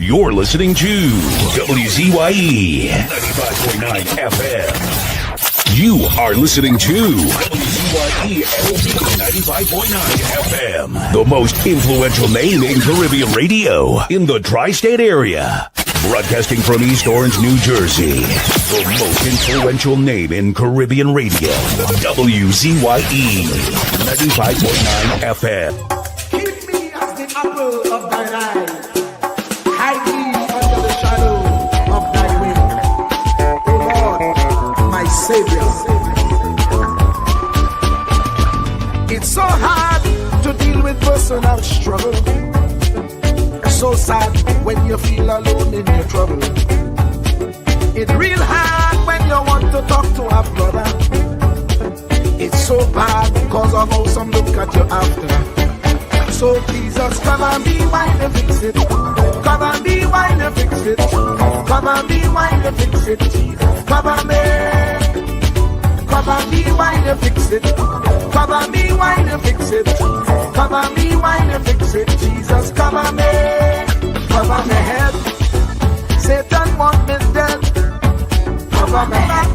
You're listening to WZYE 95.9 FM. You are listening to WZYE 95.9 FM. The most influential name in Caribbean radio in the tri-state area. Broadcasting from East Orange, New Jersey. The most influential name in Caribbean radio. WZYE 95.9 FM. Keep me as the apple of thine eye. Hide me under the shadow of thy wing. O Lord, my Savior. It's so hard to deal with personal struggle. So sad when you feel alone in your trouble. It's real hard when you want to talk to a brother. It's so bad because of how some look at you after. So Jesus, cover me while you fix it. Cover me while you fix it. Cover me while you fix it. Jesus, cover me. Cover me while you fix it. Cover me while you fix it. Cover me while you fix it. Jesus, cover me. Cover my head. Satan want me dead. Cover my back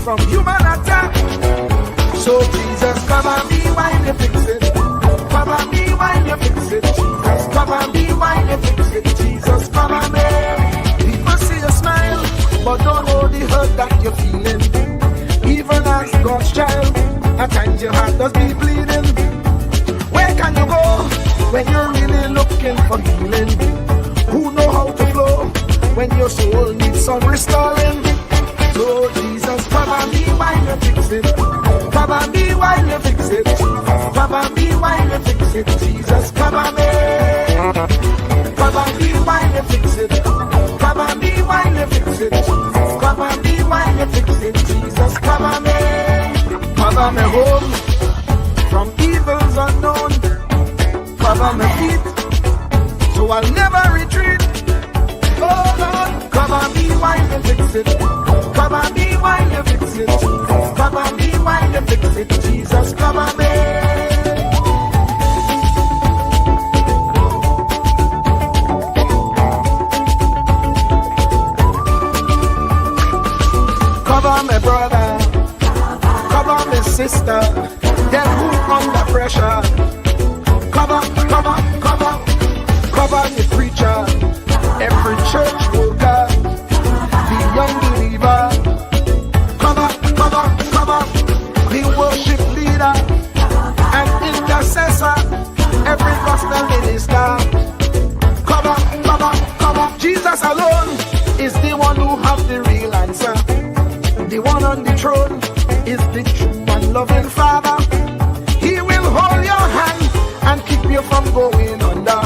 from human attack. So Jesus, cover me while you fix it. Cover me while you fix it. Jesus, cover me while you fix it. Jesus, cover me. People see you smile, but don't know the hurt that you're feeling. Even as God's child, at times your heart does be bleeding. Where can you go when you're really looking for healing? Who know how to flow when your soul needs some restoring? So Jesus, cover me while you fix it. Cover me while you fix it. Cover me while you fix it. Jesus, cover me. Cover me while you fix it. Cover me while you fix it. Cover me while you fix it. Jesus, cover me. Cover me home from evils unknown. Cover my feet so I'll never retreat. Oh Lord, cover me while you fix it. Cover me while you fix it. Cover me while you fix it. Jesus, cover me. Cover my brother, cover my sister, them who under pressure. Cover the preacher, every church worker, the young believer. Cover the worship leader and intercessor, every gospel minister. Cover. Jesus alone is the one who has the real answer. The one on the throne is the true and loving Father. He will hold your hand and keep you from going under.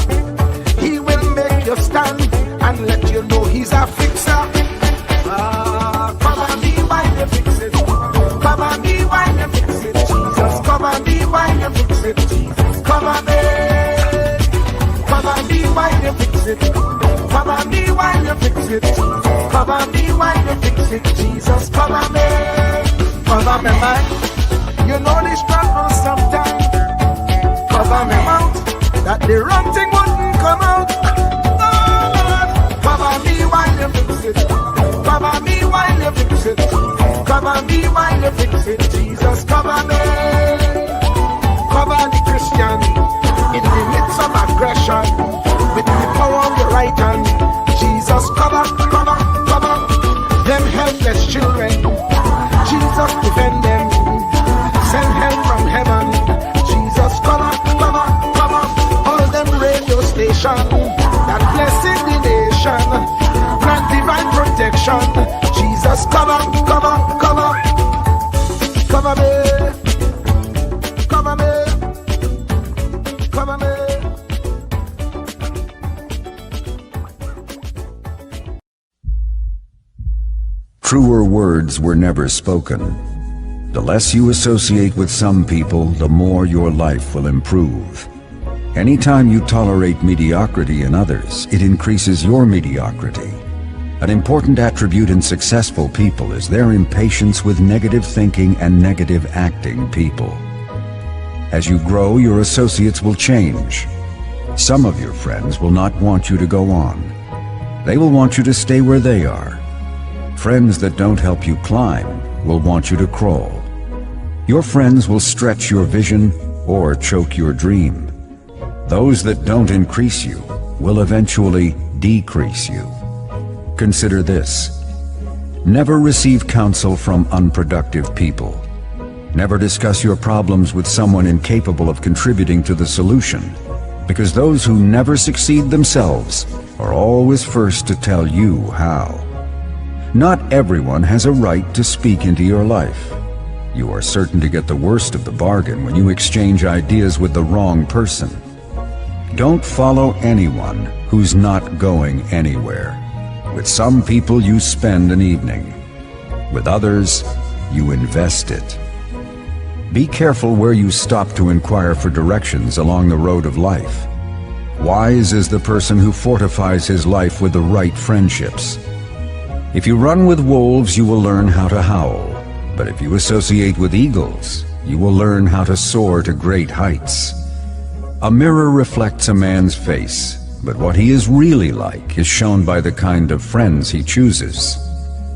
He will make you stand and let you know he's a fixer. Cover me while you fix it. Cover me while you fix it. Jesus, cover me while you fix it. Jesus, cover me. Cover me while you fix it. Cover me while you fix it. Cover me while you fix it. Jesus, cover me. Cover me mind. You know the struggle sometimes. Cover me mouth, that the wrong thing wouldn't come out. Oh Lord, cover me while you fix it. Cover me while you fix it. Cover me while you fix it. Jesus, cover me. Cover the Christian in the midst of aggression with the power of your right hand. Jesus, cover them helpless children. Jesus, defend them. Send help from heaven. Jesus, cover all them radio stations that blessing the nation. Grant divine protection. Jesus, cover me. Truer words were never spoken. The less you associate with some people, the more your life will improve. Anytime you tolerate mediocrity in others, it increases your mediocrity. An important attribute in successful people is their impatience with negative thinking and negative acting people. As you grow, your associates will change. Some of your friends will not want you to go on. They will want you to stay where they are. Friends that don't help you climb will want you to crawl. Your friends will stretch your vision or choke your dream. Those that don't increase you will eventually decrease you. Consider this. Never receive counsel from unproductive people. Never discuss your problems with someone incapable of contributing to the solution, because those who never succeed themselves are always first to tell you how. Not everyone has a right to speak into your life. You are certain to get the worst of the bargain when you exchange ideas with the wrong person. Don't follow anyone who's not going anywhere. With some people you spend an evening. With others, you invest it. Be careful where you stop to inquire for directions along the road of life. Wise is the person who fortifies his life with the right friendships. If you run with wolves, you will learn how to howl. But if you associate with eagles, you will learn how to soar to great heights. A mirror reflects a man's face, but what he is really like is shown by the kind of friends he chooses.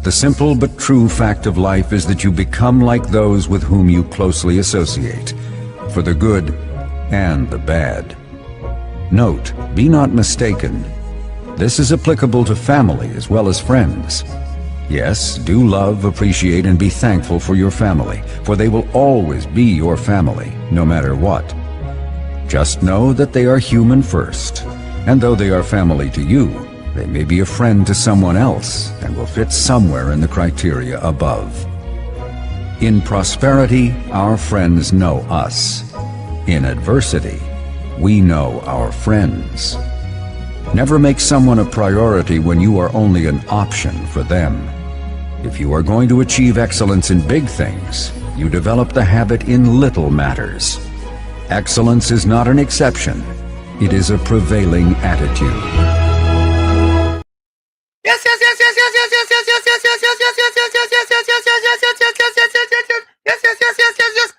The simple but true fact of life is that you become like those with whom you closely associate, for the good and the bad. Note, be not mistaken. This is applicable to family as well as friends. Yes, do love, appreciate, and be thankful for your family, for they will always be your family, no matter what. Just know that they are human first, and though they are family to you, they may be a friend to someone else and will fit somewhere in the criteria above. In prosperity, our friends know us. In adversity, we know our friends. Never make someone a priority when you are only an option for them. If you are going to achieve excellence in big things, you develop the habit in little matters. Excellence is not an exception. It is a prevailing attitude. Yes, yes, yes, yes, yes, yes, yes, yes, yes, yes, yes, yes, yes, yes, yes, yes, yes, yes, yes, yes.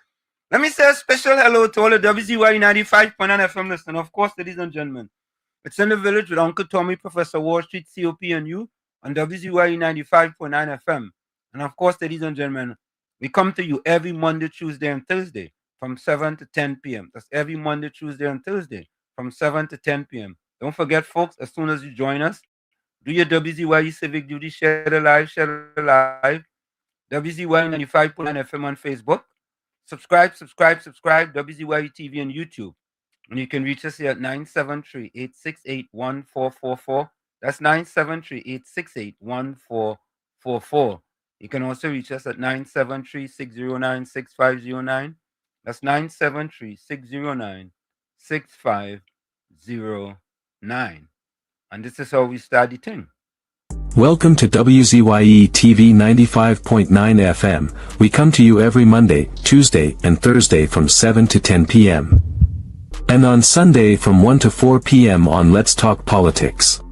Let me say a special hello to all the WZYE 95.9 FM listeners. Of course, ladies and gentlemen, it's in the village with Uncle Tommy, Professor Wall Street, COP, and you on WZYE 95.9 FM. And of course, ladies and gentlemen, we come to you every Monday, Tuesday, and Thursday from 7 to 10 p.m. That's every Monday, Tuesday, and Thursday from 7 to 10 p.m. Don't forget, folks, as soon as you join us, do your WZYE civic duty, share the live, WZYE 95.9 FM on Facebook. Subscribe, WZYE TV on YouTube. And you can reach us here at 973-868-1444. That's 973-868-1444. You can also reach us at 973-609-6509. That's 973-609-6509. And this is how we start the thing. Welcome to WZYE TV 95.9 FM. We come to you every Monday, Tuesday, and Thursday from 7 to 10 p.m. And on Sunday from 1 to 4 p.m. on Let's Talk Politics.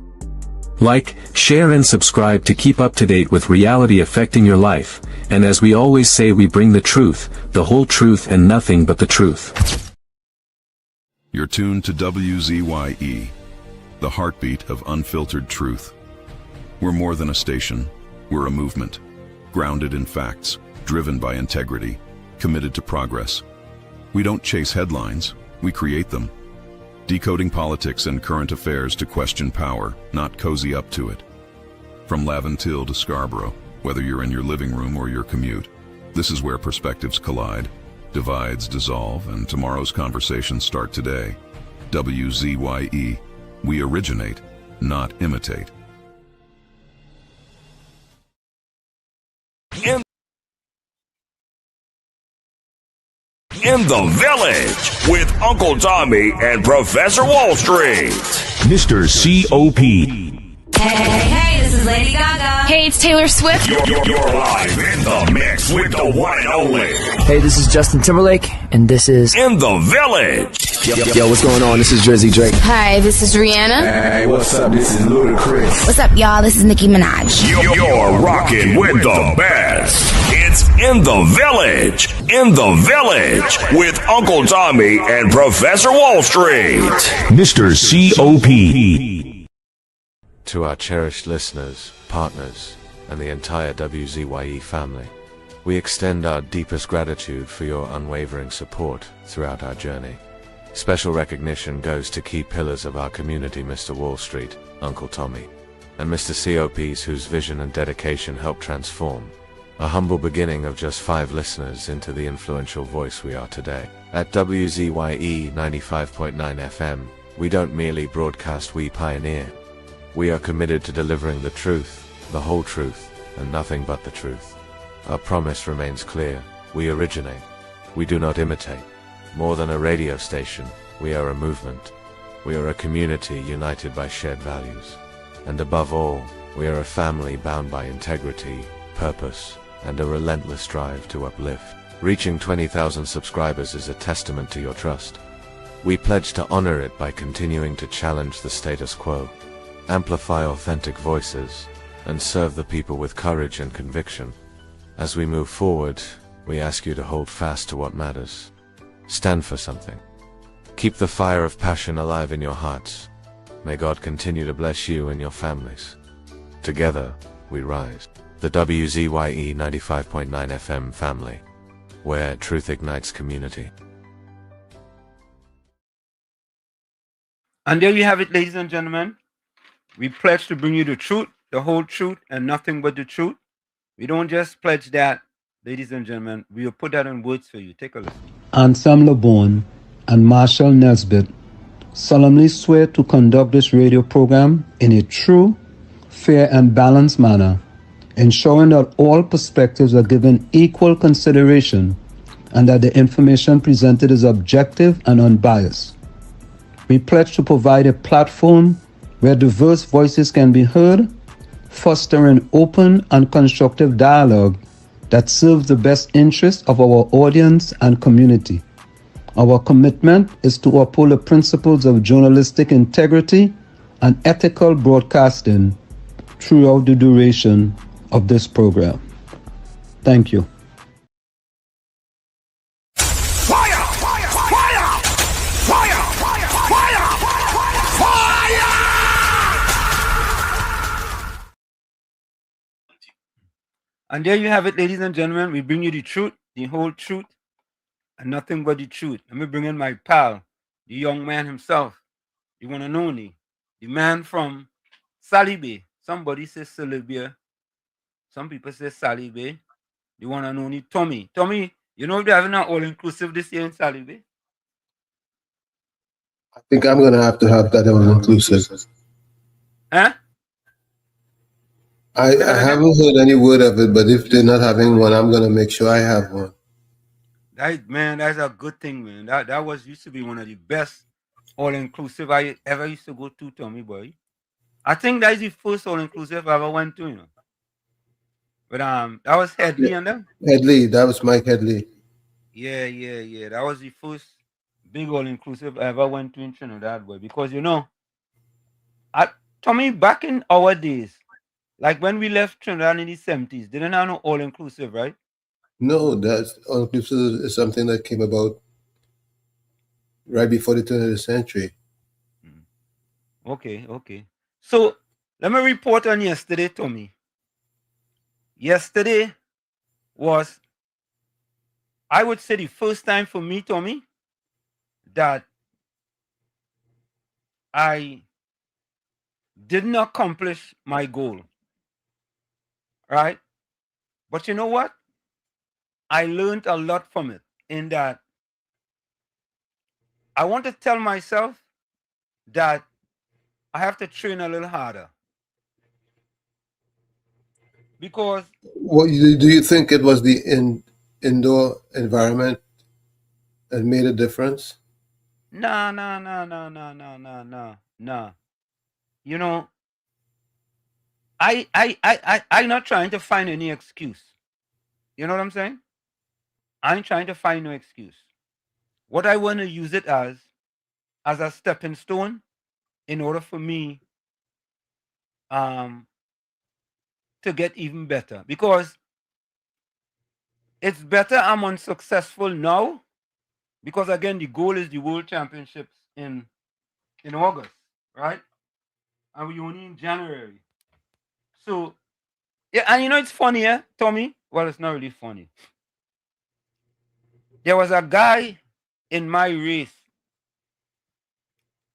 Like, share and subscribe to keep up to date with reality affecting your life. And as we always say, we bring the truth, the whole truth, and nothing but the truth. You're tuned to WZYE, the heartbeat of unfiltered truth. We're more than a station, we're a movement, grounded in facts, driven by integrity, committed to progress. We don't chase headlines, we create them. Decoding politics and current affairs to question power, not cozy up to it. From Laventille to Scarborough, whether you're in your living room or your commute, this is where perspectives collide, divides dissolve, and tomorrow's conversations start today. WZYE. We originate, not imitate. In the Village with Uncle Tommy and Professor Wall Street. Mr. COP. Hey, this is Lady Gaga. Hey, it's Taylor Swift. You're live in the mix with the one and only. Hey, this is Justin Timberlake, and this is In the Village. Yo, what's going on? This is Drizzy Drake. Hi, this is Rihanna. Hey, what's up? This is Ludacris. What's up, y'all? This is Nicki Minaj. You're rocking with the best. It's In the Village. In the Village with Uncle Tommy and Professor Wall Street. Mr. COP. To our cherished listeners, partners, and the entire WZYE family, we extend our deepest gratitude for your unwavering support throughout our journey. Special recognition goes to key pillars of our community, Mr. Wall Street, Uncle Tommy, and Mr. COPs whose vision and dedication helped transform a humble beginning of just 5 listeners into the influential voice we are today. At WZYE 95.9 FM, we don't merely broadcast, we pioneer. We are committed to delivering the truth, the whole truth, and nothing but the truth. Our promise remains clear. We originate. We do not imitate. More than a radio station, we are a movement. We are a community united by shared values. And above all, we are a family bound by integrity, purpose, and a relentless drive to uplift. Reaching 20,000 subscribers is a testament to your trust. We pledge to honor it by continuing to challenge the status quo, amplify authentic voices, and serve the people with courage and conviction. As we move forward, we ask you to hold fast to what matters. Stand for something. Keep the fire of passion alive in your hearts. May God continue to bless you and your families. Together, we rise. The WZYE 95.9 FM family, where truth ignites community. And there you have it, ladies and gentlemen. We pledge to bring you the truth, the whole truth, and nothing but the truth. We don't just pledge that, ladies and gentlemen. We will put that in words for you. Take a listen. Anselm LeBon and Marshall Nesbitt solemnly swear to conduct this radio program in a true, fair, and balanced manner, ensuring that all perspectives are given equal consideration and that the information presented is objective and unbiased. We pledge to provide a platform where diverse voices can be heard, fostering open and constructive dialogue that serves the best interests of our audience and community. Our commitment is to uphold the principles of journalistic integrity and ethical broadcasting throughout the duration of this program. Thank you. And there you have it, ladies and gentlemen. We bring you the truth, the whole truth, and nothing but the truth. Let me bring in my pal, the young man himself, the one and only, the man from Sally Bay. Somebody says Salibia. Some people say Sally Bay. The one and only Tommy. Tommy, you know they're having an all-inclusive this year in Sally Bay? I think I'm going to have that all-inclusive. Huh? I haven't heard any word of it, but if they're not having one, I'm going to make sure I have one. That's a good thing, man. That used to be one of the best all-inclusive I ever used to go to, Tommy boy. I think that is the first all-inclusive I ever went to, you know. But that was Headley and them. Headley, that was Mike Headley. Yeah. That was the first big all-inclusive I ever went to in Trinidad, boy. Because you know, Tommy, back in our days, like when we left Trinidad in the 70s, didn't have no all-inclusive, right? No, that's all-inclusive is something that came about right before the turn of the century. Okay. So let me report on yesterday, Tommy. Yesterday was, I would say, the first time for me, Tommy, that I didn't accomplish my goal. Right? But you know what? I learned a lot from it in that I want to tell myself that I have to train a little harder. Because what do you think it was the indoor environment that made a difference? No. You know, I'm not trying to find any excuse. You know what I'm saying? I ain't trying to find no excuse. What I want to use it as a stepping stone in order for me to get even better. Because it's better I'm unsuccessful now. Because again, the goal is the World Championships in August, right? And we only in January. So yeah, and you know it's funny, yeah, Tommy? Well, it's not really funny. There was a guy in my race.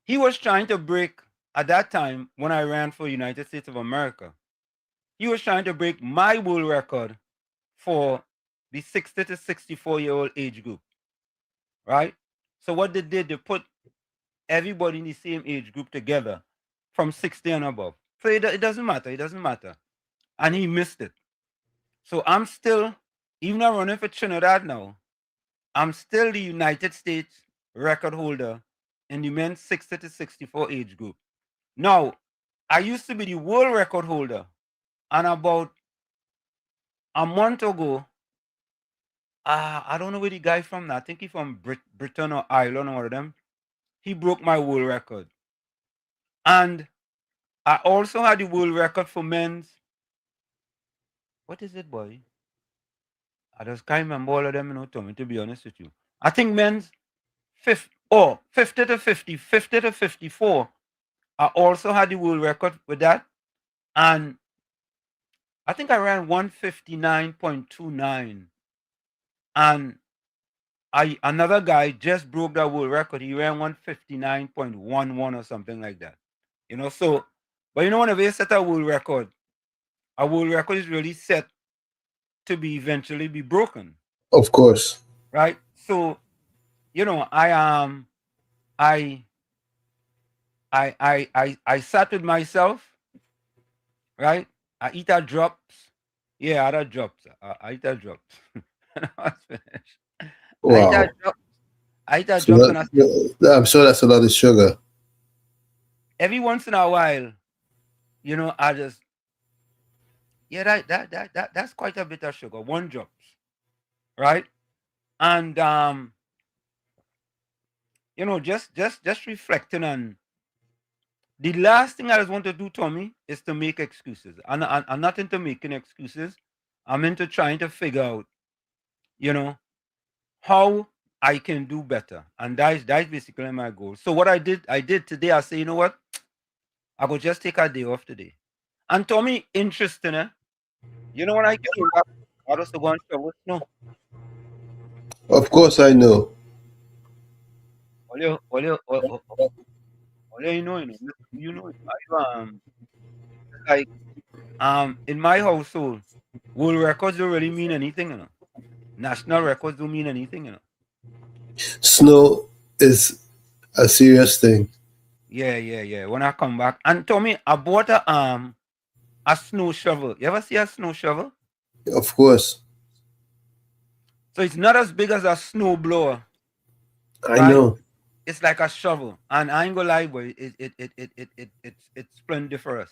He was trying to break at that time when I ran for United States of America. He was trying to break my world record for the 60 to 64-year-old age group, right? So what they did, they put everybody in the same age group together from 60 and above. So it doesn't matter. It doesn't matter. And he missed it. So I'm still, even though I'm running for Trinidad now, I'm still the United States record holder in the men's 60 to 64 age group. Now, I used to be the world record holder, and about a month ago, I don't know where the guy from now. I think he's from Britain or Ireland or one of them. He broke my world record. And I also had the world record for men's. What is it, boy? I just can't remember all of them, Tommy, to be honest with you. I think men's 50 to 50, 50 to 54. I also had the world record with that. And I think I ran 159.29. And another guy just broke that world record. He ran 159.11 or something like that. So, but whenever you set a world record is really set to be eventually be broken. Of course. Right? So, I sat with myself, right? I eat our drops. Yeah, other drops. I eat our drops. I was finished. Wow. I eat our drops and I'm sure that's a lot of sugar. Every once in a while, I just that's quite a bit of sugar. 1 drops. Right? And just reflecting on the last thing I just want to do, Tommy, is to make excuses. I'm not into making excuses. I'm into trying to figure out, how I can do better. And that's basically my goal. So what I did today, I say, you know what? I will just take a day off today. And Tommy, interesting, eh? When I get back, I just go and shovel snow. Of course I know. All you know. Like in my household, world records don't really mean anything, National records don't mean anything, Snow is a serious thing. Yeah. When I come back, and Tommy, I bought a snow shovel. You ever see a snow shovel? Of course. So it's not as big as a snow blower. I know. It's like a shovel, and I ain't gonna lie, boy. It's splendid for us.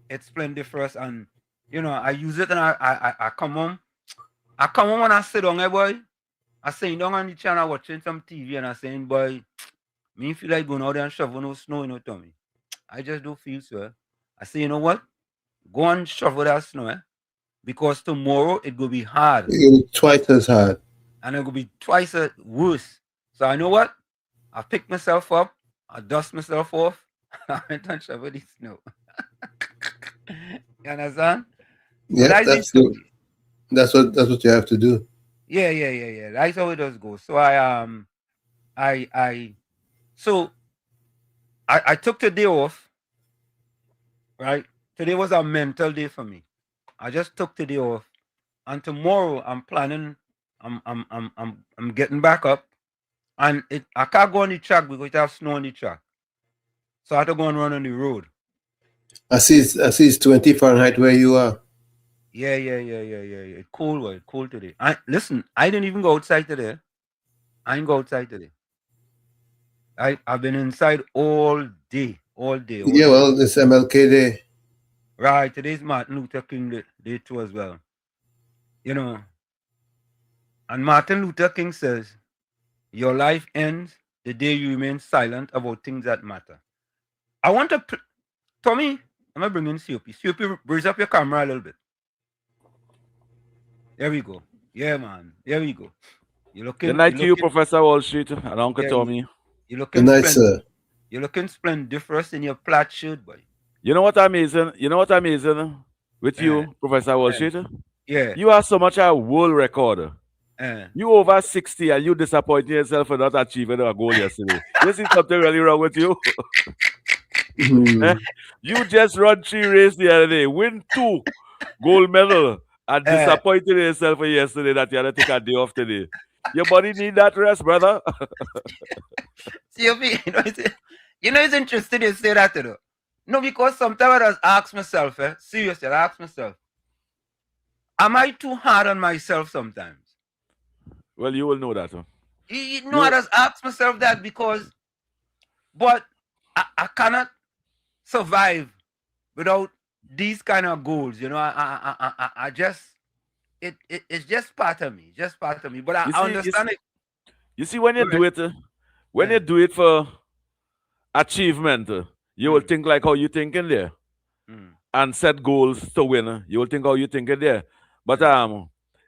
It's splendid for us, and I use it, and I come home. I come home and I sit down, boy. I sit down on the channel watching some TV, and I saying, boy, me feel like going out there and shovel no snow, Tommy. I just don't feel so. I say, you know what? Go and shovel that snow, because tomorrow it will be hard. It'll be twice as hard. And it will be twice as worse. So I know what? I pick myself up, I dust myself off, I went and shovel the snow. You understand? Yeah, that's what you have to do. Yeah. That's how it does go. So I took the day off, right? Today was a mental day for me. I just took the day off, and tomorrow I'm planning. I'm getting back up, and I can't go on the track because it has snow on the track, so I have to go and run on the road. I see it's 20 Fahrenheit where you are. Yeah. It's cold, boy. It's cold today. Listen, I didn't even go outside today. I ain't go outside today. I've been inside all day. Well, it's MLK Day. Right, today's Martin Luther King Day too as well. You know, and Martin Luther King says, your life ends the day you remain silent about things that matter. I want to, Tommy, I'm going to bring in COP. COP, raise up your camera a little bit. There we go. Yeah, man. There we go. You're looking. Good night You're to you, looking, Professor Wall Street and Uncle yeah, Tommy. You're looking Good night, splendid. sir. You're looking splendiferous in your plaid shirt, boy. You know what amazing? You know what amazing with you, Professor Wall Street? Yeah. You are so much a world record. You over 60 and you disappointing yourself for not achieving a goal yesterday. You see something really wrong with you? You just run 3 races the other day, win 2 gold medal, and disappointed yourself for yesterday that you had to take a day off today. Your body need that rest, brother. COP, it's interesting you say that, though. No, because sometimes I just ask myself, seriously, I ask myself, am I too hard on myself sometimes? Well, you will know that. I just ask myself that because, but I cannot survive without these kind of goals. I just, it's just part of me, But I understand it. You see, when you do it, when you do it for achievement, you will think like how you thinking there, and set goals to win. You will think how you thinking there. But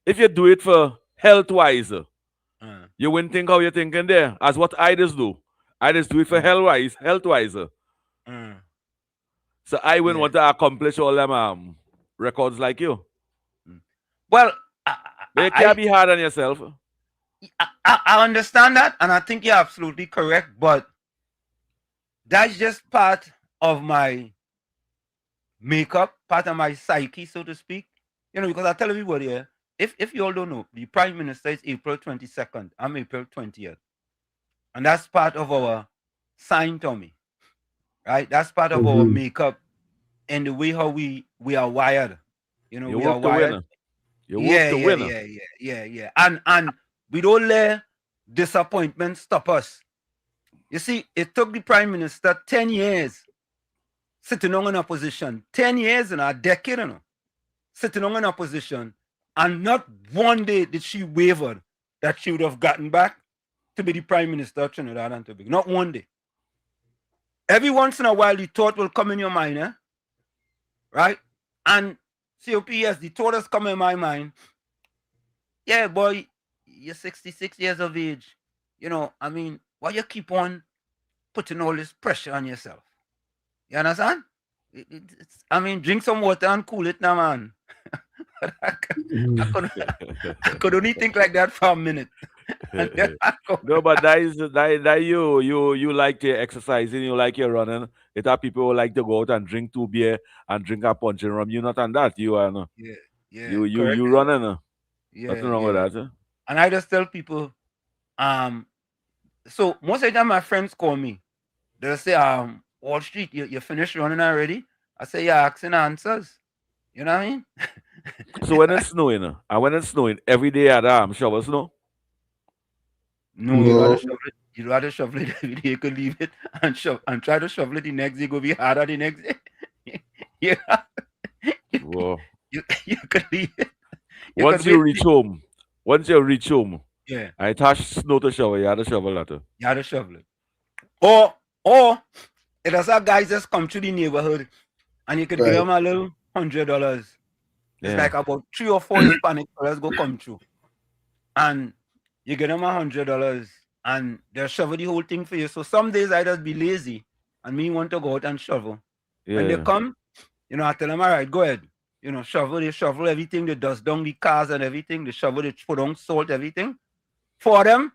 if you do it for health wise, you wouldn't think how you're thinking there. As what I just do. I just do it for health wise. So I wouldn't want to accomplish all them records like you. Well, but you can't be hard on yourself. I understand that, and I think you're absolutely correct, but that's just part of my makeup, part of my psyche, so to speak. Because I tell everybody, if you all don't know, the Prime Minister is April 22nd. I'm April 20th. And that's part of our sign, Tommy. Right? That's part of our makeup and the way how we are wired. You we are wired. You work to win. Yeah. And we don't let disappointment stop us. You see, it took the Prime Minister 10 years sitting on in a position. 10 years in a decade, sitting on in a position. And not one day did she waver that she would have gotten back to be the Prime Minister of Trinidad and Tobago. Not one day. Every once in a while, the thought will come in your mind, right? And COPS, the thought has come in my mind. Yeah, boy, you're 66 years of age. Why you keep on putting all this pressure on yourself? You understand? Drink some water and cool it now, man. I could only think like that for a minute. No, but that you like your exercising, you like your running. It are people who like to go out and drink 2 beer and drink a punch and rum. You're not on that. You are you running. Nothing wrong with that. And I just tell people, so most of the time my friends call me. They'll say, Wall Street, you finished running already? I say, yeah, asking answers. You know what I mean? So when it's snowing, every day at shovel snow? No, you rather shovel it every day. You could leave it and try to shovel it the next day. Go be harder the next day. You could leave it. Once you reach home, yeah, I touch snow to shovel. You had to shovel that. You had to shovel it. Or it is a guys just come to the neighborhood and you could give them a little $100. It's like about 3 or 4 Hispanic fellas go come through. And you get them $100 and they'll shovel the whole thing for you. So some days I just be lazy and me want to go out and shovel. When they come, I tell them, all right, go ahead. Shovel, they shovel everything, they dust down the cars and everything, they shovel, they put on salt, everything for them.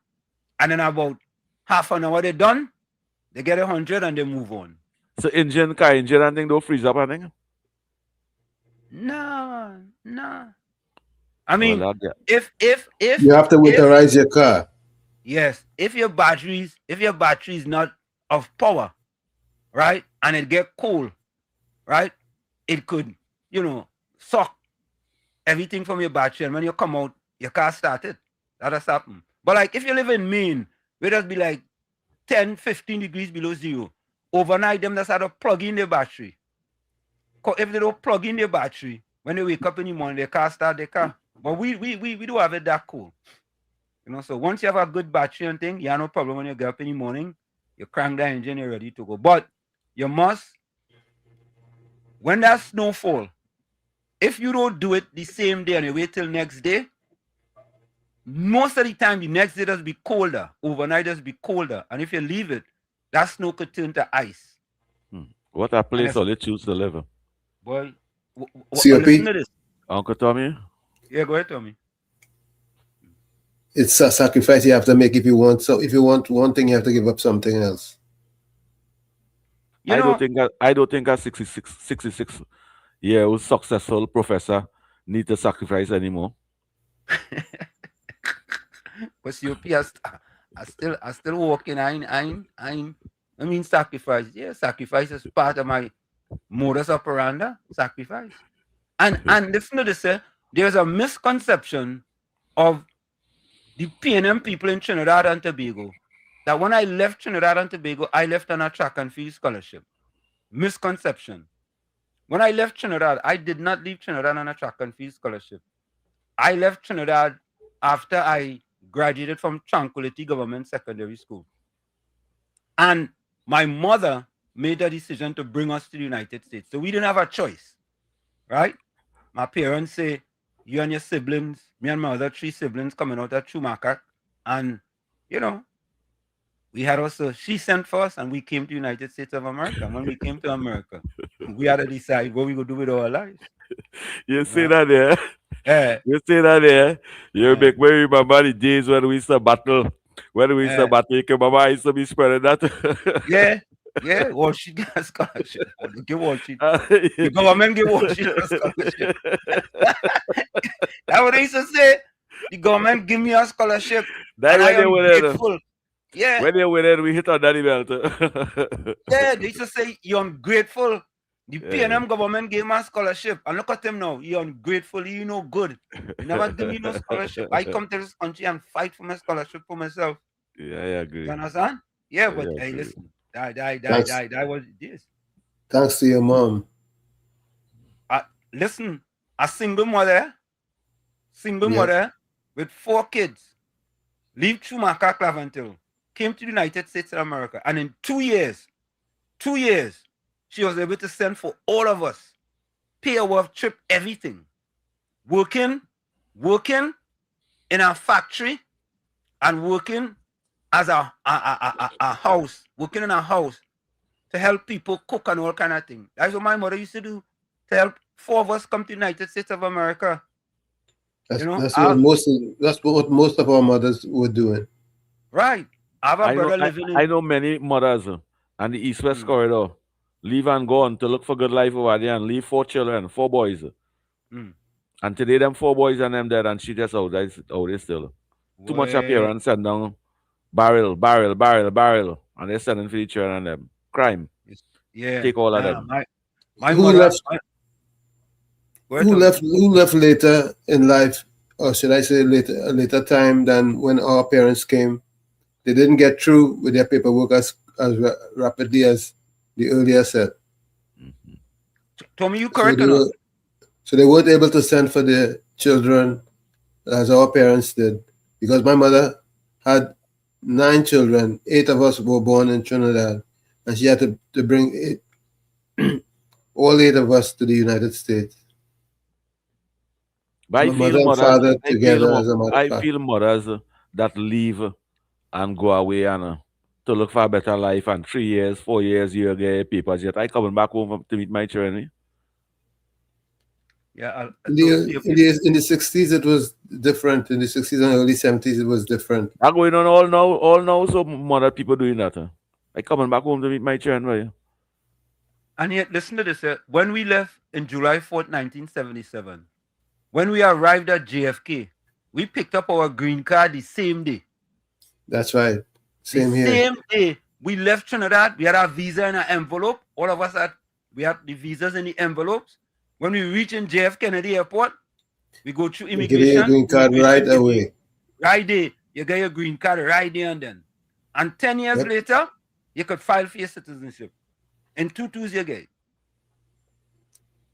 And then about half an hour they're done, they get 100 and they move on. So engine and thing don't freeze up, I think? No. If you have to winterize your car. Yes, if your battery is not of power, right, and it get cold, right, it could, suck everything from your battery, and when you come out, your car started. That has happened. But like if you live in Maine, where it be like 10, 15 degrees below zero, overnight them just had to plug in the battery. if they don't plug in their battery, when they wake up in the morning, they can't start their car. But we do have it that cool. You know, so once you have a good battery and thing, you have no problem when you get up in the morning, you crank the engine, you're ready to go. But you must, when that snowfall, if you don't do it the same day and you wait till next day, most of the time the next day does be colder. Overnight does be colder. And if you leave it, that snow could turn to ice. What a place all you choose to live in. Boy, COP? listen to this. Uncle Tommy? Yeah, go ahead, Tommy. It's a sacrifice you have to make if you want. So if you want one thing, you have to give up something else. I don't think a 66 year old successful professor need to sacrifice anymore. But COP, I still walking. I mean sacrifice. Yeah, sacrifice is part of my modus operandi. Sacrifice. And listen to this. There's a misconception of the PNM people in Trinidad and Tobago that when I left Trinidad and Tobago, I left on a track and field scholarship. Misconception. When I left Trinidad, I did not leave Trinidad on a track and field scholarship. I left Trinidad after I graduated from Tranquility Government Secondary School. And my mother made a decision to bring us to the United States. So we didn't have a choice, right? My parents say, you and your siblings, me and my other 3 siblings coming out of Chumacac. And, you know, we had also, she sent for us and we came to the United States of America. And when we came to America, we had to decide what we would do with our lives. You see that there? Yeah. You see that there? You make me remember the days when we used to battle. When we used to battle, Mama, I used to be spreading that. Yeah. Well, she got a scholarship. Give what she. The government give what she a scholarship. That's what they used to say. The government give me a scholarship. That and I am grateful. grateful. Yeah. When you win it, we hit on that belt. Yeah, they used to say you're ungrateful. The PNM government gave me a scholarship. And look at him now. You're ungrateful. You no good. You never give me no scholarship. I come to this country and fight for my scholarship for myself. Yeah, I agree. You understand? Yeah, but hey, listen. That was this. Thanks to your mom. Listen, a single mother with 4 kids, leave Chumacac, Claventil, came to the United States of America, and in 2 years, she was able to send for all of us, pay our trip, everything, working in a factory, and working as a house, working in a house to help people cook and all kind of thing. That's what my mother used to do to help 4 of us come to the United States of America. That's what most of our mothers were doing. Right. I know many mothers and the East-West corridor leave and go on to look for good life over there and leave 4 children, 4 boys. And today them 4 boys and them dead and she just out there still. Too much appearance send down barrel, and they're sending for each other and them. Crime. Yeah. Take all of them. Who left later in life, or should I say a later time than when our parents came? They didn't get through with their paperwork as rapidly as the earlier set. Tommy, you correct or not? So they weren't able to send for their children as our parents did. Because my mother had 9 children, 8 of us were born in Trinidad, and she had to bring all 8 of us to the United States. But I feel mothers that leave and go away and to look for a better life, and 3 years, 4 years, you get papers yet. I coming back home to meet my children. Yeah. In the 60s, it was different. In the 60s and early 70s, it was different. I'm going on all now, so mother people doing that. I coming back home to meet my children. Right? And yet, listen to this. When we left in July 4th, 1977, when we arrived at JFK, we picked up our green card the same day. That's right. Same here. Same day. We left Trinidad. We had our visa in an envelope. All of us we had the visas in the envelopes. When we reach in JF Kennedy Airport, we go through immigration. You get your green card right away. Right there. You get your green card right there and then. And 10 years later, you could file for your citizenship. In 2 2s you get.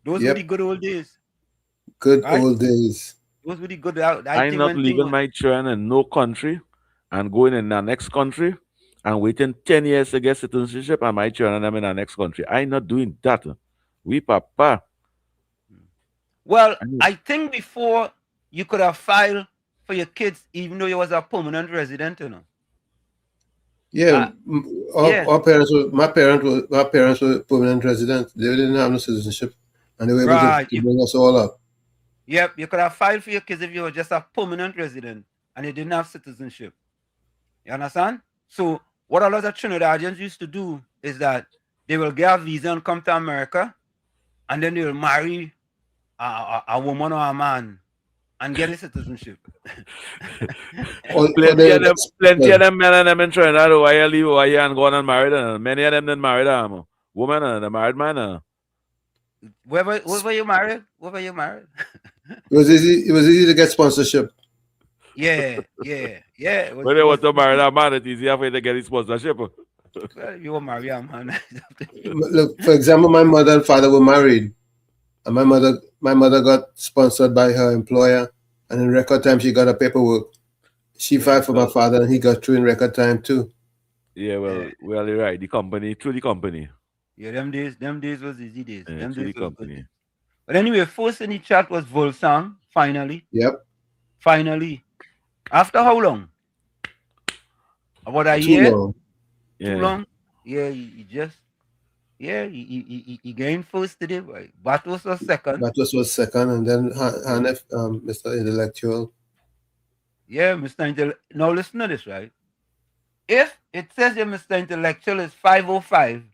Those were the good old days. Good Right? old days. Those were the good. I I'm think not when thing leaving was, my children in no country and going in the next country and waiting 10 years to get citizenship and my children them in the next country. I'm not doing that. We papa. well, I think before you could have filed for your kids, even though you was a permanent resident, you know. Yeah, yeah. our my parents were permanent residents. They didn't have no citizenship, and they were able Right. to bring us all up. Yep, you could have filed for your kids if you were just a permanent resident and you didn't have citizenship. You understand? So what a lot of Trinidadians used to do is that they will get a visa and come to America, and then they will marry a woman or a man and get a citizenship. Plenty of them men and them in Trinidad why you leave why you and go on and marry them. Many of them didn't marry them. Women and the married man. Wherever you married? Wherever you married? It was easy to get sponsorship. Yeah. When they want to marry that man, it's easier for you to get his sponsorship. Well, you will marry a man. Look, for example, my mother and father were married, and my mother got sponsored by her employer, and in record time she got her paperwork. She filed for my father, and he got through in record time too. Yeah, well, you're right. The company, through the company. Yeah, them days was easy days. Yeah, them through days the was company. good. But anyway, first in the chat was Volsang, finally. Yep. Finally. After how long? About a Too year? long. Too long? Yeah, he just he gained first today. Batos was second. Batos was second, and then Hanef, Mr. Intellectual. Yeah, Mr. Intellectual. Now listen to this, right? If it says your Mr. Intellectual is 505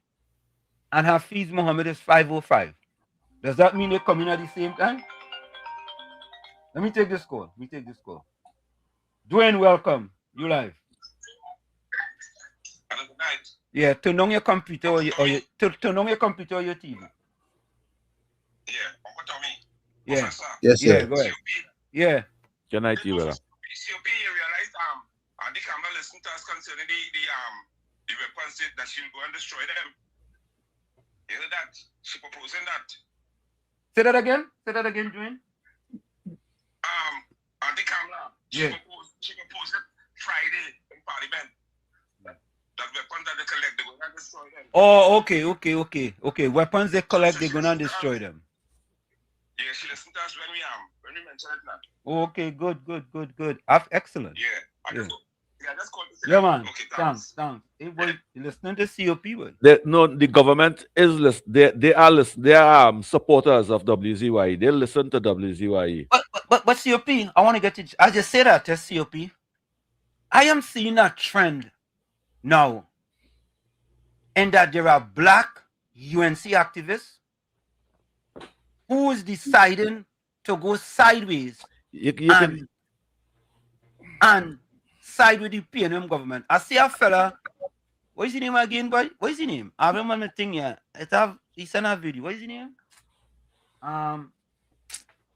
and Hafiz Muhammad is 505, does that mean they come in at the same time? Let me take this call. Dwayne, welcome. You live. Yeah, turn on your computer or turn on your computer or your TV. Yeah, Uncle Tommy. Yeah. Professor. Yes, sir. Yeah, go ahead. Yeah. Good night to you, brother. COP, you realize the camera listened to us concerning the weapons that she'll go and destroy them. You heard that? She proposing that. Say that again, Dwayne. The camera. She proposed it Friday in Parliament. That weapons that they collect, they're going to destroy them. Oh, okay. Weapons they collect, they're gonna destroy them. Yeah, she listened to us when we mentioned it now. Oh, okay, good. Excellent. Yeah. That's called. Yeah, man. Okay, thanks. Hey, boy, you listening to COP, boy? The government is listening. They are supporters of WZYE. They listen to WZYE. But COP, I want to get you. I just say that to COP. I am seeing a trend now, and that there are black UNC activists who is deciding to go sideways and side with the PNM government. I see a fella. What is his name again, boy? What is his name? I have him on the thing here. He sent a video. What is his name? Oh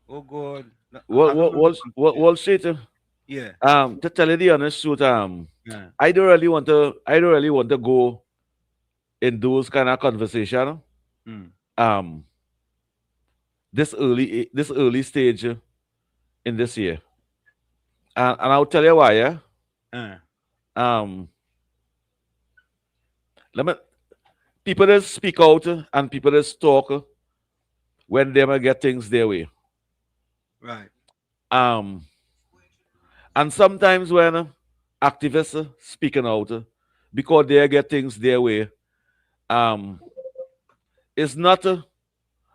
God. Wall Street. Yeah. To tell you the honest truth, I don't really want to go in those kind of conversation. This early stage in this year. And I'll tell you why, people that speak out and people that talk when they get things their way. Right. And sometimes when activists speaking out because they get things their way, it's not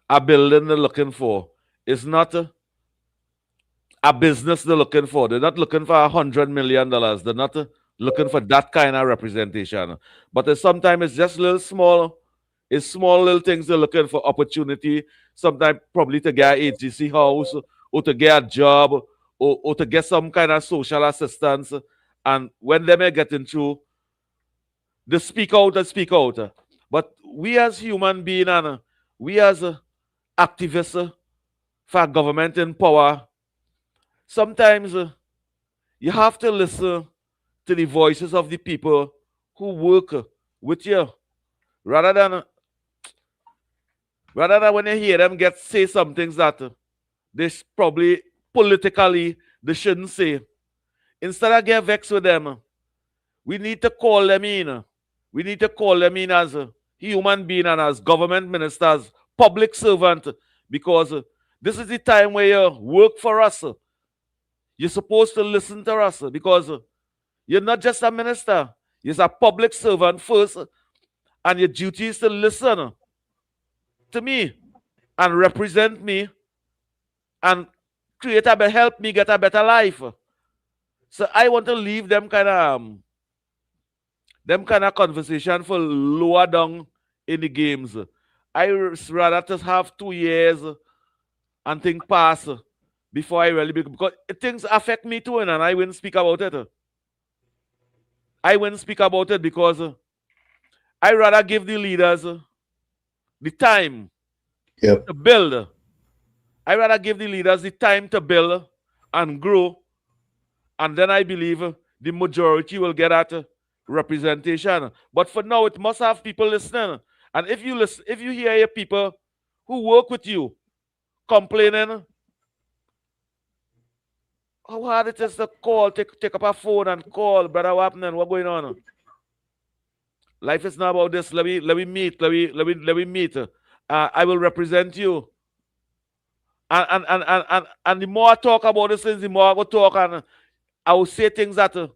a building they're looking for. It's not a business they're looking for. They're not looking for $100 million. They're not looking for that kind of representation. But sometimes it's just small little things they're looking for opportunity. Sometimes probably to get an agency house or to get a job or to get some kind of social assistance. And when they may get into, they speak out. But we as human beings and we as activists for government in power, sometimes you have to listen to the voices of the people who work with you rather Rather than when you hear them say some things that they probably politically they shouldn't say. Instead of get vexed with them, we need to call them in. We need to call them in as a human being and as government ministers, public servant, because this is the time where you work for us. You're supposed to listen to us because you're not just a minister. You're a public servant first, and your duty is to listen to me and represent me and help me get a better life. So I want to leave them kind of conversation for lower down in the games. I rather just have 2 years and things pass before I really because things affect me too, and I wouldn't speak about it. I wouldn't speak about it because I rather give the leaders the time to build. I rather give the leaders the time to build and grow, and then I believe the majority will get that representation. But for now, it must have people listening. And if you hear your people who work with you complaining how hard it is to call, take up a phone and call, brother, what happening? What going on? Life is not about this. Let me meet. Let me meet. I will represent you. And the more I talk about these things, the more I go talk, and I will say things that I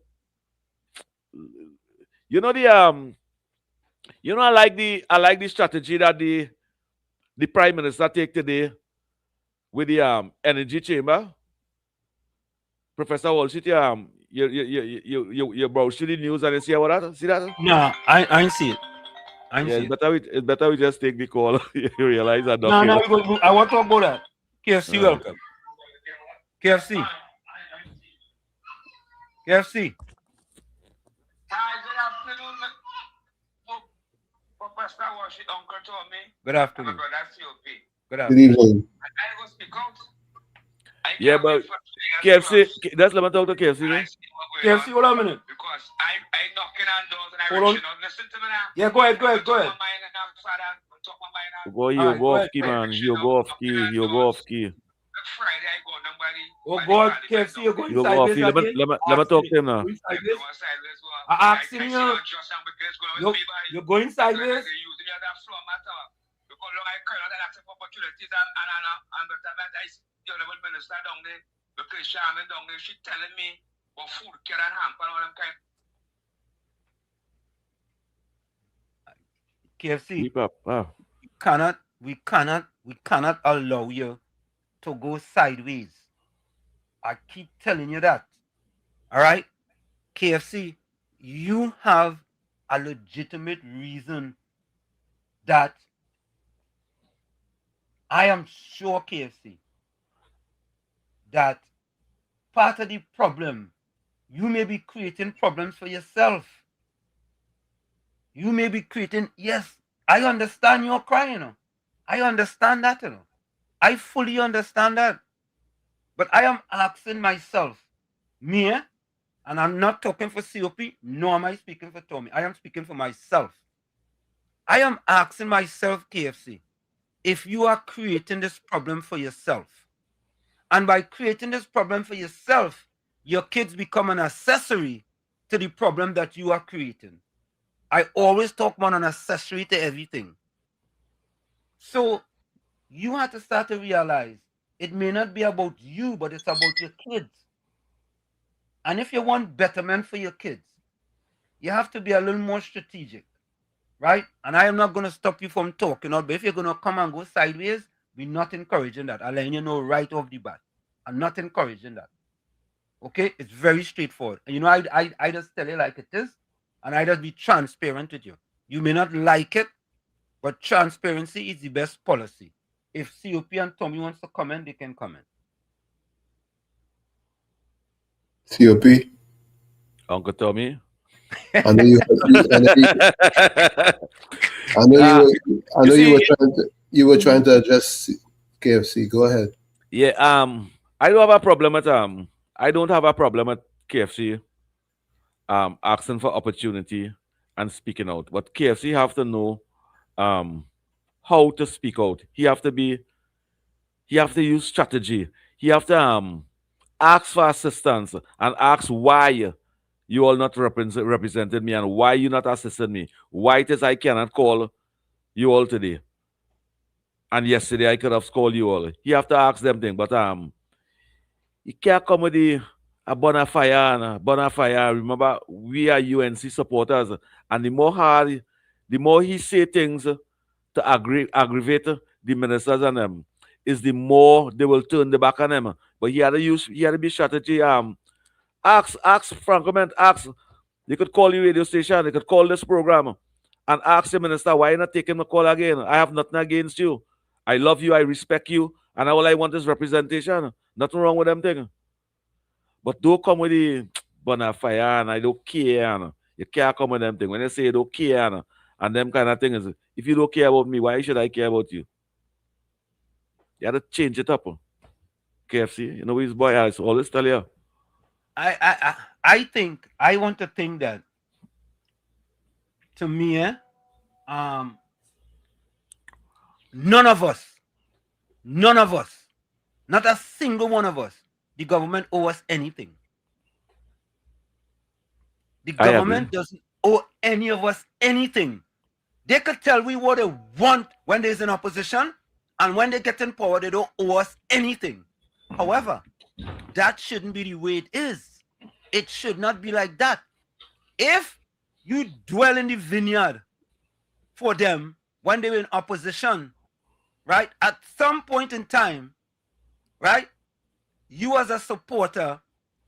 like the strategy that the Prime Minister take today with the energy chamber. Professor Walshit, you browse through the news and you see about that? See that? No, I ain't see it. It's better we just take the call. You realize that. No, I want to talk about that. KFC, welcome. KFC. KFC. Good afternoon. Good afternoon. Good evening. Yeah, but KFC, that's let me talk to KFC. Right? KFC, hold on a minute. Because I knocking on doors and I Hold on. reaching out. Listen to me now. Yeah, go ahead. Boy, you go off key, man. You go off key. Friday I go nobody. Oh God, KFC, you're going sideways again. Let me talk to him now. I asked him, you're going sideways. She telling me what food can hamper all them kind. KFC, Keep up. we cannot allow you to go sideways. I keep telling you that. All right? KFC, you have a legitimate reason that I am sure, KFC, that part of the problem, you may be creating problems for yourself. You may be creating, yes, I understand you're crying. I understand that. I fully understand that. But I am asking myself, me, and I'm not talking for COP, nor am I speaking for Tommy. I am speaking for myself. I am asking myself, KFC, if you are creating this problem for yourself, and by creating this problem for yourself, your kids become an accessory to the problem that you are creating. I always talk about an accessory to everything. So you have to start to realize it may not be about you, but it's about your kids. And if you want betterment for your kids, you have to be a little more strategic, right? And I am not going to stop you from talking, but if you're going to come and go sideways, we're not encouraging that. I'll let you know right off the bat. I'm not encouraging that. Okay? It's very straightforward. And I just tell you like it is, and I just be transparent with you. You may not like it, but transparency is the best policy. If COP and Tommy wants to comment, they can comment. COP. Uncle Tommy. I know you were trying to address KFC. Go ahead. Yeah, I don't have a problem with KFC asking for opportunity and speaking out. But KFC have to know how to speak out. He have to use strategy. He have to ask for assistance and ask why you all not represented me and why you not assisted me. Why it is I cannot call you all today. And yesterday I could have called you all. He have to ask them things, but you can't come with a bonfire. Remember, we are UNC supporters, and the more he say things to aggravate the ministers and them, is the more they will turn the back on them. But he had to be strategy. Ask Franco, ask. They could call your radio station, they could call this program, and ask the minister why you not taking the call again. I have nothing against you. I love you, I respect you, and all I want is representation. Nothing wrong with them thing. But don't come with the bonfire and I don't care. You can't come with them thing. When they say you don't care and them kind of things, if you don't care about me, why should I care about you? You have to change it up. KFC, you know his boy, I always tell you. I want to think that to me, none of us, not a single one of us, the government owe us anything. The government doesn't owe any of us anything. They could tell we what they want when there's an opposition, and when they get in power, they don't owe us anything. However, that shouldn't be the way it is. It should not be like that. If you dwell in the vineyard for them when they were in opposition, right, at some point in time, right, you as a supporter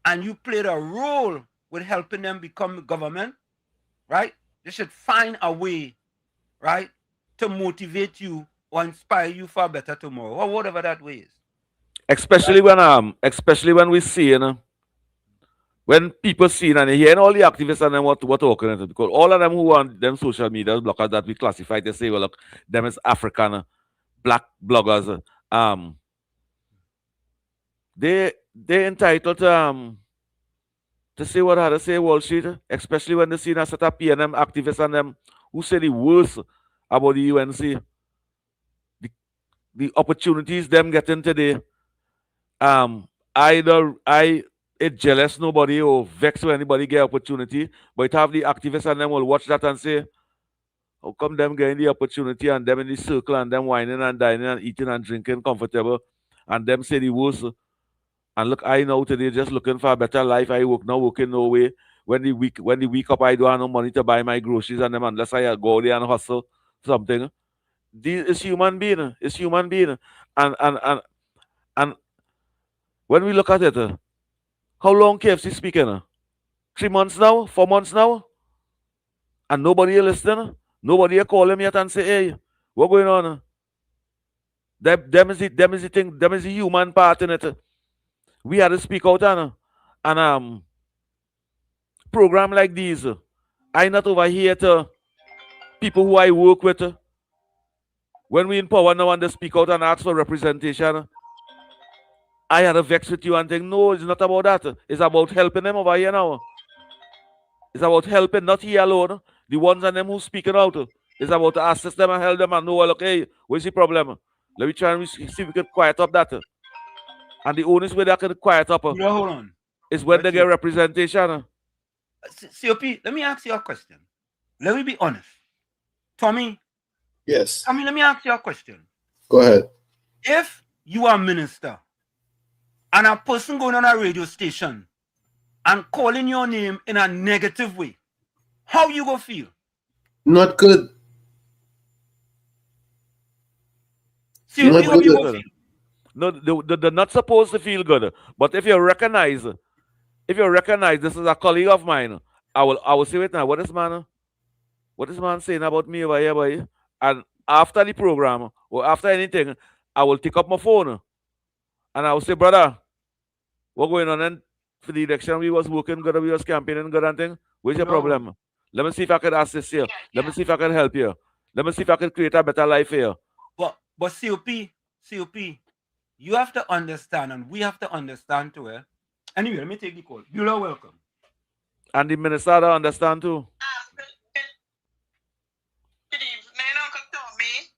and you played a role with helping them become government, right, they should find a way, right, to motivate you or inspire you for a better tomorrow, or whatever that way is. Especially when we see, you know, when people see and hearing all the activists and them what talking about, because all of them who want them social media bloggers that we classify, they say, well, look, them is African black bloggers. They entitled to say what I had to say Wall Street, especially when they see a set of PNM activists and them who say the worst about the UNC. The opportunities them getting today. Either I jealous nobody or vex when anybody get opportunity, but it have the activists and them will watch that and say, how come them getting the opportunity and them in the circle and them whining and dining and eating and drinking comfortable and them say the worst. And look, I know today just looking for a better life. I working no way. When the week up, I don't have no money to buy my groceries and them unless I go there and hustle something. This is human being. It's human being. And when we look at it, how long KFC speaking? 3 months now? 4 months now? And nobody listening? Nobody call him yet and say, hey, what going on? Them is the thing, them is the human part in it. We had to speak out and program like these. I not over here to people who I work with. When we in power now and they speak out and ask for representation, I had a vex with you and think, no, it's not about that. It's about helping them over here now. It's about helping, not here alone. The ones and them who speaking out. It's about to assist them and help them and know, well, okay, what's the problem? Let me try and see if we can quiet up that. And the only way that can quiet up hold on. is when they get representation. COP, let me ask you a question. Let me be honest. Tommy? Yes. I mean, let me ask you a question. Go ahead. If you are a minister and a person going on a radio station and calling your name in a negative way, how you gonna feel? Not good. See, not how you gonna feel? No, they're not supposed to feel good. But if you recognize this is a colleague of mine, I will say it now. What is man saying about me over here, boy? And after the program or after anything, I will take up my phone and I will say, brother, what going on? And for the election, we was working good, we was campaigning good and thing. What's your problem? Let me see if I can assist you. Let me see if I can help you. Let me see if I can create a better life here. But COP, you have to understand, and we have to understand too. Anyway, let me take the call. You're welcome. And the minister don't understand too. Good evening, Uncle Tommy.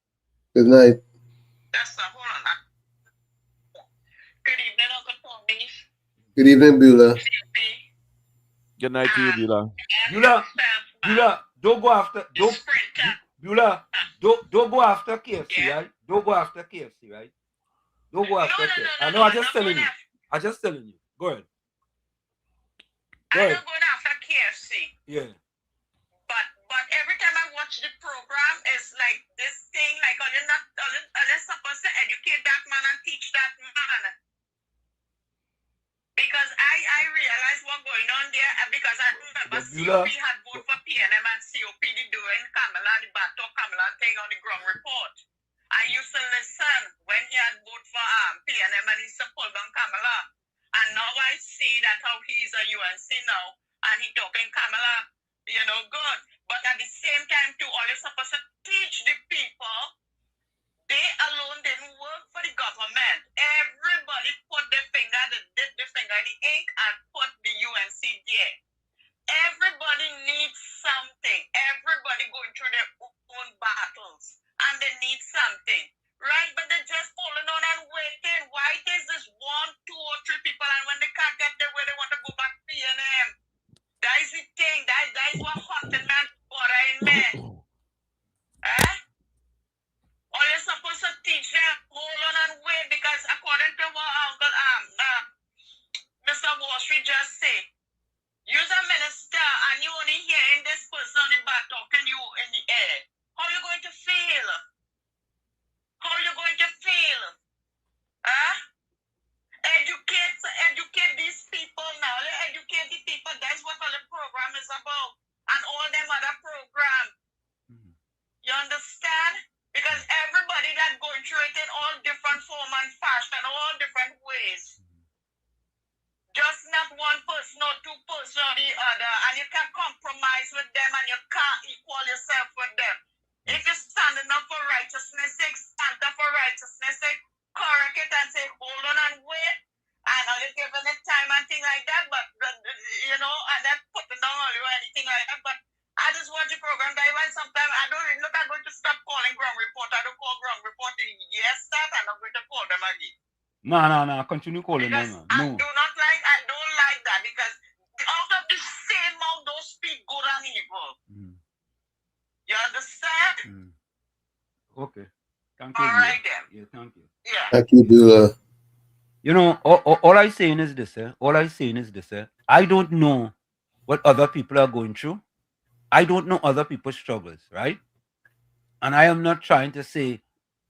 Good night. Good evening, Beulah. Good night to you, Beulah. Beulah, don't go after Beulah, don't go after KFC, right? Don't go after KFC, right? Don't go after KFC. I know. I'm just telling you. Go ahead. I don't go after KFC. Yeah. But every time I watch the program, it's like this thing, like are you supposed to educate that man and teach that man? Because I realize what's going on there, because I remember COP had voted for PNM and COP did doing Kamala, the Bato Kamala thing on the ground report. I used to listen when he had voted for PNM and he supported Kamala. And now I see that how he's a UNC now and he talking Kamala, good. But at the same time too, all you're supposed to teach the people, they alone didn't work for the government. Everybody put their finger, dip their finger in the ink and put the UNC there. Everybody needs something. Everybody going through their own battles and they need something. Right? But they're just holding on and waiting. Why is this 1, 2, or 3 people and when they can't get there where they want to go back to PNM? That is the thing. That is what happened, man. Bothering man. All you're supposed to teach them, hold on and wait, because according to what Uncle Mr. Wall Street just said, you're a minister and you only hearing this person on the back talking you in the air. How are you going to feel? How are you going to feel? Educate these people now. Educate the people. That's what all the program is about. And all them other programs. You understand? Because everybody that going through it in all different form and fashion, all different ways. Just not one person or 2 person or the other. And you can't compromise with them and you can't equal yourself with them. If you're standing up for righteousness' sake, stand up for righteousness' sake, correct it and say, hold on and wait. And are you giving it time and thing like that? But, and then putting down on you or anything like that. But I just watch the program. That's why sometimes I don't really look. I'm going to stop calling ground report. I don't call ground report. Yes, that I'm not going to call them again. No. Continue calling them. I don't like that because out of the same mouth, those speak good and evil. You understand? Okay. Thank you. All right then. Yeah, thank you. Yeah. Thank you, Beulah. All I'm saying is this. I don't know what other people are going through. I don't know other people's struggles, right? And I am not trying to say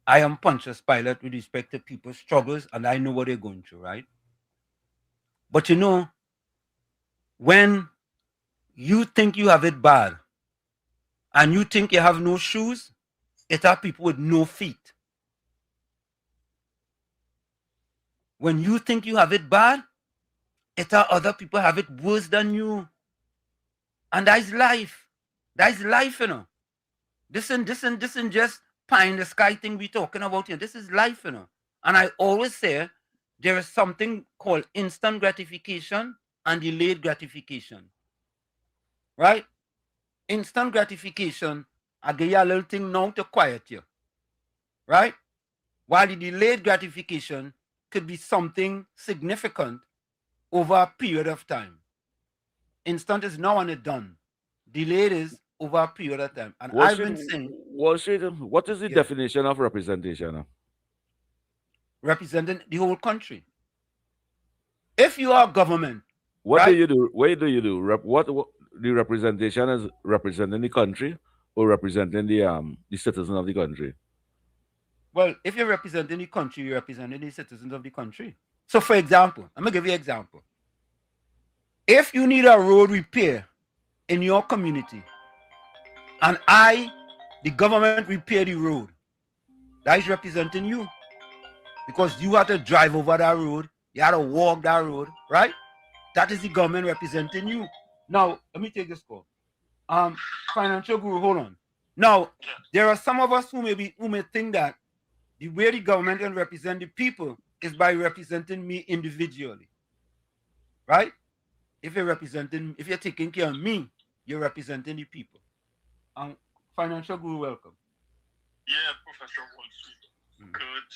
I am Pontius Pilate with respect to people's struggles and I know what they're going through, right? But when you think you have it bad and you think you have no shoes, it are people with no feet. When you think you have it bad, it are other people have it worse than you. And that is life. That is life, This isn't just pie in the sky thing we talking about here. This is life, And I always say there is something called instant gratification and delayed gratification. Right? Instant gratification, I give you a little thing now to quiet you. Right? While the delayed gratification could be something significant over a period of time. Instant is now and it's done. Delayed is over a period of time. And I've been saying... What is the definition of representation? Representing the whole country. If you are government... What do you do? What do you do? What the representation is representing the country or representing the citizens of the country? Well, if you're representing the country, you're representing the citizens of the country. So, for example, I'm going to give you an example. If you need a road repair in your community, and the government, repair the road, that is representing you. Because you have to drive over that road, you have to walk that road, right? That is the government representing you. Now, let me take this call. Financial Guru, hold on. Now, there are some of us who may think that the way the government can represent the people is by representing me individually. Right? If you're taking care of me, you're representing the people. Financial Guru, welcome. Yeah, Professor Wall Could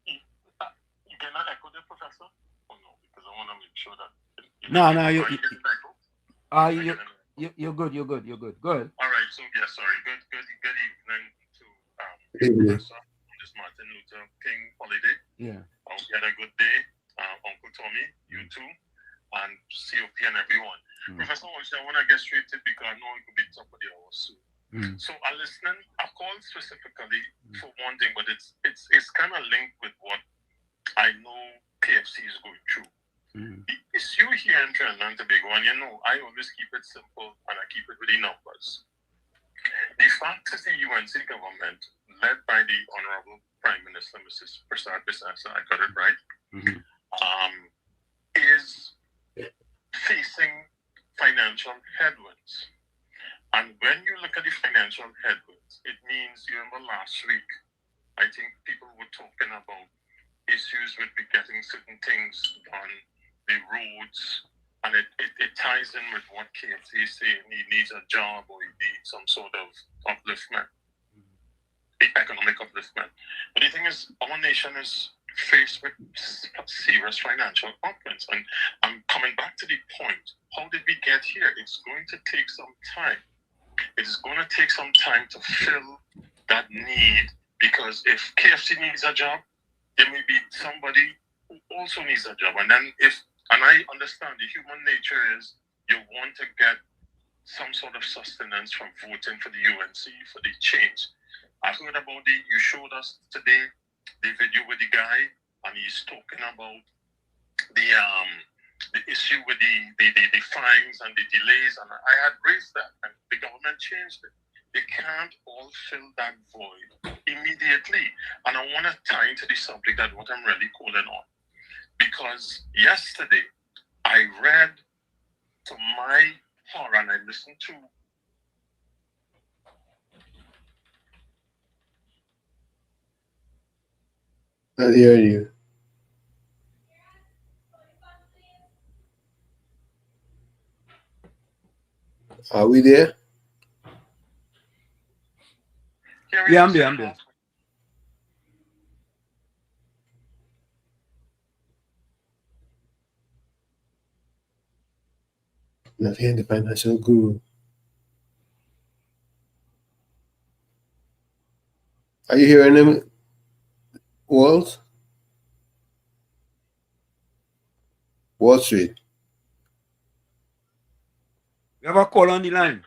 you cannot echo the professor? Oh no, because I want to make sure that. No, you're good. You're good. Good. All right. So yeah, sorry. Good evening to Professor on this Martin Luther King holiday. Yeah. I hope you had a good day, Uncle Tommy, you too, and COP and everyone. Professor Walsh, I want to get straight to it because I know it could be top of the hour soon. So I'm listening. I called specifically for one thing, but it's kind of linked with what I know KFC is going through. The issue here in Trinidad and Tobago, and you know, I always keep it simple and I keep it with the numbers. The fact is the UNC government, led by the Honorable Prime Minister, Mrs. Prasad Bisasa, I got it right, is facing financial headwinds. And when you look at the financial headwinds, it means, you remember last week, I think people were talking about issues with getting certain things done, the roads, and it ties in with what KFC is saying. He needs a job or he needs some sort of upliftment, economic upliftment. But the thing is, our nation is faced with serious financial problems. And I'm coming back to the point, how did we get here? It's going to take some time. It is going to take some time to fill that need, because if KFC needs a job, there may be somebody who also needs a job. And I understand the human nature is you want to get some sort of sustenance from voting for the UNC, for the change. I heard about you showed us today the video with the guy, and he's talking about the issue with the fines and the delays, and I had raised that, and the government changed it. They can't all fill that void immediately. And I want to tie into the subject that what I'm really calling on. Because yesterday, I read to my horror, and I listened to I hear you. Are we there? Yeah, I'm there. Not hearing the financial guru. Are you hearing him, Walt? Wall Street. We have a call on the line.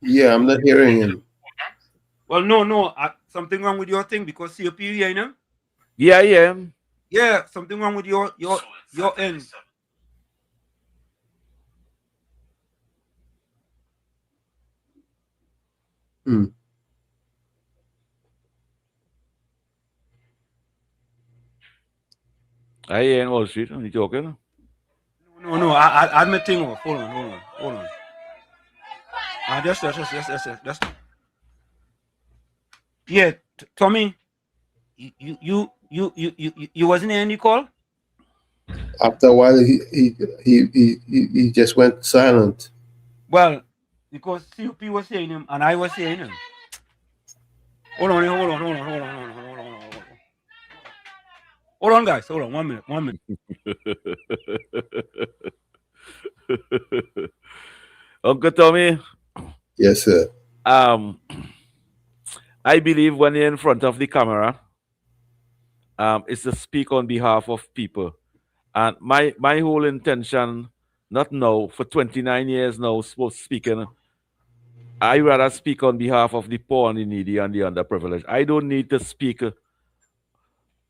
Yeah, I'm not hearing him. Well, no. Something wrong with your thing because COP, you hearing him? Yeah, I am. Yeah, something wrong with your end. I ain't Wall Street. You joking? No. I admit thing off. Hold on. Just. Yeah, Tommy, you wasn't in the call? After a while, he just went silent. Well, because COP was saying him and I was saying him. Hold on. Hold on, guys. Hold on. 1 minute. Uncle Tommy. Yes, sir. I believe when you're in front of the camera, is to speak on behalf of people. And my whole intention, not now, for 29 years now, speaking, I rather speak on behalf of the poor and the needy and the underprivileged. I don't need to speak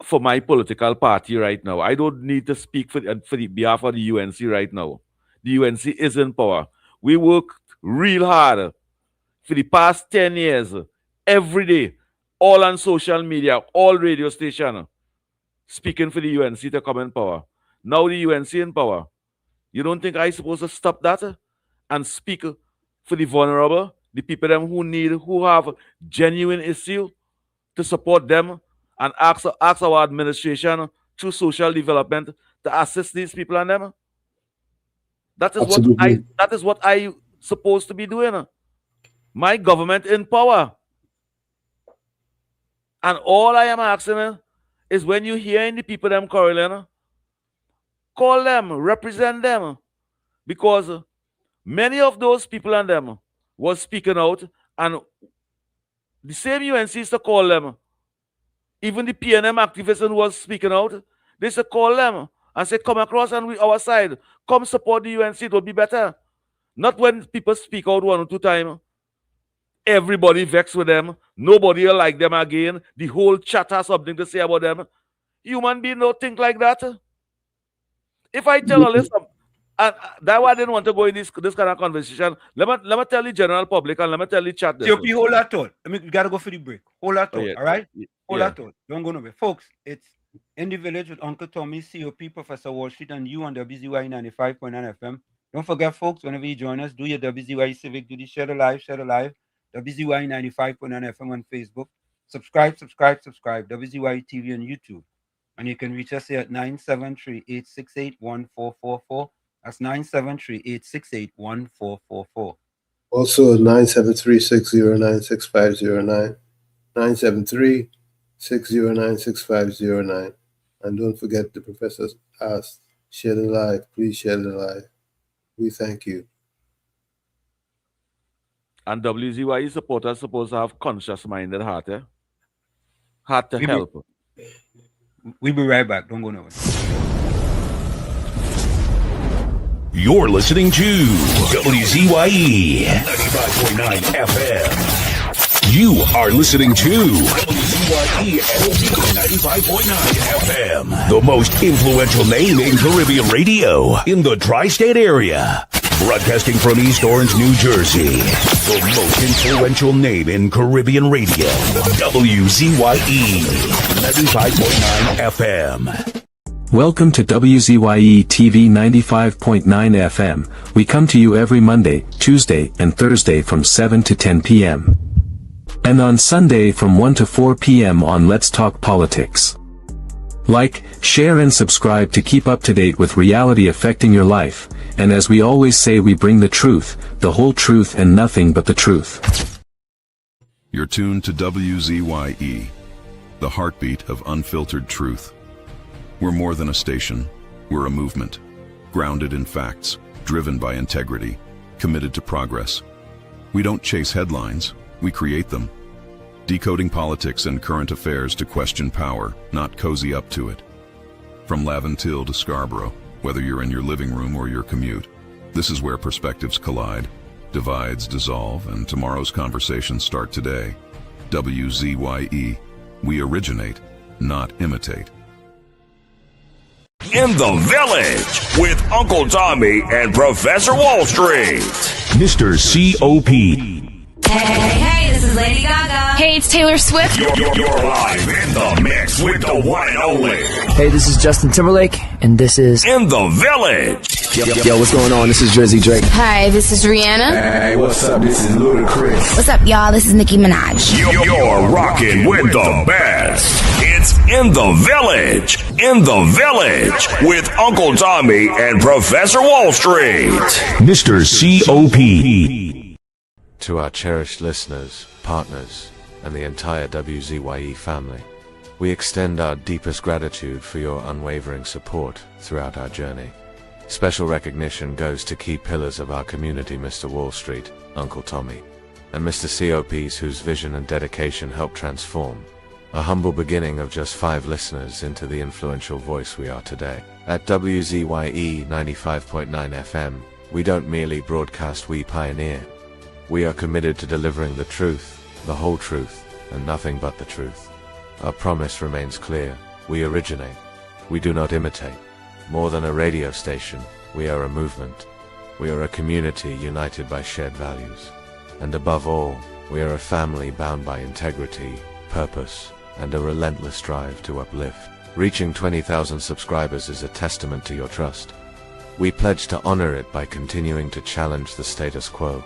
for my political party right now. I don't need to speak for the behalf of the UNC right now. The UNC is in power. We worked real hard for the past 10 years, every day, all on social media, all radio station, speaking for the UNC to come in power. Now the UNC in power. You don't think I'm supposed to stop that and speak for the vulnerable, the people them who have genuine issue, to support them and ask our administration through social development to assist these people and them? That is what I supposed to be doing. My government in power. And all I am asking is when you hear any people them quarreling, call them, represent them. Because many of those people and them was speaking out, and the same UNC used to call them. Even the PNM activists who was speaking out, they used to call them and say, come across on our side. Come support the UNC, it will be better. Not when people speak out 1 or 2 times. Everybody vexed with them. Nobody will like them again. The whole chat has something to say about them. Human beings don't think like that. If I tell all this, and that's why I didn't want to go in this kind of conversation. Let me tell the general public and let me tell the chat this. COP, hold that thought. We got to go for the break. Hold that thought, yeah. all right? Hold that thought. Don't go nowhere. Folks, it's In the Village with Uncle Tommy, COP, Professor Wall Street, and you on WZYE 95.9 FM. Don't forget, folks, whenever you join us, do your WZYE Civic Duty. Share the live. WZYE 95.9 FM on Facebook. Subscribe. WZYE TV on YouTube. And you can reach us here at 973-868-1444. That's 973-868-1444. Also 973-609-6509. 973-609-6509. And don't forget the professors asked, share the live. Please share the live. We thank you. And WZYE supporters supposed to have conscious-minded heart, heart to help. We'll be right back. Don't go nowhere. You're listening to WZYE 95.9 FM. You are listening to WZYE 95.9 FM, the most influential name in Caribbean radio in the tri-state area. Broadcasting from East Orange, New Jersey, the most influential name in Caribbean radio, WZYE 95.9 FM. Welcome to WZYE TV 95.9 FM. We come to you every Monday, Tuesday, and Thursday from 7 to 10 p.m. And on Sunday from 1 to 4 p.m. on Let's Talk Politics. Like, share and subscribe to keep up to date with reality affecting your life. And as we always say, we bring the truth, the whole truth, and nothing but the truth. You're tuned to WZYE, the heartbeat of unfiltered truth. We're more than a station, we're a movement, grounded in facts, driven by integrity, committed to progress. We don't chase headlines, we create them. Decoding politics and current affairs to question power, not cozy up to it. From Laventille to Scarborough, whether you're in your living room or your commute, this is where perspectives collide, divides dissolve, and tomorrow's conversations start today. WZYE, we originate, not imitate. In the Village with Uncle Tommy and Professor Wall Street. Mr. COP. Hey, this is Lady Gaga. Hey, it's Taylor Swift. You're live in the mix with the one and only. Hey, this is Justin Timberlake, and this is In the Village. Yo, what's going on? This is WZYE. Hi, this is Rihanna. Hey, what's up? This is Ludacris. What's up, y'all? This is Nicki Minaj. You're rocking with the best. It's In the Village. In the Village with Uncle Tommy and Professor Wall Street. Mr. COP. To our cherished listeners, partners, and the entire WZYE family, we extend our deepest gratitude for your unwavering support throughout our journey. Special recognition goes to key pillars of our community, Mr. Wall Street, Uncle Tommy, and Mr. COPs whose vision and dedication helped transform a humble beginning of just 5 listeners into the influential voice we are today. At WZYE 95.9 FM, we don't merely broadcast, we pioneer. We are committed to delivering the truth, the whole truth, and nothing but the truth. Our promise remains clear. We originate. We do not imitate. More than a radio station, we are a movement. We are a community united by shared values. And above all, we are a family bound by integrity, purpose, and a relentless drive to uplift. Reaching 20,000 subscribers is a testament to your trust. We pledge to honor it by continuing to challenge the status quo,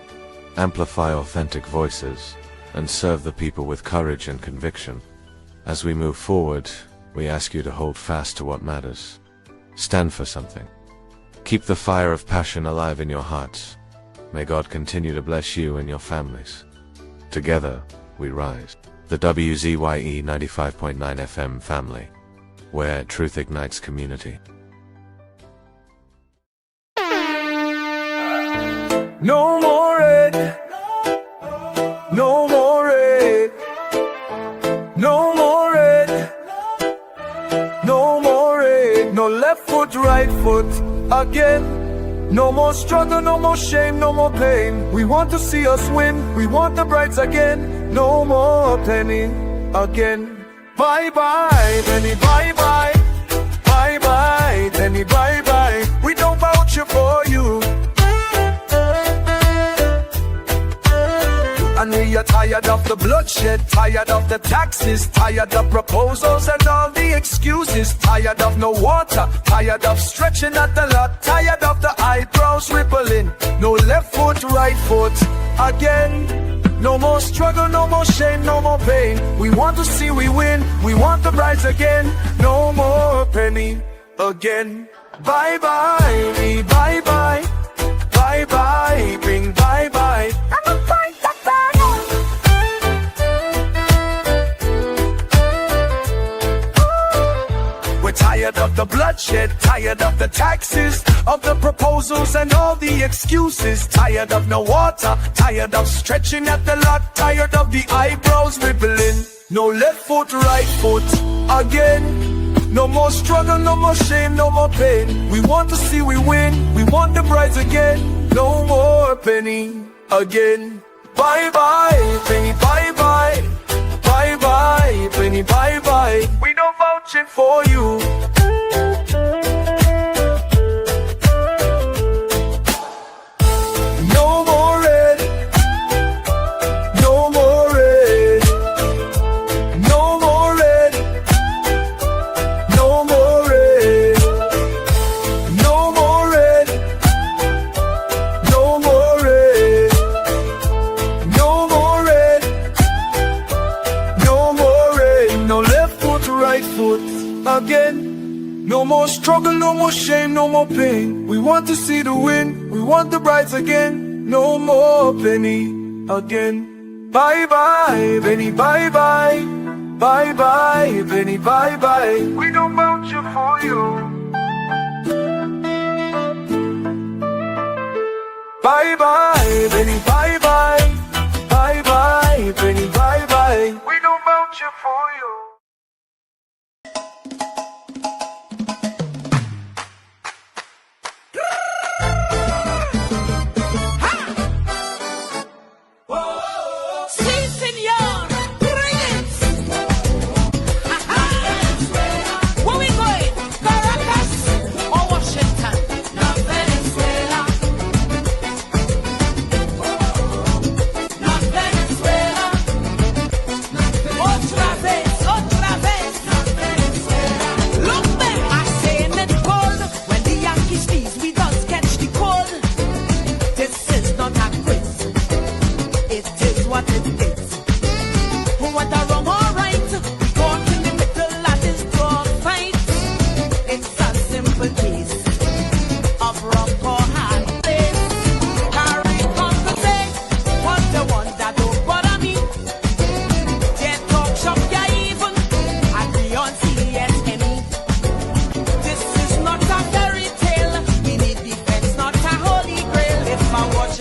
amplify authentic voices, and serve the people with courage and conviction. As we move forward, we ask you to hold fast to what matters. Stand for something. Keep the fire of passion alive in your hearts. May God continue to bless you and your families. Together, we rise. the WZYE 95.9 FM family, where truth ignites community. No more red, no more red, no more red, no more red, no left foot, right foot again. No more struggle, no more shame, no more pain. We want to see us win, we want the brides again. No more penny again. Bye bye, penny, bye bye. Bye bye, penny, bye bye. We don't vouch for you. And we are tired of the bloodshed, tired of the taxes, tired of proposals and all the excuses, tired of no water, tired of stretching at the lot, tired of the eyebrows rippling. No left foot, right foot again. No more struggle, no more shame, no more pain. We want to see we win, we want the brides again. No more penny again. Bye bye, me bye bye. Bye bye, bring bye bye. We're tired of the bloodshed, tired of the taxes, of the proposals and all the excuses, tired of no water, tired of stretching at the lot, tired of the eyebrows rippling. No left foot, right foot again. No more struggle, no more shame, no more pain. We want to see we win, we want the brides again. No more penny again. Bye bye, penny, bye bye. Bye bye, penny, bye bye. We don't vouch it for you. No more red, no more red, no more red, no more red, no more red, no more red, no more red, no more red, no left foot, right foot again. No more struggle, no more shame, no more pain. We want to see the win, we want the brides again. No more penny again. Bye bye, penny, bye bye. Bye bye, penny, bye bye. We don't vouch for you. Bye bye, penny, bye bye. Bye bye, penny, bye bye. We don't vouch for you. This is not a fairy tale. We need defense, not a holy grail. If I watch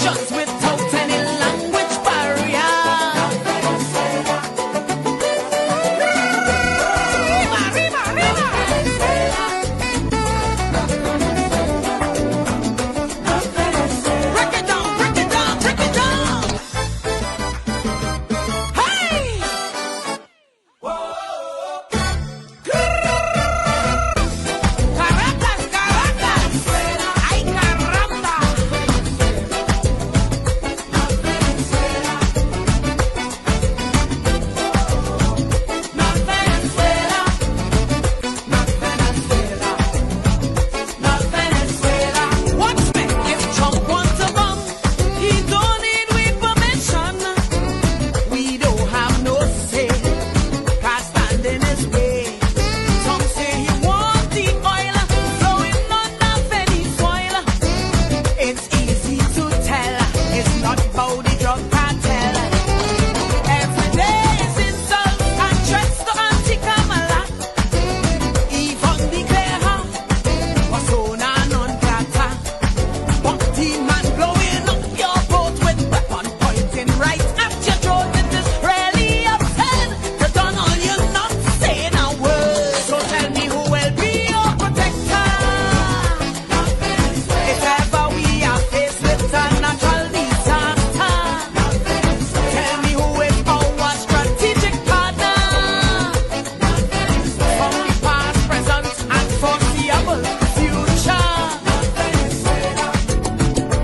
nations without any language barrier. Break it down, break it down, break it down. Hey! Caracas, Caracas. Ay, caramba. Not Venezuela. Not Venezuela. Not Venezuela. Watch me. If Trump wants a bomb, he don't need we permission. We don't have no say. Can't stand in his way. Some say he want the oil, so him not have any soil. It's easy to tell. It's not about the drug cartel. Every day is insults and threats to anti-Kamala. Even declare her persona non grata. But the man blowing up your boat with weapon pointing right at your throat. It is really absurd to done all you not saying a word. So tell me who will be your protector if ever we are faced with a natural disaster. Tell me who is our strategic partner from the past, present, and foreseeable future.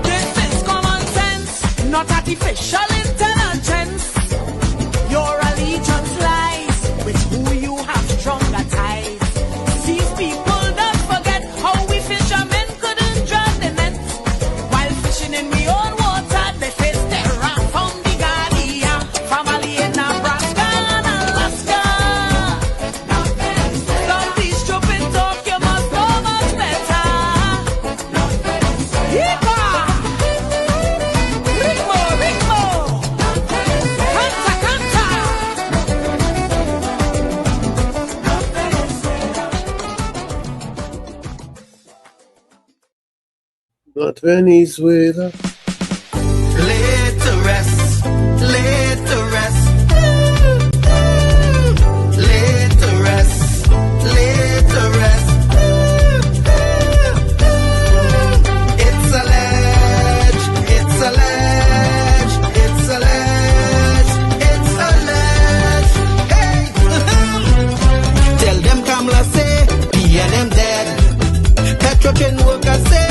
This is common sense, not artificial intelligence. Your allegiance lies with who you have stronger ties. These people don't forget how we fishermen couldn't drag the net. While fishing in we own water, they face terror from the Guardia, family in Nebraska and Alaska. Don't be stupid talk, you must know much better. Yeehaw! Ritmo, ritmo! Canta, canta! Not Venezuela. Laid to rest, laid to rest. Laid to rest, laid to rest. It's alleged, it's alleged, it's alleged, it's alleged. Hey! Tell them Kamala say, PNM dead. Petrochain workers say,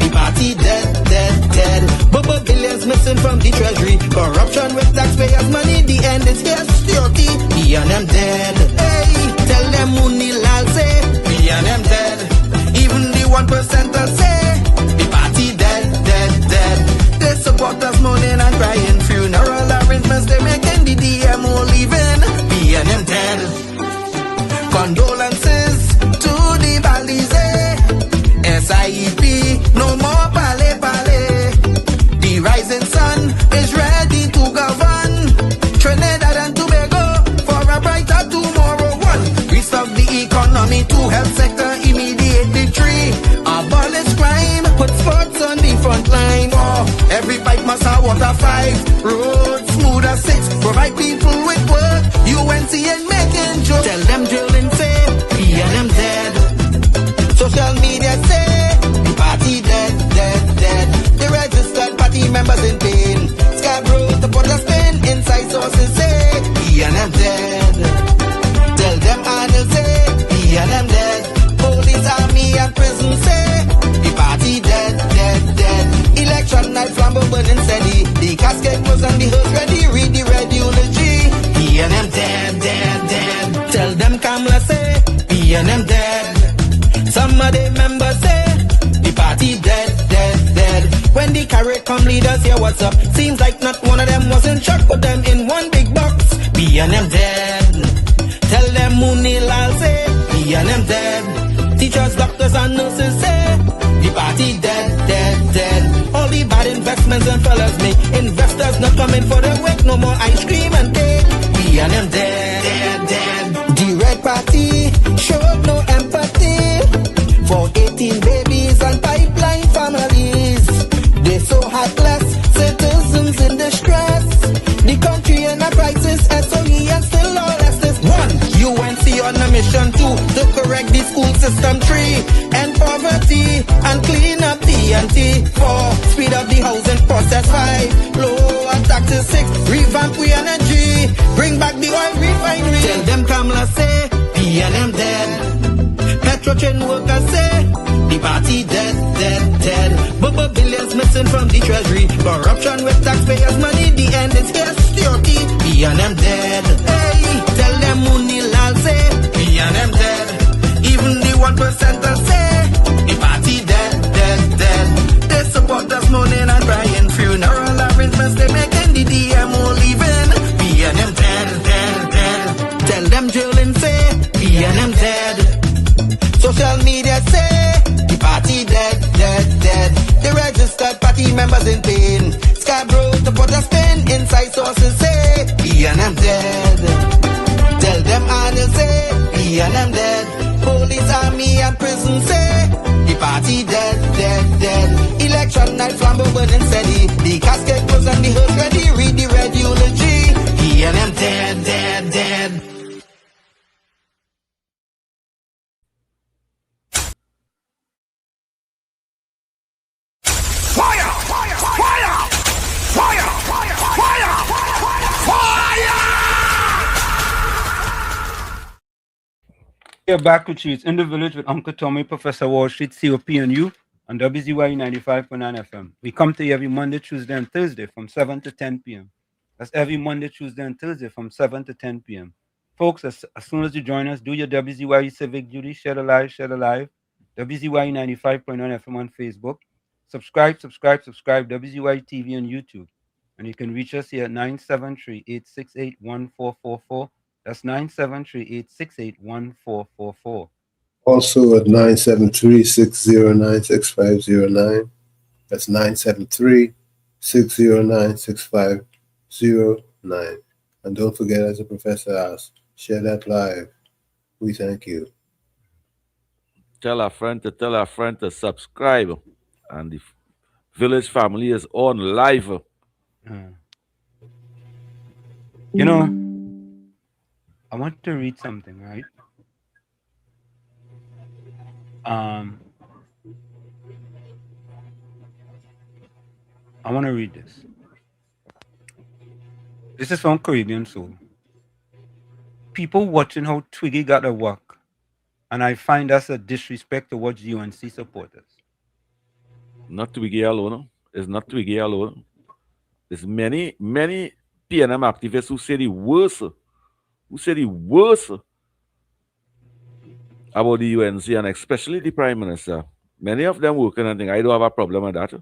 the party dead, dead, dead. Bubble billions missing from the treasury. Corruption with taxpayers' money, the end is here. Security, PNM dead. Hey, tell them Munilal say, PNM dead. Even the 1% say, the party dead, dead, dead. They support us moaning and crying. Funeral arrangements they making, the DMO leaving. PNM dead. Condolences to the Balize. SIEP, no more pale pale. The rising sun is ready to govern Trinidad and Tobago for a brighter tomorrow. One, restart the economy, two, health sector, immediate victory. Abolish crime, put sports on the front line. Oh, every pipe must have water. 5, roads smooth as 6, provide people with work. UNC and making jokes. Tell them drilling say, PNM dead. Social media say, the party dead, dead, dead. The registered party members in pain. Scarborough, the put a spin. Inside sources say, PNM dead. Tell them Arnold say, PNM dead. Police, army, and prison say, the party dead, dead, dead. Election night, flambeau burning steady. The casket was on the hearse ready. Read the red eulogy. PNM dead, dead, dead. Tell them Kamala say, PNM dead. Some of the members say, the party dead, dead, dead. When the carrot come leaders here, what's up? Seems like not one of them was in shock. Put them in one big box. PNM dead. Tell them Munilal say, PNM dead. Teachers, doctors and nurses say, the party dead, dead, dead. All the bad investments and fellas make investors not coming for the work. No more ice cream and cake. PNM dead, dead, dead. The Red Party showed no empathy for 18 babies and pipeline families. They so heartless, 2 to correct the school system. 3, end poverty and clean up D&T. 4, speed up the housing process. 5, lower taxes. 6, revamp we energy, bring back the oil refinery. Tell them Kamala say PNM dead. Petrotrain workers say the party dead, dead, dead. Bubba billions missing from the treasury. Corruption with taxpayers' money. The end is here. Security. PNM dead. Hey, tell them Munilal say PNM dead. Even the 1%ers say the party dead, dead, dead. They support us mourning and crying. Funeral arrangements they making. The DMO leaving. PNM dead, dead, dead. Tell them drilling say PNM dead. Social media say the party dead, dead, dead. The registered party members in pain. Scarborough to put a spin. Inside sources say PNM dead. Tell them Arnold say PNM dead. Police, army and prison say the party dead, dead, dead. Election night flambeau burning steady. The casket closed and the hearse ready. Read the red eulogy. PNM dead, dead, dead. We're back with you. It's In the Village with Uncle Tommy, Professor Wall Street, COP and you on WZYE 95.9 FM. We come to you every Monday, Tuesday, and Thursday from 7 to 10 p.m. That's every Monday, Tuesday, and Thursday from 7 to 10 p.m. Folks, as soon as you join us, do your WZYE civic duty, share the live, WZYE 95.9 FM on Facebook. Subscribe, WZYE TV on YouTube. And you can reach us here at 973-868-1444. That's 973-868-1444. Also at 973-609-6509. That's 973-609-6509. And don't forget, as the professor asked, share that live. We thank you. Tell a friend to subscribe. And the Village family is on live. You know, I want to read something, right? I want to read this. This is from Caribbean Soul. People watching how Twiggy got to work, and I find that's a disrespect towards UNC supporters. Not Twiggy alone. It's not Twiggy alone. There's many PNM activists who say the worst. About the UNC and especially the Prime Minister. Many of them working and think, I don't have a problem with that.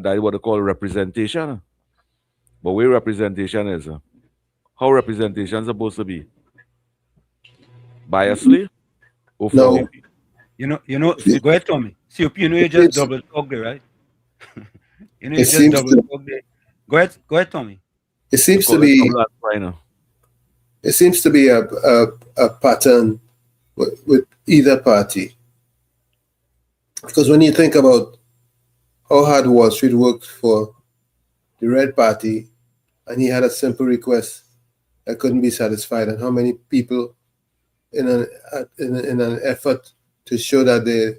That's what they call representation. But where representation is, how representation is supposed to be? Biasly? Or No. You know, go ahead, Tommy. See, you know, you just double talk there, right? You know, you just double talk there. Go ahead, Tommy. It seems to be a pattern with either party. Because when you think about how hard Wall Street worked for the Red Party, and he had a simple request that couldn't be satisfied, and how many people in an effort to show that they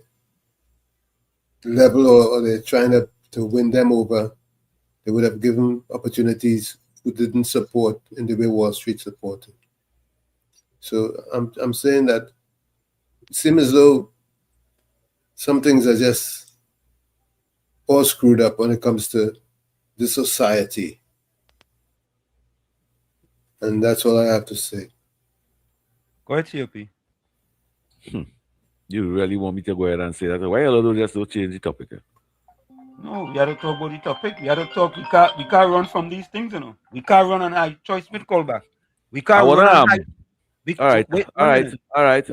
level or they're trying to win them over, they would have given opportunities who didn't support in the way Wall Street supported. So I'm saying that it seems as though some things are just all screwed up when it comes to the society. And that's all I have to say. Go ahead, COP. You really want me to go ahead and say that? Why you just don't change the topic? No, we had to talk about the topic. We had to talk. We can't run from these things, you know. We can't run on high choice with callback. We can't run on high. All right.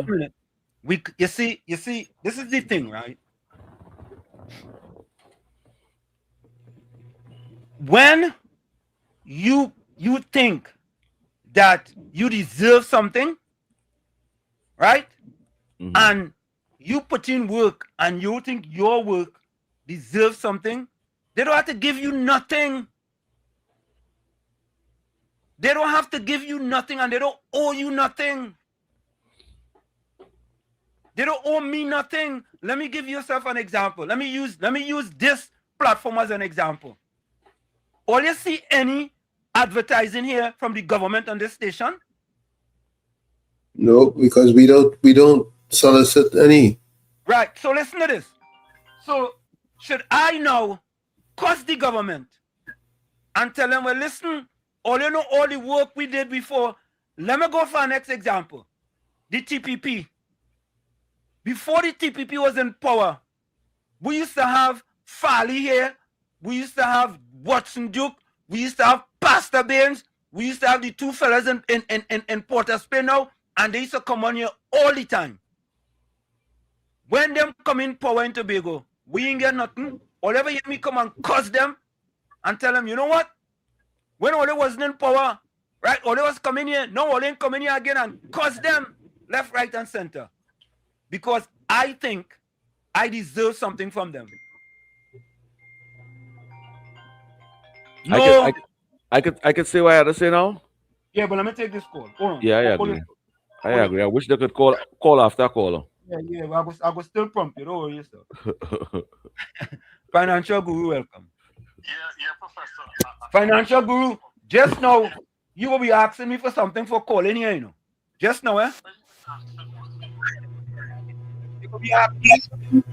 You see, this is the thing, right? When you think that you deserve something, right? Mm-hmm. And you put in work and you think your work deserves something, they don't have to give you nothing. They don't have to give you nothing and they don't owe you nothing. They don't owe me nothing. Let me give yourself an example. Let me use this platform as an example. All you see any advertising here from the government on this station? No, because we don't solicit any. Right. So listen to this. So should I now cost the government and tell them, well, listen, all you know, all the work we did before. Let me go for our next example. The TPP. Before the TPP was in power, we used to have Farley here. We used to have Watson Duke. We used to have Pastor Baines. We used to have the two fellas in Port of Spain now, and they used to come on here all the time. When them come in power in Tobago, we ain't get nothing. All ever hear me come and cuss them and tell them, you know what? When Ole wasn't in power, right? Ole was coming here. No, Ole ain't coming here again and cuss them left, right, and center. Because I think I deserve something from them. No. I could say what I had to say now. Yeah, but let me take this call. Hold on. Yeah, I agree. I agree. I wish they could call after call. Yeah, I was still prompt you. Don't worry yourself. Financial Guru, welcome. Yeah, Professor. Financial Guru, just now, you will be asking me for something for calling here, you know. Just now, eh? You will be asking.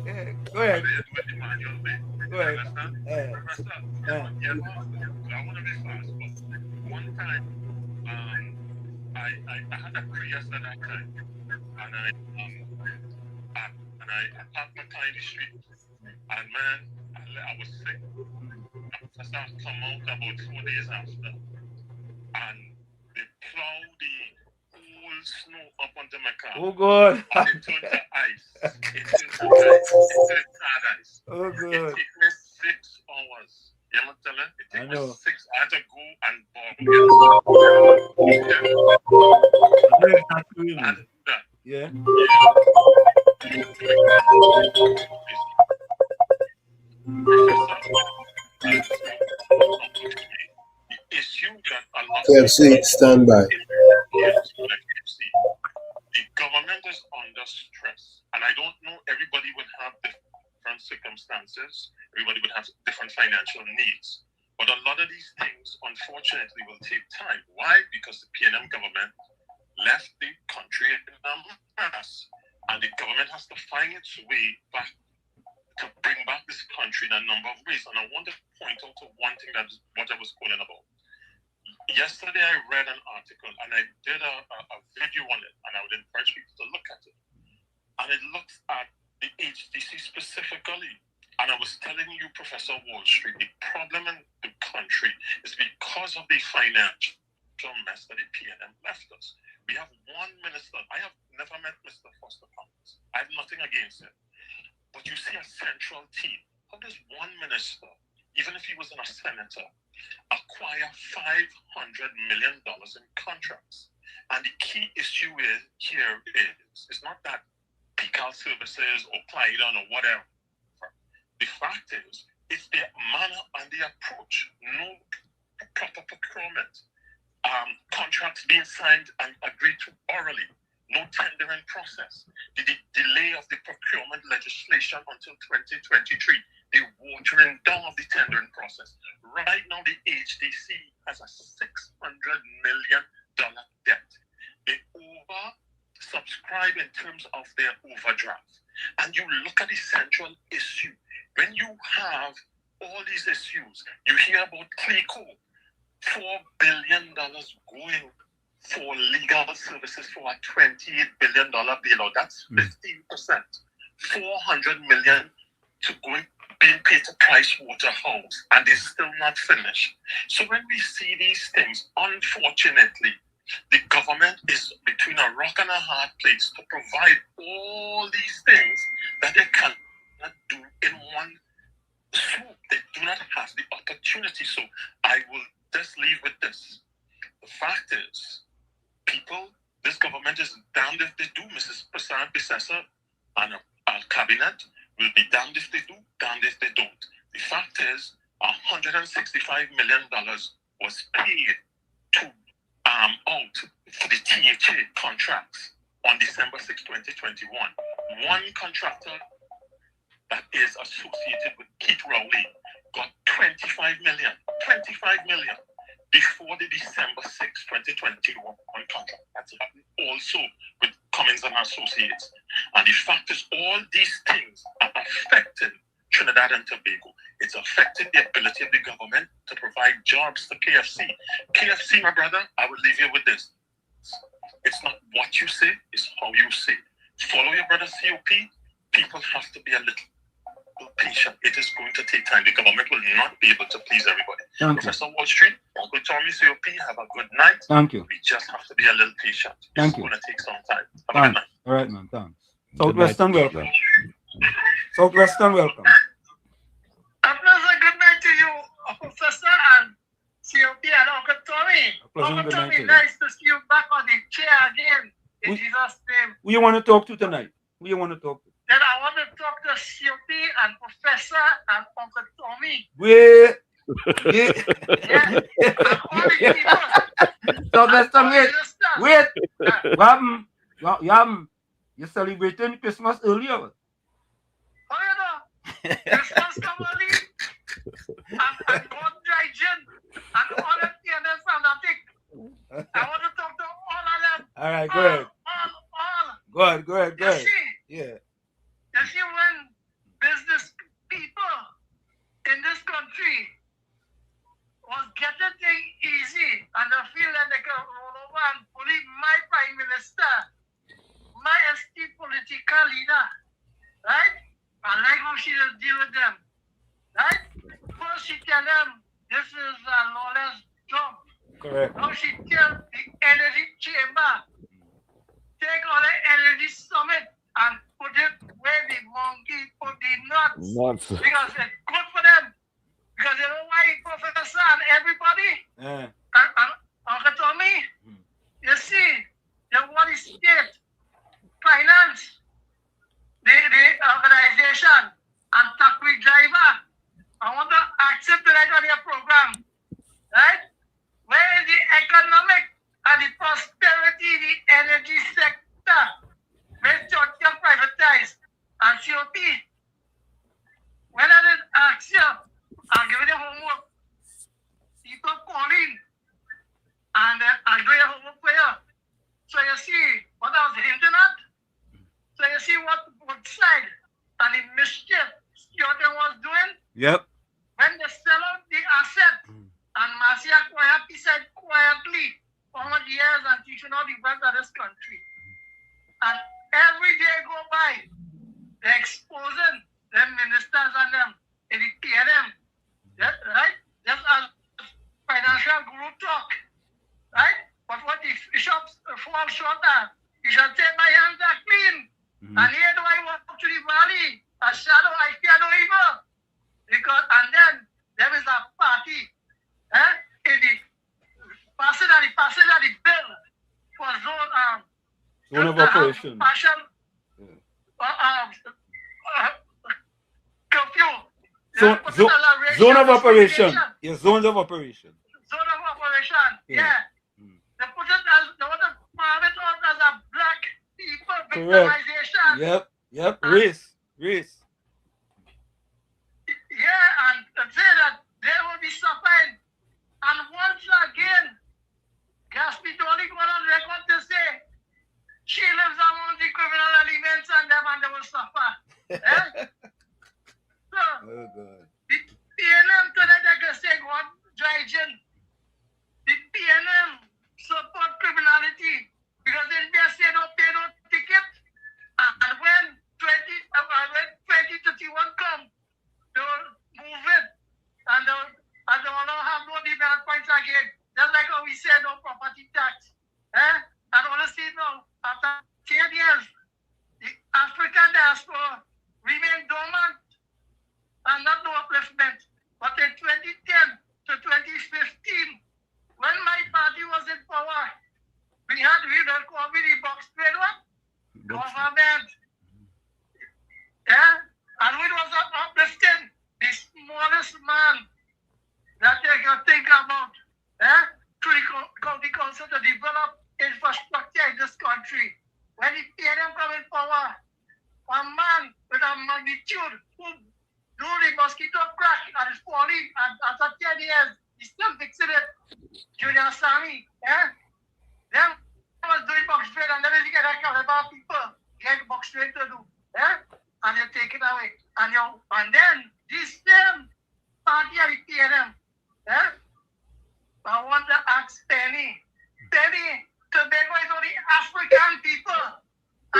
Yeah, go ahead. Go ahead. Professor, I want to be fast, but one time, I had a Prius at that time, and I parked my car in the street, and man, I was sick. I started to come out about 4 days after, and they plowed the whole snow up onto my car. Oh God! And it turned to ice. It turned ice. Oh God! God! It took me 6 hours. You know what I'm telling? It took me 6. I had to go and borrow. Yeah. KFC, stand by. The government is under stress, and I don't know, everybody would have different circumstances, everybody would have different financial needs, but a lot of these things, unfortunately, will take time. Why? Because the PNM government left the country in a mess, and the government has to find its way back to bring back this country in a number of ways. And I want to point out to one thing that is what I was calling about. Yesterday, I read an article and I did a video on it, and I would encourage people to look at it. And it looks at the HDC specifically. And I was telling you, Professor Wall Street, the problem in the country is because of the financial mess that the PNM left us. We have one minister. I have never met Mr. Foster Thomas. I have nothing against him. But you see a central team. How does one minister, even if he was a senator, acquire $500 million in contracts? And the key issue here is, it's not that PCAL services or Clydon or whatever. The fact is, it's their manner and the approach. No proper procurement. Contracts being signed and agreed to orally. No tendering process. The delay of the procurement legislation until 2023. The watering down of the tendering process. Right now, the HDC has a $600 million debt. They oversubscribe in terms of their overdraft. And you look at the central issue. When you have all these issues, you hear about CLECO, $4 billion going for legal services for a $28 billion bailout. That's 15%. $400 million to being paid to Price Waterhouse, and they're still not finished. So when we see these things, unfortunately, the government is between a rock and a hard place to provide all these things that they cannot do in one swoop. They do not have the opportunity. So I will just leave with this. The fact is, people, this government is damned if they do. Mrs. Prasad Bissessar and our cabinet will be damned if they do, damned if they don't. The fact is, $165 million was paid to out for the THA contracts on December 6, 2021. One contractor that is associated with Keith Rowley got 25 million before the December 6, 2021 contract. That's happened also with Cummins and Associates. And the fact is, all these things are affecting Trinidad and Tobago. It's affecting the ability of the government to provide jobs to KFC. KFC, my brother, I will leave you with this. It's not what you say, it's how you say. Follow your brother COP. People have to be a little patient. It is going to take time. The government will not be able to please everybody. Thank Professor Wall Street, Uncle Tommy COP, have a good night. Thank you. We just have to be a little patient. Thank It's you. going to take some time. Have a Thanks. good night. All right, man. Thanks. Southwestern, welcome. Southwestern, welcome. A pleasant good night to you, Professor and COP and Uncle Tommy. Uncle Tommy, nice to see you back on the chair again. In Jesus' name. Who you want to talk to tonight? Who you want to talk to? Then I want to talk to COP and Professor and Uncle Tommy. Wait. Southwestern, wait. You're celebrating Christmas earlier. Oh, you know, Christmas come early. And God Dijon and all the TNS fanatic. I want to talk to all of them. All right, go ahead. All. Go ahead. You see? Yeah. You see, when business people in this country was getting things easy and they feel that they can roll over and bully my prime minister, my esteemed political leader, right? I like how she just deal with them, right? First she tell them this is a lawless job. Correct. Now she tell the energy chamber, take all the energy summit and put it where the monkey put the nuts. Because it's good for them. Because you know why, Professor and everybody? And Uncle Tommy, you see, the what is state, finance, the organization, and taxi driver. I want to accept tonight on your program, right? Where is the economic and the prosperity, the energy sector? Where church can privatize and COP? When I did ask you, I'll give you the homework. People calling and I'll do your homework for you. So you see what I was hinting at? So you see what both side and the mischief Stewart was doing? Yep. When they sell out the asset and Marcia quietly said quietly for 100 years and teaching all the wealth of this country. And every day go by, they're exposing them ministers and them in the PNM. Right? Just as financial guru talk. Right? But what the bishops fall short of, you shall take my hands are clean. And here do I walk to the valley, a shadow I fear no evil. Because, and then there is a party in the passing of the bill for zone of operation. Partial curfew. Zone of operation. Yeah, zones of operation. Zone of operation. Yeah. They put it as they want to farm it out as a black people victimization. Yep. Race. Yeah, and say that they will be suffering. And once again, Gatsby only go on record to say she lives among the criminal elements and them and they will suffer. So, the PNM tonight, I can say, God, Dijon, the PNM support criminality because they say don't pay no ticket. And when 2031 come, they will move it. And they will not have no demand points again. Just like how we said no property tax. And honestly now, after 10 years, the African diaspora remained dormant and not no upliftment. But in 2010 to 2015, when my party was in power, we don't call me the box trade what? Government. Yeah? And we was uplifting the smallest man that they can think about. years. He's still fixing it. Junior Sammy, them was doing box trade, and then you get a caliber people get box trade to do, and you take it away, and then this same party are paying them, I want to ask Penny, Tobago is only African people,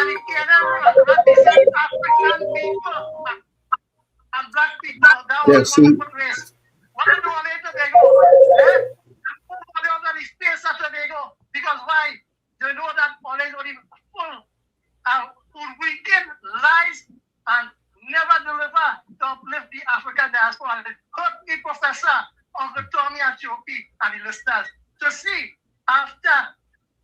and it pay them represent African people and black people. That was one race. What do all in Tobago? All the other space at Tobago, because why? They know that all is only full weekend lies and never deliver to uplift the African diaspora. And it hurt me, Professor, Uncle Tommy and Chopi and the listeners to see after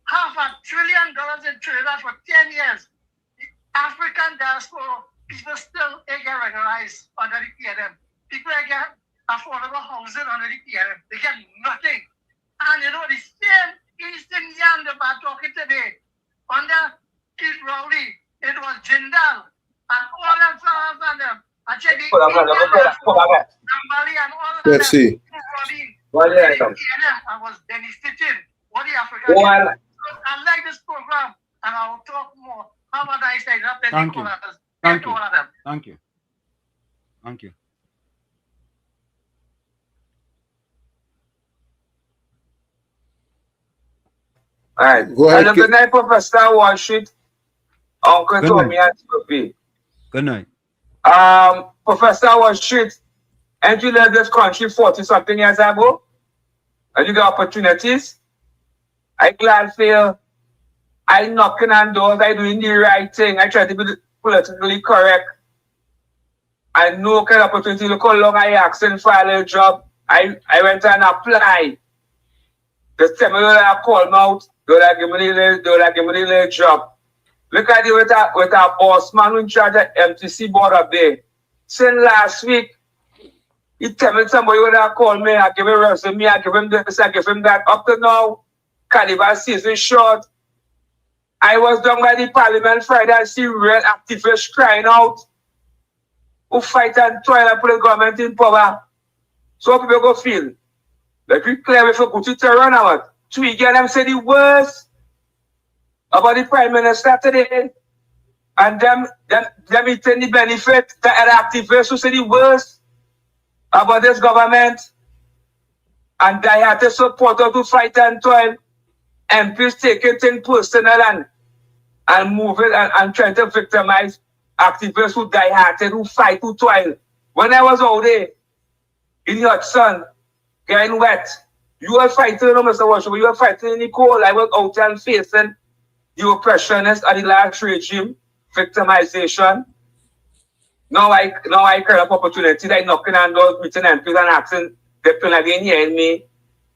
$500 billion in traders for 10 years, the African diaspora people still get recognized under the PNM. People get affordable housing under the PNM. They get nothing. And you know, the same East Indian that we're talking today, under Keith Rowley, it was Jindal, and all them fellas and them. I check the Nambali and all of them. Let's see. I was Dennis Stitchin. What the African? I like this program, and I will talk more. How about I say that? Thank you. Thank you. Thank you. Thank you. All right. Go ahead. Good night, Professor Wall Street. Uncle Tommy and Sophie. Good night. Professor Wall Street, and you left this country 40-something years ago, and you got opportunities. I glad for you. I knocking on doors, I doing the right thing. I try to be politically correct. I know kind of opportunity. Look how long I asking for a little job. I went and applied. The time I call me out, they give me the little job. Look at it with our boss man in charge of MTC board up there. Since last week, he tell me somebody would have called me, I give him a resume, I give him this, I give him that. Up to now, carnival season short. I was down by the parliament Friday and see real activists crying out who fight and toil and put the government in power. So people go feel. Like we clear if we go to run out. So we get them say the worst about the Prime Minister today. And them eating the benefit, the other activists who say the worst about this government. And they have to support us to fight and toil. MPs taking things personal and move it and trying to victimize activists who die-hearted, who fight, who toil. When I was out there in the hot sun, getting wet, you were fighting, Mr. Washington, you were fighting in the cold. I was out there and facing the oppressionists of the last regime, victimization. Now I create up opportunity, like knocking on doors, meeting MPs and asking the people again hearing me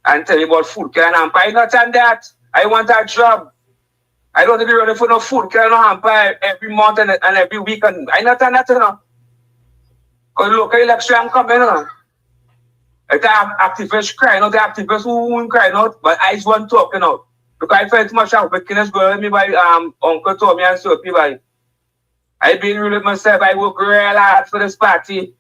and telling me about food care and hamper. I not on that. I want a job. I don't want to be running for no food care, no hamper every month and every week. And I not on that, you know. Because the local election coming, you know. The activists crying out, the activists who won't cry out, but I just want talking out. Because I felt too much wickedness going on me by Uncle Tommy and Sophie. By I've been real with myself. I work real hard for this party.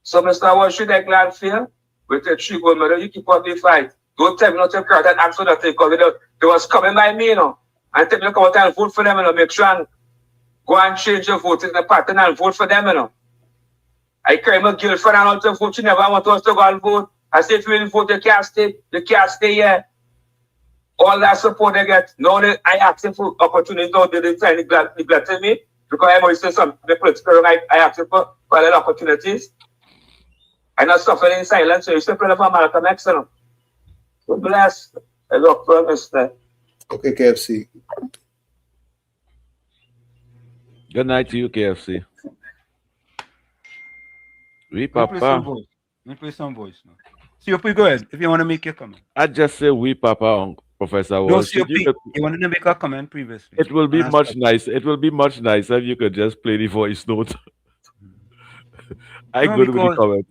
So, Mr. Wall Street, I'm glad for you. With the 3 gold medal, you keep on the fight. Don't tell me not to cry and ask for nothing because they was coming by me, you know. And tell me to come out and vote for them, you know. Make sure and go and change your vote in the pattern and vote for them, you know. I carry my girlfriend and all to vote. She never want us to go and vote. I say if you will vote, you can't stay. You can't stay here. All that support they get. Now I ask them for opportunities. Now they try to neglect me because I'm always saying some the political I ask them for a lot of opportunities. I'm not suffering in silence. So you simply have a Malcolm X, you know. So bless. I love Mr. Okay, KFC. Good night to you, KFC. Oui, Papa. Let me play some voice now. COP, go ahead if you want to make your comment. I just say oui, Papa, Professor No, Walsh. COP, you wanted to make a comment previously. It will be much nice. It will be much nicer if you could just play the voice note. I good with the comment.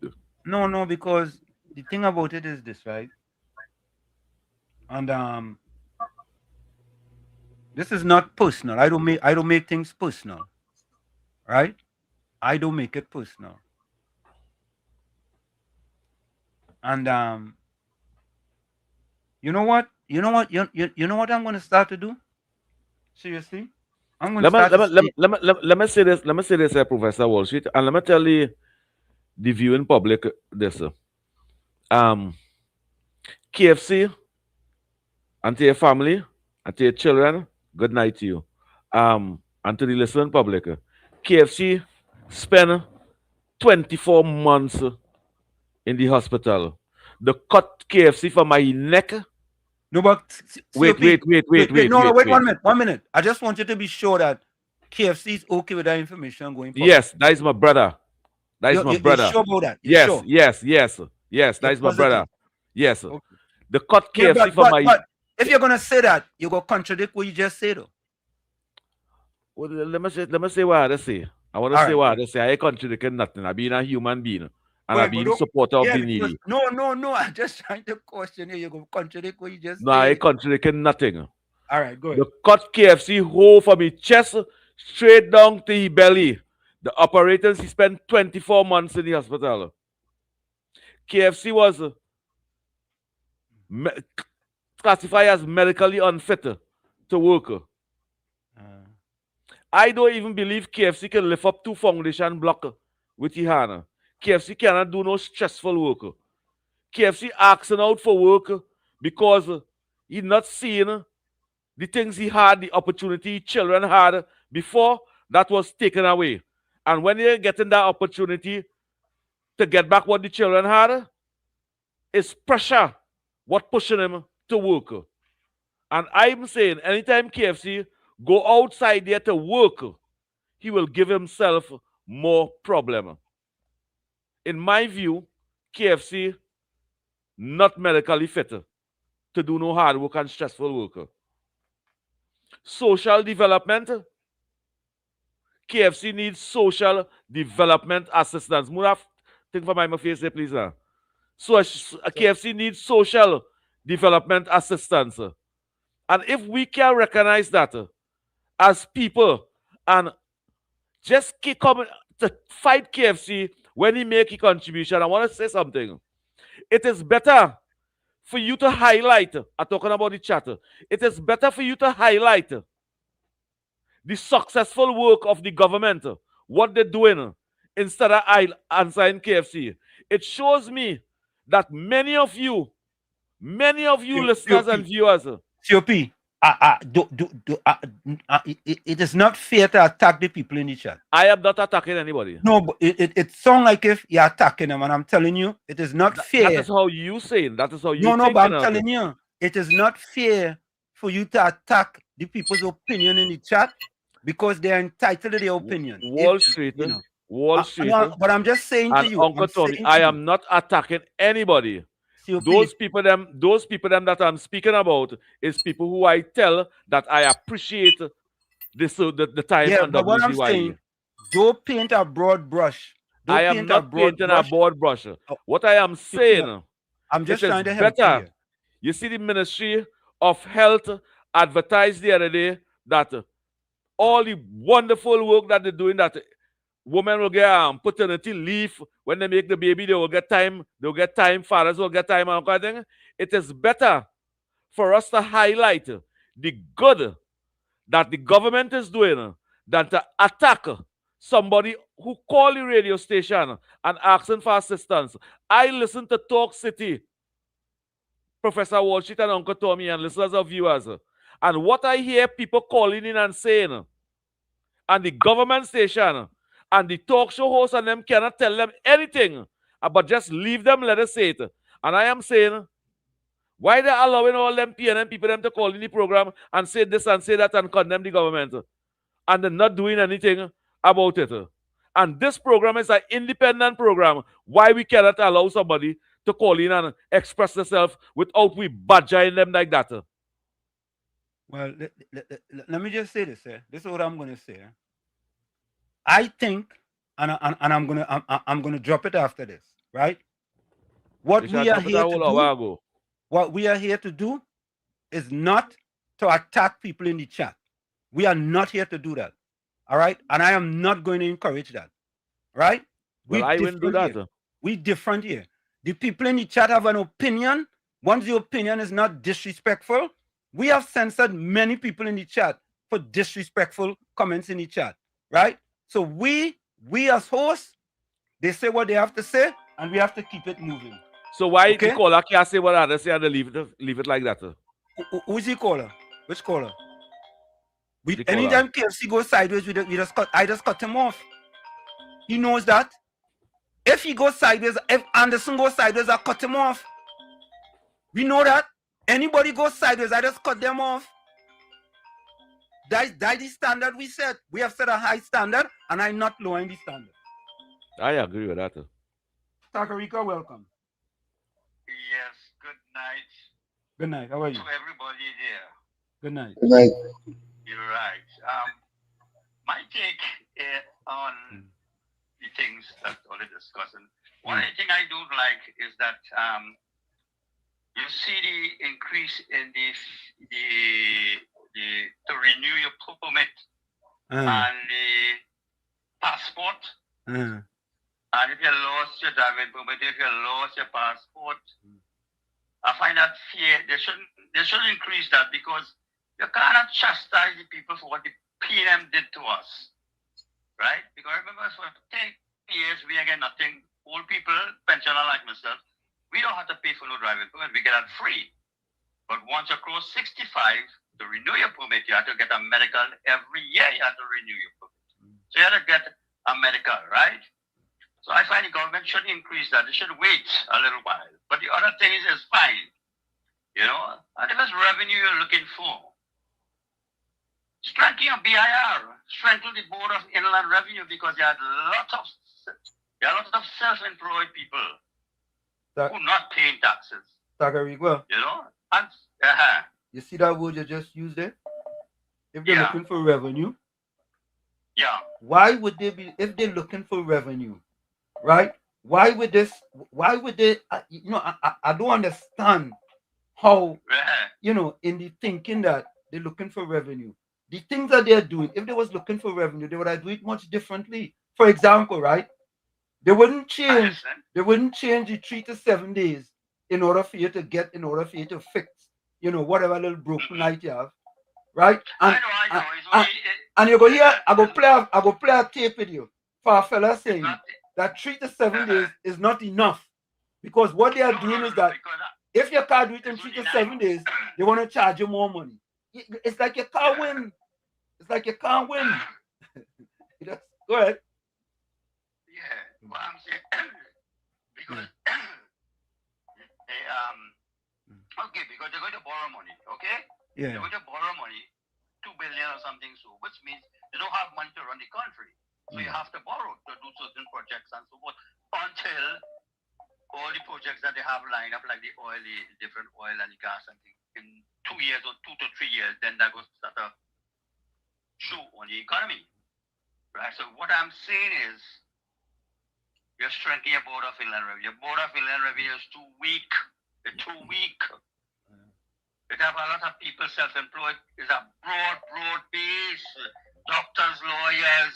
No, because the thing about it is this, right? And this is not personal. I don't make things personal. Right? I don't make it personal. And you know what? You know what I'm going to start to do? Seriously? I'm going to start to see. Let me say this. Let me say this, Professor Wall Street, and let me tell the viewing public this. KFC, and to your family, and to your children, good night to you. And to the listening public, KFC spent 24 months in the hospital. They cut KFC from my neck. No, but wait. No, wait 1 minute. 1 minute. I just want you to be sure that KFC is okay with that information going forward. Yes, that is my brother. That is my brother. You're sure about that? Yes, sure? yes. That is my brother. Yes. Okay. The cut KFC from my. But if you're gonna say that, you're gonna contradict what you just said, though. Well, let me say what I say. I want to say what I say. I ain't contradicting nothing. I've been a human being. And I've been supporter of the needy. No. I'm just trying to question you. You're going to contradict what you just said. No, I ain't contradicting nothing. All right, go ahead. The cut KFC hole from his chest straight down to his belly. The operators, he spent 24 months in the hospital. KFC was classified as medically unfit to work. I don't even believe KFC can lift up 2 foundation blocks with his hand. KFC cannot do no stressful work. KFC asking out for work because he's not seeing the things he had, the opportunity children had before that was taken away. And when you're getting that opportunity to get back what the children had, it's pressure what pushing him to work. And I'm saying anytime KFC go outside there to work, he will give himself more problem. In my view, KFC not medically fit to do no hard work and stressful work. Social development. KFC needs social development assistance. Muraf, think for my face, please. So KFC needs social development assistance. And if we can recognize that as people and just keep coming to fight KFC when he make a contribution, I want to say something. It is better for you to highlight, I'm talking about the chat, it is better for you to highlight the successful work of the government, what they're doing, instead of answering KFC. It shows me that many of you listeners and viewers. COP, it is not fair to attack the people in the chat. I am not attacking anybody. No, but it sounds like if you're attacking them, and I'm telling you, it is not fair. That is how you saying. That is how you. No, but I'm telling you, it is not fair for you to attack the people's opinion in the chat because they are entitled to their opinion. Wall Street, you know, Wall Street. But I'm just saying to you, Uncle Tommy, I am not attacking anybody. Those people that I'm speaking about is people who I tell that I appreciate this the time. Yeah, on but what I'm saying, don't paint a broad brush. I am not painting a broad brush. What I am saying, I'm just trying to help you. You see, the Ministry of Health advertised the other day that all the wonderful work that they're doing, that women will get paternity leave when they make the baby, they will get time, fathers will get time, and kind of thing. It is better for us to highlight the good that the government is doing than to attack somebody who call the radio station and asking for assistance. I listen to Talk City, Professor Wall Street and Uncle Tommy and listeners of viewers. And what I hear people calling in and saying, and the government station and the talk show hosts and them cannot tell them anything, but just leave them, let us say it. And I am saying, why they allowing all them PNM people them to call in the program and say this and say that and condemn the government? And they're not doing anything about it. And this program is an independent program. Why we cannot allow somebody to call in and express themselves without we badgering them like that? Well, let me just say this. This is what I'm going to say. I think, and I'm gonna drop it after this, right? What we are here to do is not to attack people in the chat. We are not here to do that. All right? And I am not going to encourage that. Right? Well, I wouldn't do that. We different here. The people in the chat have an opinion. Once the opinion is not disrespectful, we have censored many people in the chat for disrespectful comments in the chat, right? So we as hosts, they say what they have to say, and we have to keep it moving. So why the caller can't say what others say and they leave it like that? Who's the caller? Which caller? Anytime KFC goes sideways, I just cut him off. He knows that. If he goes sideways, if Anderson goes sideways, I cut him off. We know that. Anybody goes sideways, I just cut them off. That's the standard we set. We have set a high standard, and I'm not lowering the standard. I agree with that. Takarika, welcome. Yes, good night. Good night. How are you? To everybody there. Good night. Good night. You're right. My take on the things that we're discussing. One thing I don't like is that you see the increase in to renew your permit and the passport. And if you lost your driving permit, if you lost your passport, I find that fear. They shouldn't increase that, because you cannot chastise the people for what the PM did to us, right? Because remember, for 10 years we get nothing. Old people, pensioner like myself, we don't have to pay for no driving permit. We get that free. But once you cross 65, to renew your permit, you have to get a medical every year. You have to renew your permit. So you have to get a medical, right? So I find the government should increase that. They should wait a little while. But the other thing is fine. You know, and if it's revenue you're looking for, strengthen your BIR, strengthen the Board of Inland Revenue, because there are lots of self-employed people who are not paying taxes. Tagarigua. You know? And, you see that word you just used there? If they're looking for revenue, why would they be, if they're looking for revenue, right? Why would they, you know, I don't understand how, you know, in the thinking that they're looking for revenue. The things that they're doing, if they was looking for revenue, they would have do it much differently. For example, right? They wouldn't change the 3 to 7 days in order for you to fix, you know, whatever little broken light you have. Right? And you go here, I go play a tape with you for a fella saying that 3 to 7 days is not enough. Because what they are doing is that if you can't do it in 3 to 7 days, they want to charge you more money. It's like you can't win. It's like you can't win. Go ahead. Yeah, well, I'm saying because okay, because they're going to borrow money, okay? Yeah. They're going to borrow money, 2 billion or something, so which means they don't have money to run the country. So you have to borrow to do certain projects and so forth until all the projects that they have lined up, like the oil, the different oil and the gas and things, in 2 years or 2 to 3 years, then that goes start to show on the economy. Right? So what I'm saying is, you're shrinking your Board of Inland Revenue. Your Board of Inland Revenue is too weak. They're too weak. They have a lot of people self-employed. It's a broad base. Doctors, lawyers,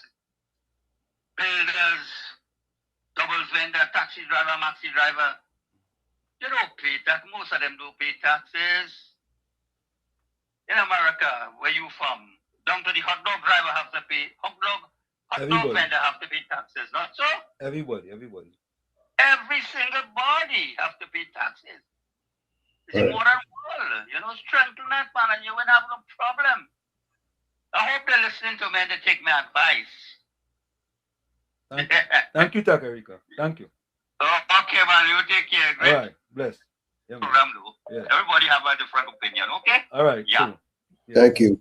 builders, double vendor, taxi driver, maxi driver. They don't pay tax. Most of them don't pay taxes. In America, where you from, down to the hot dog driver have to pay. Hot dog vendor have to pay taxes, not so? Everybody. Every single body have to pay taxes. It's a modern world. You know, strengthen that, man, and you won't have no problem. I hope they're listening to me and they take my advice. Thank you, Takarika. Thank you. Okay, man, you take care. Great. All right, bless. Yeah, program, though. Yeah. Everybody have a different opinion, okay? All right. Yeah. Cool. Thank you.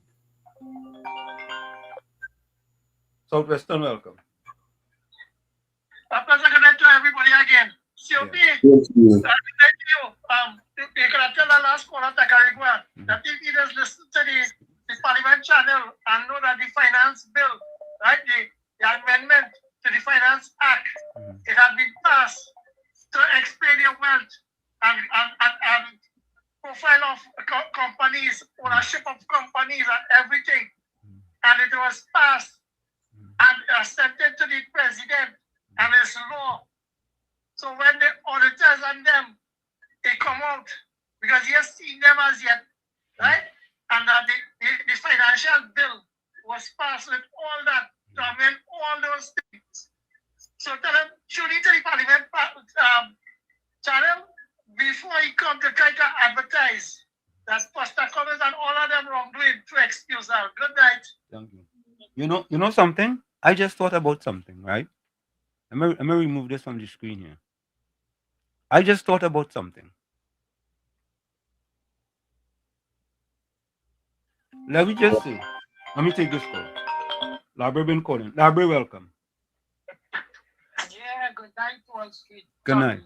Southwestern, welcome. A pleasure to everybody again. COP. Thank you. Thank you. You can tell the last caller, Takarigua, that if he does listen to the Parliament channel and know that the finance bill, right, the amendment to the Finance Act, it had been passed to explain your wealth and profile of companies, ownership of companies and everything. And it was passed and sent it to the president and his law. So when the auditors and them, they come out, because you have seen them as yet, right? And that the financial bill was passed with all that, to amend all those things. So tell them, should he to the parliament channel, before he come to try to advertise that Pastor Cummins and all of them wrongdoing to excuse her. Good night. Thank you. You know something? I just thought about something, right? Let me remove this from the screen here. I just thought about something. Let me just say, let me take this call. Library been calling. Library, welcome. Yeah, good night, Wall Street. Good night.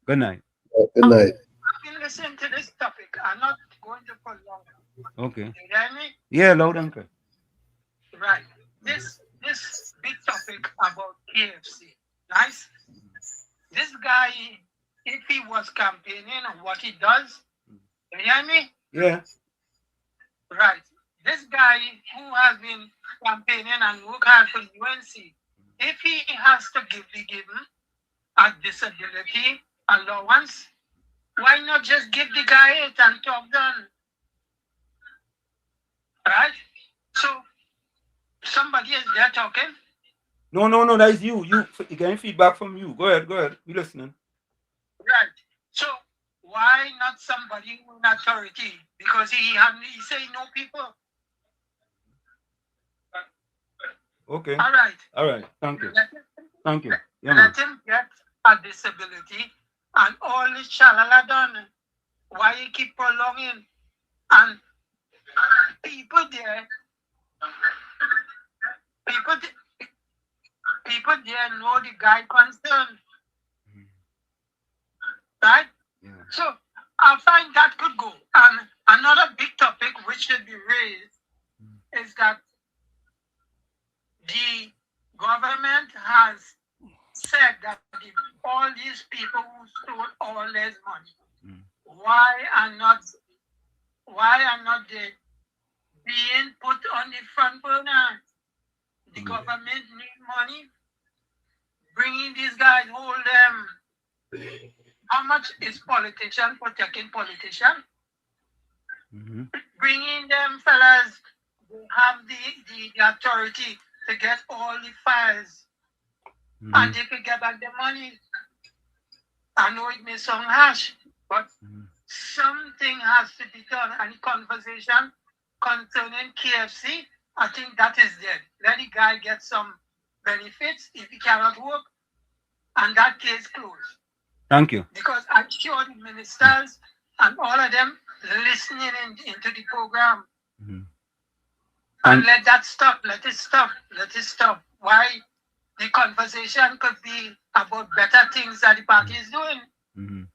Good night. Good night. I've been listening to this topic. I'm not going to prolong it. Okay. You hear me? Yeah, loud and clear. Right. This big topic about KFC. Nice. This guy, if he was campaigning on what he does, you hear me? Yeah. Right. This guy who has been campaigning and work hard for UNC, if he has to be given a disability allowance, why not just give the guy it and talk done? Right? So somebody is there talking. No, that is you. You getting feedback from you. Go ahead. We listening. Right. So why not somebody in authority? Because he say no people. Okay. All right. Thank you. Thank you. Yeah, Let him get a disability and all this shalala done. Why you keep prolonging? And people there know the guy concerned. Right? Yeah. So I find that could go. And another big topic which should be raised is that the government has said that all these people who stole all this money, why are not they being put on the front burner? The government need money. Bringing these guys, hold them. How much is politician protecting politician? Bringing them fellas, they have the authority to get all the files. And they could get back the money. I know it may sound harsh, but something has to be done. And the conversation concerning KFC, I think that is dead. Let the guy get some benefits if he cannot work, and that case closed. Thank you. Because I'm sure the ministers and all of them listening into the program. And let that stop. Let it stop. Why? The conversation could be about better things that the party is doing.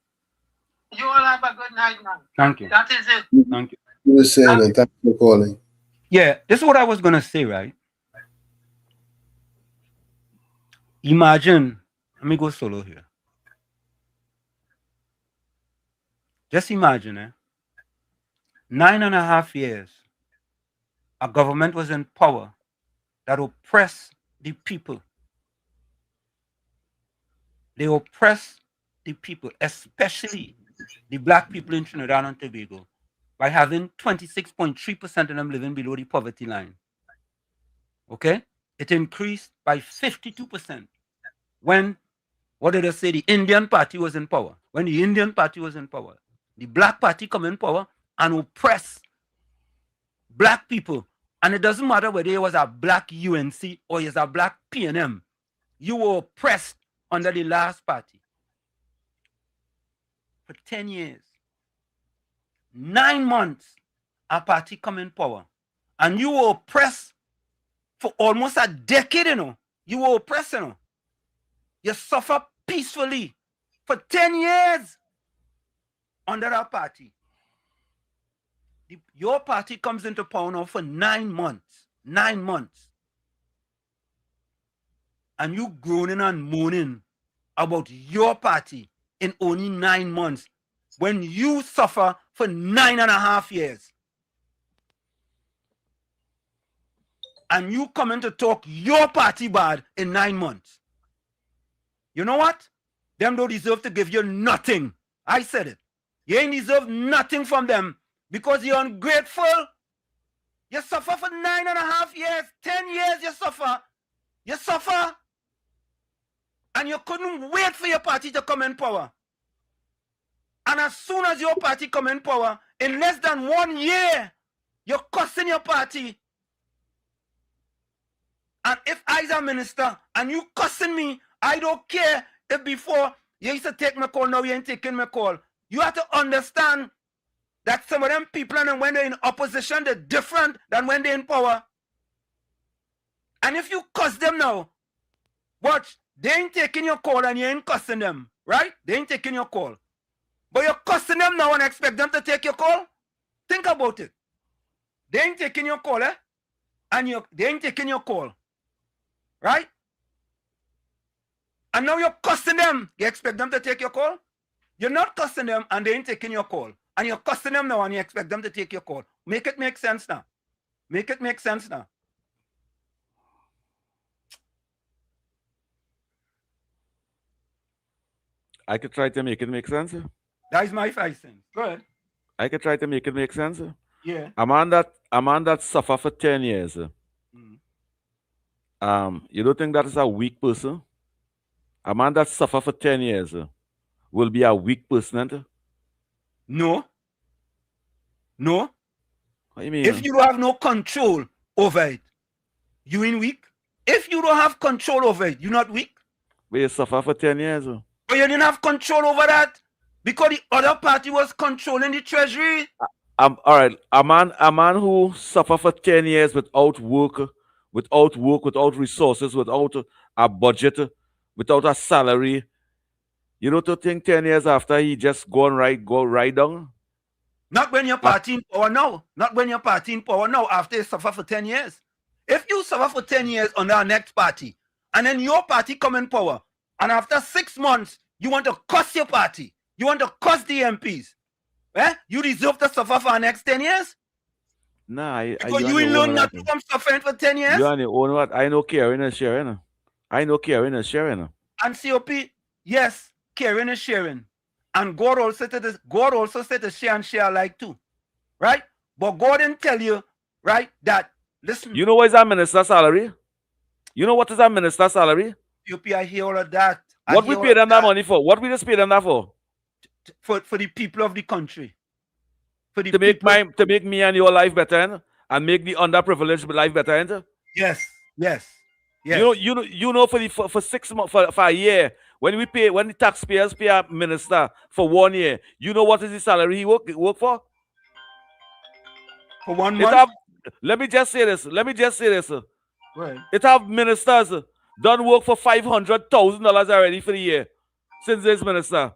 You all have a good night now. Thank you. That is it. Thank you. You were saying, and thanks for calling. Yeah, this is what I was going to say, right? Imagine, let me go solo here. Just imagine, 9.5 years, a government was in power that oppressed the people. They oppress the people, especially the black people in Trinidad and Tobago, by having 26.3% of them living below the poverty line. Okay? It increased by 52% when, what did I say, the Indian party was in power. When the Indian party was in power, the black party come in power and oppress black people. And it doesn't matter whether it was a black UNC or it's a black PNM. You were oppressed under the last party for 10 years. 9 months, a party come in power. And you were oppressed for almost a decade, You were oppressed, You suffer peacefully for 10 years under our party. Your party comes into power now for 9 months. 9 months. And you groaning and moaning about your party in only 9 months when you suffer for 9.5 years. And you come in to talk your party bad in 9 months. you know what? Them don't deserve to give you nothing. I said it. You ain't deserve nothing from them because you're ungrateful. You suffer for 9.5 years, 10 years you suffer. You suffer. And you couldn't wait for your party to come in power. And as soon as your party come in power, in less than 1 year, you're cussing your party. And if I's a minister and you cussing me, I don't care if before you used to take my call, now you ain't taking my call. You have to understand that some of them people, and when they're in opposition, they're different than when they're in power. And if you cuss them now, watch, they ain't taking your call and you ain't cussing them, right? They ain't taking your call. But you're cussing them now and expect them to take your call? Think about it. They ain't taking your call, eh? And they ain't taking your call. Right? And now you're cussing them. You expect them to take your call? You're not cussing them and they ain't taking your call. And you're cussing them now and you expect them to take your call. Make it make sense now. Make it make sense now. I could try to make it make sense. That is my 5 cents. Go ahead. I could try to make it make sense. Yeah. A man that suffer for 10 years. You don't think that is a weak person? A man that suffer for 10 years will be a weak person? No. No. What do you mean? If you don't have no control over it, you ain't weak. If you don't have control over it, you're not weak. But you suffer for 10 years. But you didn't have control over that because the other party was controlling the treasury. All right. A man who suffer for 10 years without work, without resources, without a budget, without a salary. You know, to think 10 years after he just go right down? Not when you're party in power now. Not when you're party in power now after you suffer for 10 years. If you suffer for 10 years under our next party, and then your party come in power, and after 6 months, you want to cuss your party, you want to cuss the MPs, you deserve to suffer for the next 10 years? Nah, because you will learn nothing from suffering for 10 years? You on your own what? I know caring and sharing. I know caring and sharing. And COP, yes, caring and sharing. And God also said to share and share alike too. Right? But God didn't tell you, right, that, listen. You know what is a minister's salary? You know what is a minister's salary? COP, I hear all of that. What we pay them that money for? What we just pay them that for? For the people of the country. To make me and your life better and make the underprivileged life better. Yes. You know for 6 months for a year when the taxpayers pay a minister for 1 year, you know what is the salary he work for? For 1 month? Let me just say this. Right. It have ministers done work for $500,000 already for the year since this minister.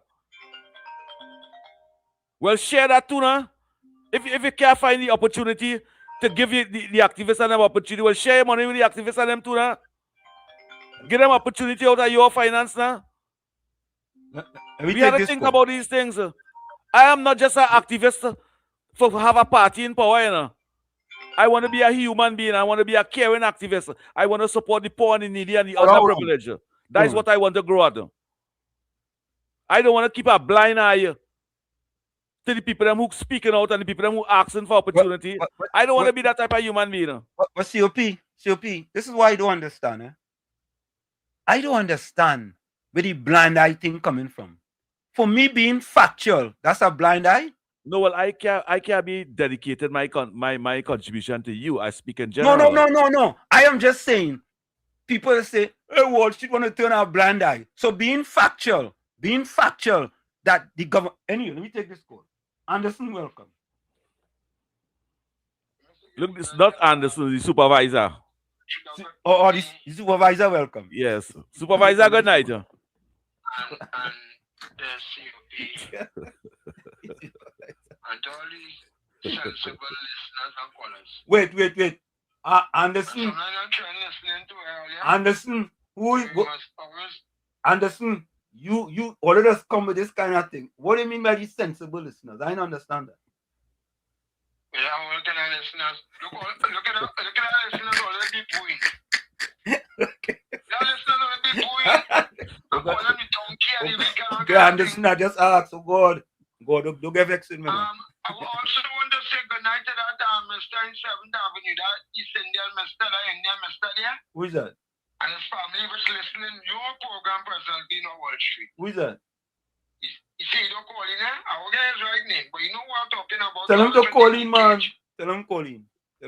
Well, share that too now. If you can't find the opportunity to give you the activists and them opportunity, well, share your money with the activists and them too now. Give them opportunity out of your finance now. We have to think about these things. I am not just an activist for have a party in power, you know. I want to be a human being. I want to be a caring activist. I want to support the poor and the needy and the underprivileged. That is what I want to grow at. I don't want to keep a blind eye to the people who speaking out and the people who asking for opportunity. I don't want to be that type of human being. But COP, this is why I don't understand. I don't understand where the blind eye thing coming from. For me being factual, that's a blind eye? No, well, I can't be dedicated my contribution to you. I speak in general. No. I am just saying, people say, hey, Wall Street want to turn a blind eye. So being factual that the government... Anyway, let me take this call. Anderson, welcome. Look, it's not Anderson, the supervisor. The supervisor, welcome. Yes. Supervisor, good night. And to all the sensible listeners and callers. Wait. Anderson. Anderson, Anderson, you already just come with this kind of thing. What do you mean by these sensible listeners? I don't understand that. Yeah, what kind of listeners? Look at the listeners already booing. Okay. The listeners already booing. I'm calling Okay, Anderson, I just asked. Oh God, don't get vexed with me. I also want to say good night to that Mr. in 7th Avenue, that East Indian Mr. Indian Mr. there. Who is that? And his family was listening to your program presently on Wall Street. Who is that? You see, you don't call in, eh? I will get his right name, but you know what I'm talking about. Tell him to call in, man. Tell him call in. I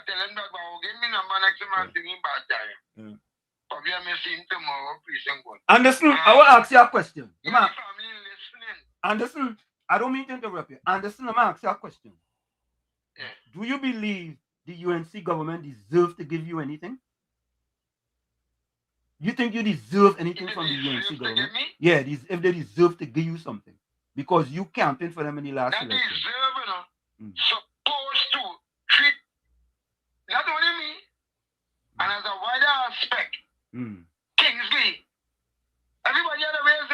tell him that, but I will give me number next time and see me bad time. Probably I may see him tomorrow, please and God. Anderson, I will ask you a question. My family listening. Anderson, I don't mean to interrupt you. Anderson, I'm going to ask you a question. Yeah. Do you believe the UNC government deserves to give you anything? You think you deserve anything from the UNC government? Yeah, if they deserve to give you something. Because you campaigned for them in the last election. Deserve, supposed to treat not only me, and as a wider aspect, Kingsley, everybody other ways,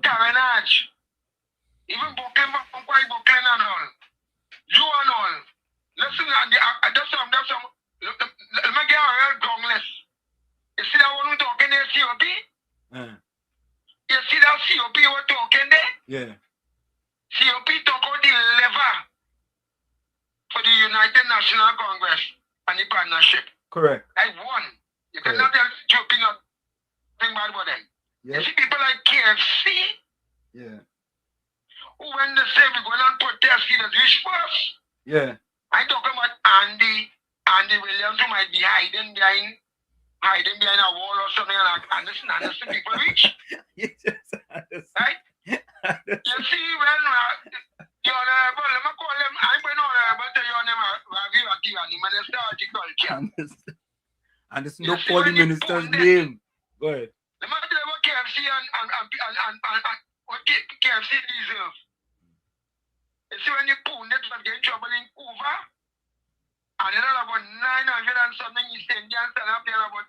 Carenage, even Brooklyn and all, you and all. Listen, that's some, let me get a real grongless. You see that one who talking there, COP? You see that COP we're talking there? Yeah. COP talk about the lever for the United National Congress and the partnership. Correct. I won. You cannot tell COP nothing bad about them. Yep. You see people like KFC? Yeah. Who when they say we're going to protest, see the rich first? Yeah. I talk about Andy Williams who might be hiding behind a wall or something like Anderson people reach. Right? You see when the honorable, let me call him, I'm going honorable to your name, Ravi Rakirani, Minister of Agriculture. Anderson, don't call the minister's name. Go ahead. Let me tell you what KFC and what KFC deserve. You see when you pull it and get in trouble in Cuba, and then about 900 and something East Indians stand up there about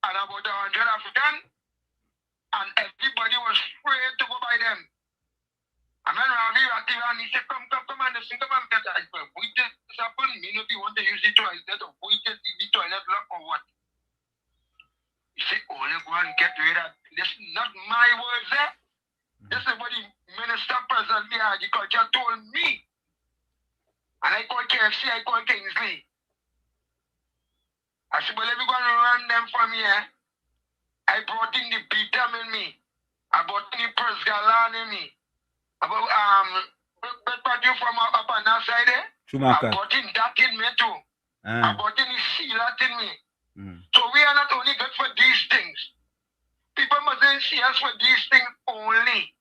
100 African, and everybody was afraid to go by them. And then Ravi Rakirani said, come, Anderson, come and get that. We just happen, me not want to use the toilet, or we just the toilet lock or what. He said, oh, you go and get rid of this. Is not my words there. This is what the Minister President of Agriculture told me. And I called KFC, I called Kingsley. I said, well, if you're going to run them from here, I brought in the Beatam in me. I brought in the Presgalan in me. About, but you from up on that side there? Schumacher. I brought in that in me too. I brought in the Sealat in me. So we are not only good for these things. People mustn't see us for these things only.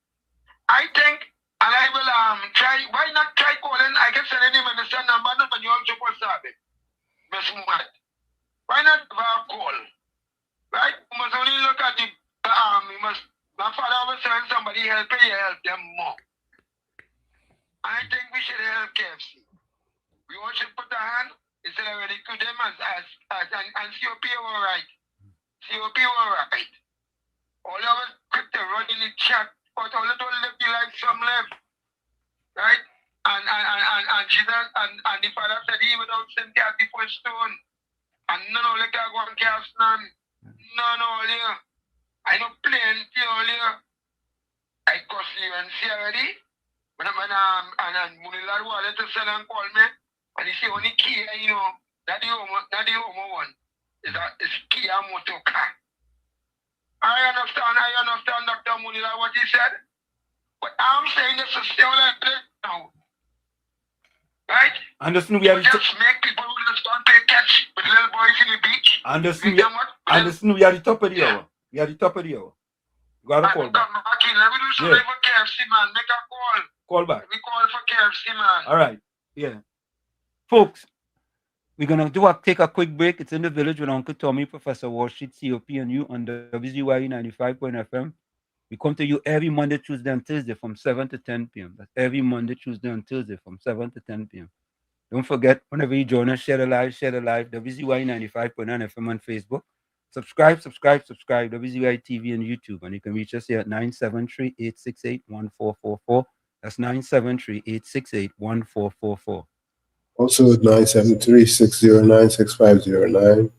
I think, and I will try, why not try calling, I can send any minister number, but you also will start it. Miss Muhammad. Why not have a call? Right? You must only look at the, my father was saying somebody help you help them more. I think we should help KFC. We all should put a hand. Instead of ridicule them and COP were right. COP were right. All of us quick to run in the chat, but all of us live the life some live. Right? And Jesus and the father said he without sin cast the first stone. And none of the can go and cast none. None all here. I know plenty all here. I cost you and see already. When and Munilad wanted to send and call me. And he said, only Kia, you know, not the homo one. It's Kia motor car. I understand, Dr. Munila, what he said. But I'm saying this is still like this now. Right? Anderson, we have just make people who just don't play catch with little boys in the beach. Anderson, we are the top of the hour. We are the top of the hour. You got to call back. Let me do something for KFC, man. Make a call. Call back. We call for KFC, man. All right. Yeah. Folks, we're going to take a quick break. It's in the village with Uncle Tommy, Professor Wall Street, COP, and you on the WZYE 95.FM. We come to you every Monday, Tuesday, and Thursday from 7 to 10 p.m. That's every Monday, Tuesday, and Thursday from 7 to 10 p.m. Don't forget, whenever you join us, share the live, WZYE 95.9 FM on Facebook. Subscribe, WZYE TV and YouTube. And you can reach us here at 973-868-1444. That's 973-868-1444. Also 973-609-6509,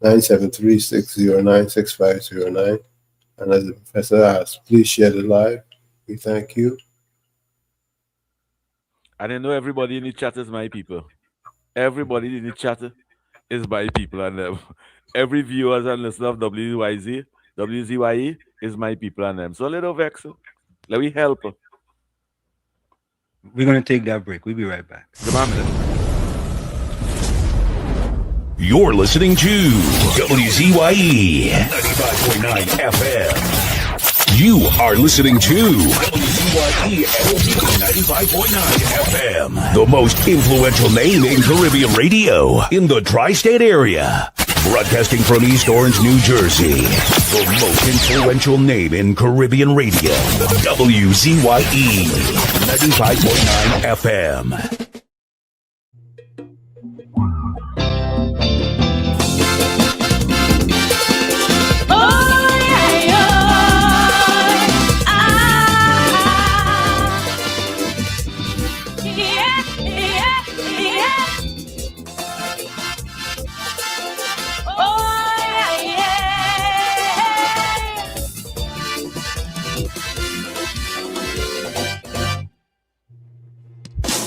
973-609-6509, And as the professor asked, please share the live. We thank you. And I know everybody in the chat is my people. Everybody in the chat is my people. And every viewers and listener of WZYE is my people and them. So a little vex. Let me help. We're going to take that break. We'll be right back. You're listening to WZYE 95.9 FM. You are listening to WZYE 95.9 FM, the most influential name in Caribbean radio in the tri-state area. Broadcasting from East Orange, New Jersey, the most influential name in Caribbean radio. WZYE 95.9 FM.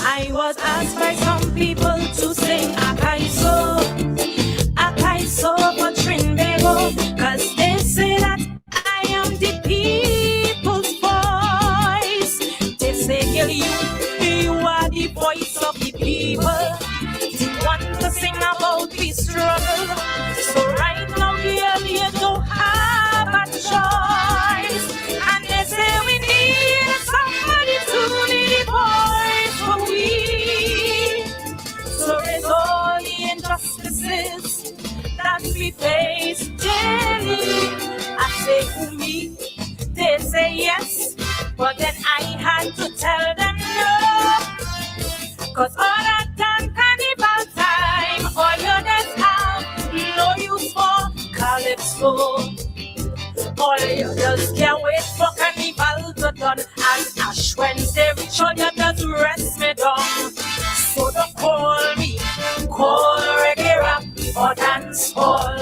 I was asked by some people to sing Akaiso for Trinbago, cause they say that I am the people's voice. They say, girl, you are the voice of the people. They want to sing about the struggle. So right now, girl, you don't have a choice. And they say we need somebody to lead the voice for we. So raise all the injustices that we face daily. I say who me, they say yes, but then I had to tell them no. Cause all that done carnival time, all you just have no use for calypso. All you just can't wait for carnival to done. And Ash Wednesday reach on you just rest me down. So don't call me, call reggae rap or dance hall.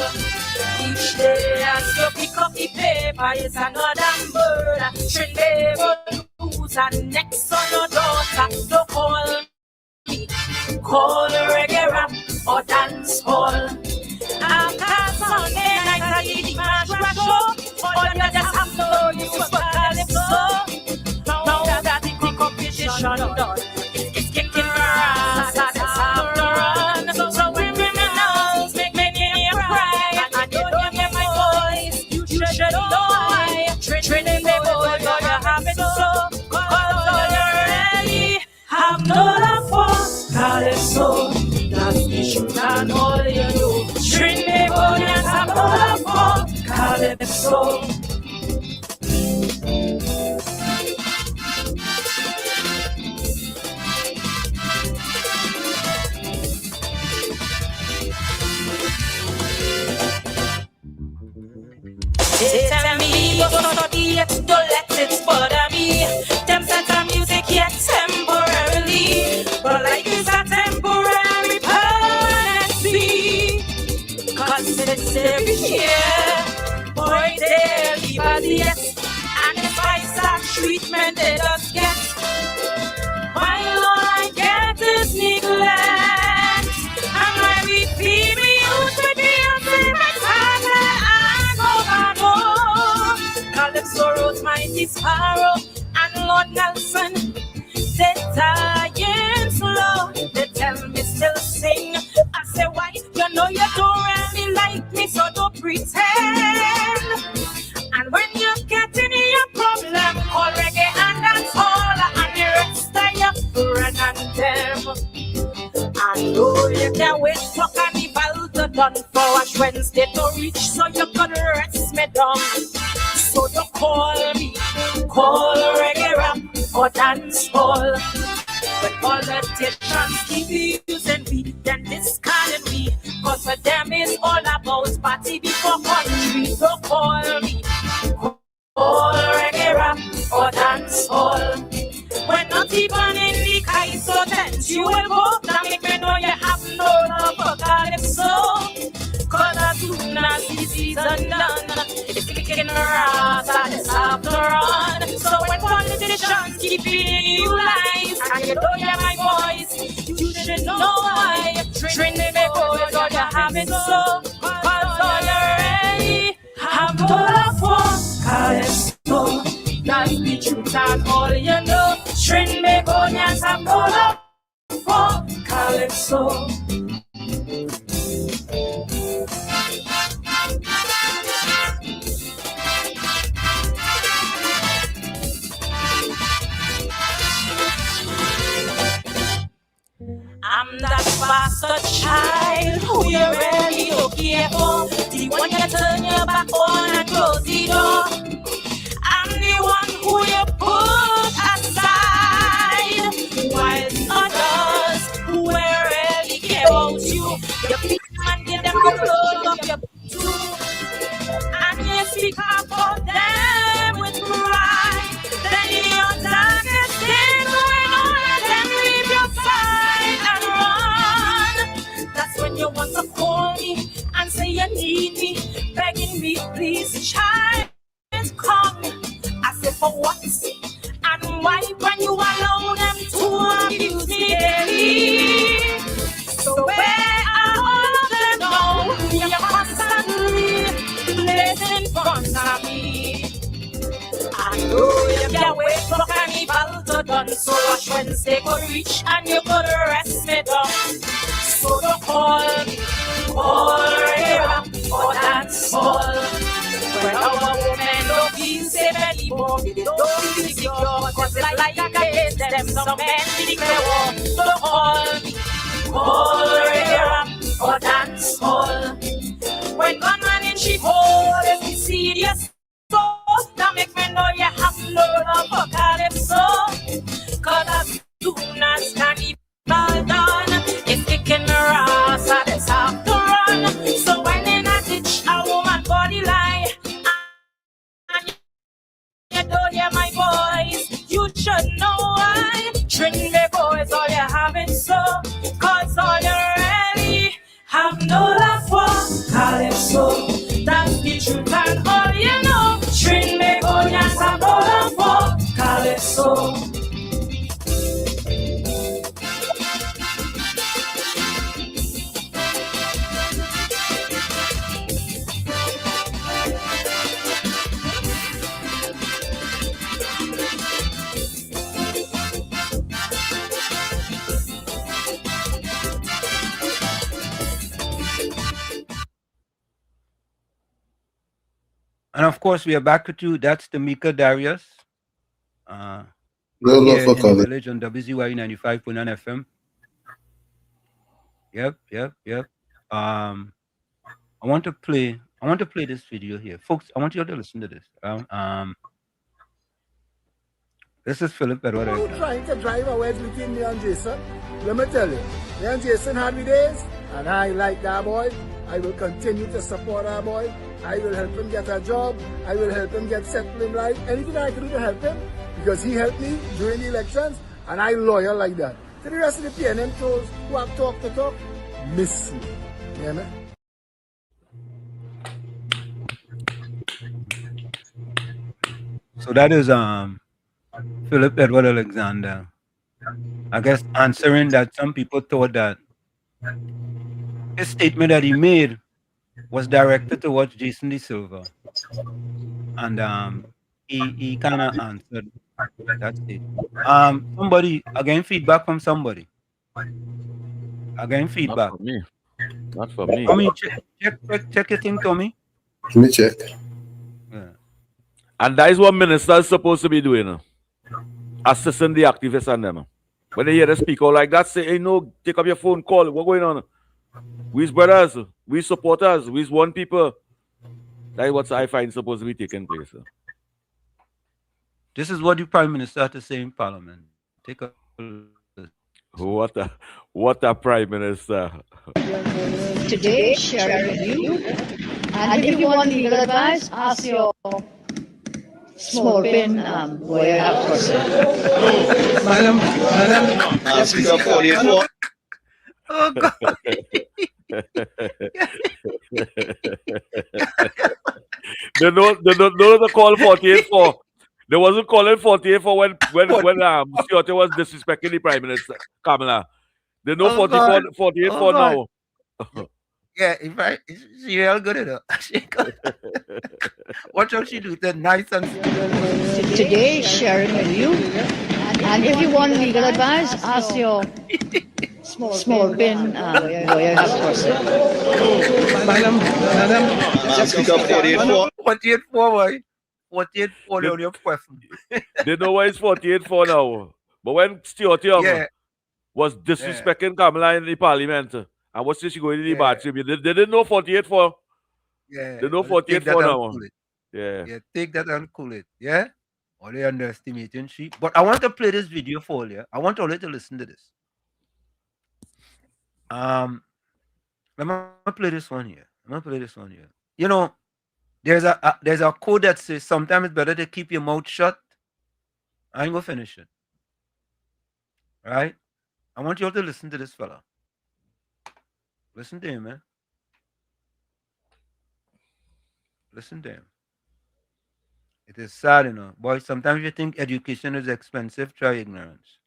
Each day as you pick up the paper, it's another murder. Trinbago lose and next on your daughter. Don't call me, call reggae rap or dance hall. After Sunday night, I did the match show. All you just have to do is for calypso. Now that the competition done, it's kicking ass and it's half the run. So when criminals make me cry, and you don't hear my voice, you should know why. Trinbago, you have it so. Cause all you really have no love for calypso. That's the truth and all you know. Trinbago, you have no love for calypso. They tell me go study it, don't let it bother me. Them set of music yet temporarily, but like it's a temporary permanency. Cause it's every year, boy, they'll leave us yes. And if I start treatment, they just get. While all I get is neglect. And when we feed me out with the ultimate Calypso wrote Mighty Sparrow and Lord Nelson. They dying slow. They tell me still sing. I say why? You know you don't really like me, so don't pretend. And when you get in your problem, call reggae and dance all, and the rest of your run and them. I know you can't wait for carnival to done for Ash Wednesday to reach, so you can rest me down. So don't call me, call reggae rap or dance hall. When politicians keep using me, then discarding me. Cause for them it's all about party before country. Don't call me, call reggae rap or dance hall. When not even in the Kaiso tent, you will go. Now make me know you have no love for calypso. Cause soon as the season done, it's kicking her ass and it's have to run. So when politicians keep feeding you lies, and you don't hear my voice, you should know why. Train me boys, all you have it so, cause all you really have to love for. Calypso, that's the truth and all you know. Train me boys, have to love for Calypso. I'm that bastard child who you really don't care for. The one you turn your back on and close the door. I'm the one who you put aside, while others who really care about you, you beat them and give them the blood of your too. And you speak about them with pride. Then your darkest days when all of them leave your side and run. That's when you want to call me and say you need me, begging me, please, child, come. I say for what and why when you allow them to abuse me daily. So where are all of them now? You're constantly placing in front of me. I know you can't wait for carnival to done, so watch Wednesday go reach and you could rest me down. So don't call me, rap or dance hall. When our women don't feel safe anymore, they don't feel secure, cause it's like I hate them, some men declare war. Don't call me, rap or dance hall. When gunman in she hold, if you serious, that make me know you have no love for Calypso. Cause as soon as carnival done, it's kicking her ass and it's have to run. So when in a ditch a woman body lie, and you don't hear my voice, you should know why. Train me boys, all you have it so, cause all you really have no love for Calypso. That's the truth and all you know. Train me boys, have no love for Calypso. And of course, we are back with you. That's Tamika Darius. No here love in for the color. village on WZYE 95.9 FM. Yep. I want to play this video here. Folks, I want you to listen to this. This is Philip Edward. Who trying to drive a wedge between me and Jason? Let me tell you, me and Jason had me days, and I like that boy. I will continue to support our boy. I will help him get a job. I will help him get settled in life. Anything I can do to help him, because he helped me during the elections, and I loyal like that. To the rest of the PNM trolls who have talk to talk, miss me. You hear me? So that is Philip Edward Alexander. I guess answering that some people thought that his statement that he made was directed towards Jason De Silva. And he kind of answered that statement. Somebody, again, feedback from somebody. Again, feedback. Not for me. Tommy, check your thing, Tommy. Let me check. Yeah. And that is what ministers supposed to be doing. Assisting the activists and them. When they hear the speaker like that, say, hey, no, take up your phone, call. What's going on? We's brothers. We supporters. We's one people. That is what I find supposed to be taking place. This is what the Prime Minister had to say in Parliament. Take a what a Prime Minister. Today, sharing with you. And if you want legal advice, ask your small pin lawyer that person. Madam, Speaker 44. Oh, God. They know the call 48 for. They wasn't calling 48 for when Ciotti was disrespecting the Prime Minister, Kamala. They know 48 for now. Yeah, in fact, she real good at it. She good. Watch how she do that nice and Today, sharing with you. And if you want legal advice, ask your small bin lawyer this person. Madam, Just pick up 48-4. 48-4, boy. 48-4 on your question. They know why it's 48-4 now. But when Stuart Young was disrespecting Kamala in the parliament, and what's she going to the bathroom? They didn't know 48-4. Yeah. They know 48-4 now. Cool Yeah, take that and cool it. Yeah? Or they underestimating sheep. But I want to play this video for you. I want all you to listen to this. Let me play this one here. You know, there's a code that says sometimes it's better to keep your mouth shut. I ain't gonna finish it. Right? I want you all to listen to this fella. Listen to him, man. Listen to him. It is sad, you know. Boy, sometimes you think education is expensive, try ignorance.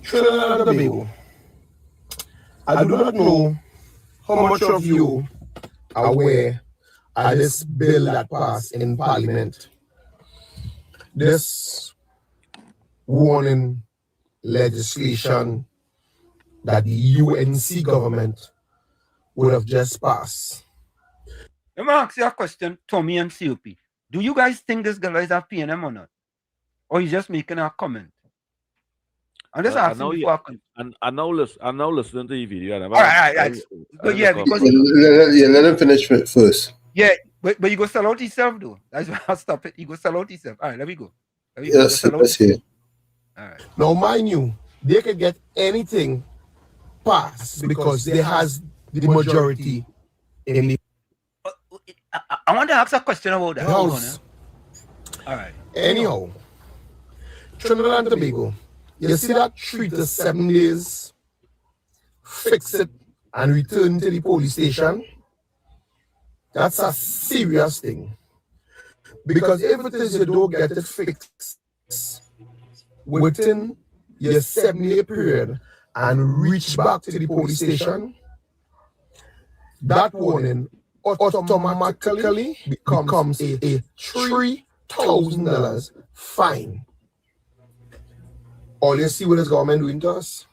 Trinidad and Tobago. I do not know how much of you are aware of this bill that passed in Parliament. This warning legislation that the UNC government would have just passed. Let me ask you a question, Tommy and COP. Do you guys think this guy is a PNM or not? Or he's just making a comment? I'm just asking before I now listening to the video. All right. But yeah, because let him finish first. Yeah, but you go sell out yourself though. That's why I'll stop it. You go sell out yourself. All right, let me go. Yes, let's hear. All right. Now, mind you, they could get anything passed because they has the majority in the. I want to ask a question about that. House. All right. Anyhow, Trinidad and Tobago, you see that 3 to 7 days, fix it and return to the police station? That's a serious thing. Because if it is you don't get it fixed within your 7-day period and reach back to the police station, that warning automatically becomes a $3,000 fine. All you see what this government doing to us?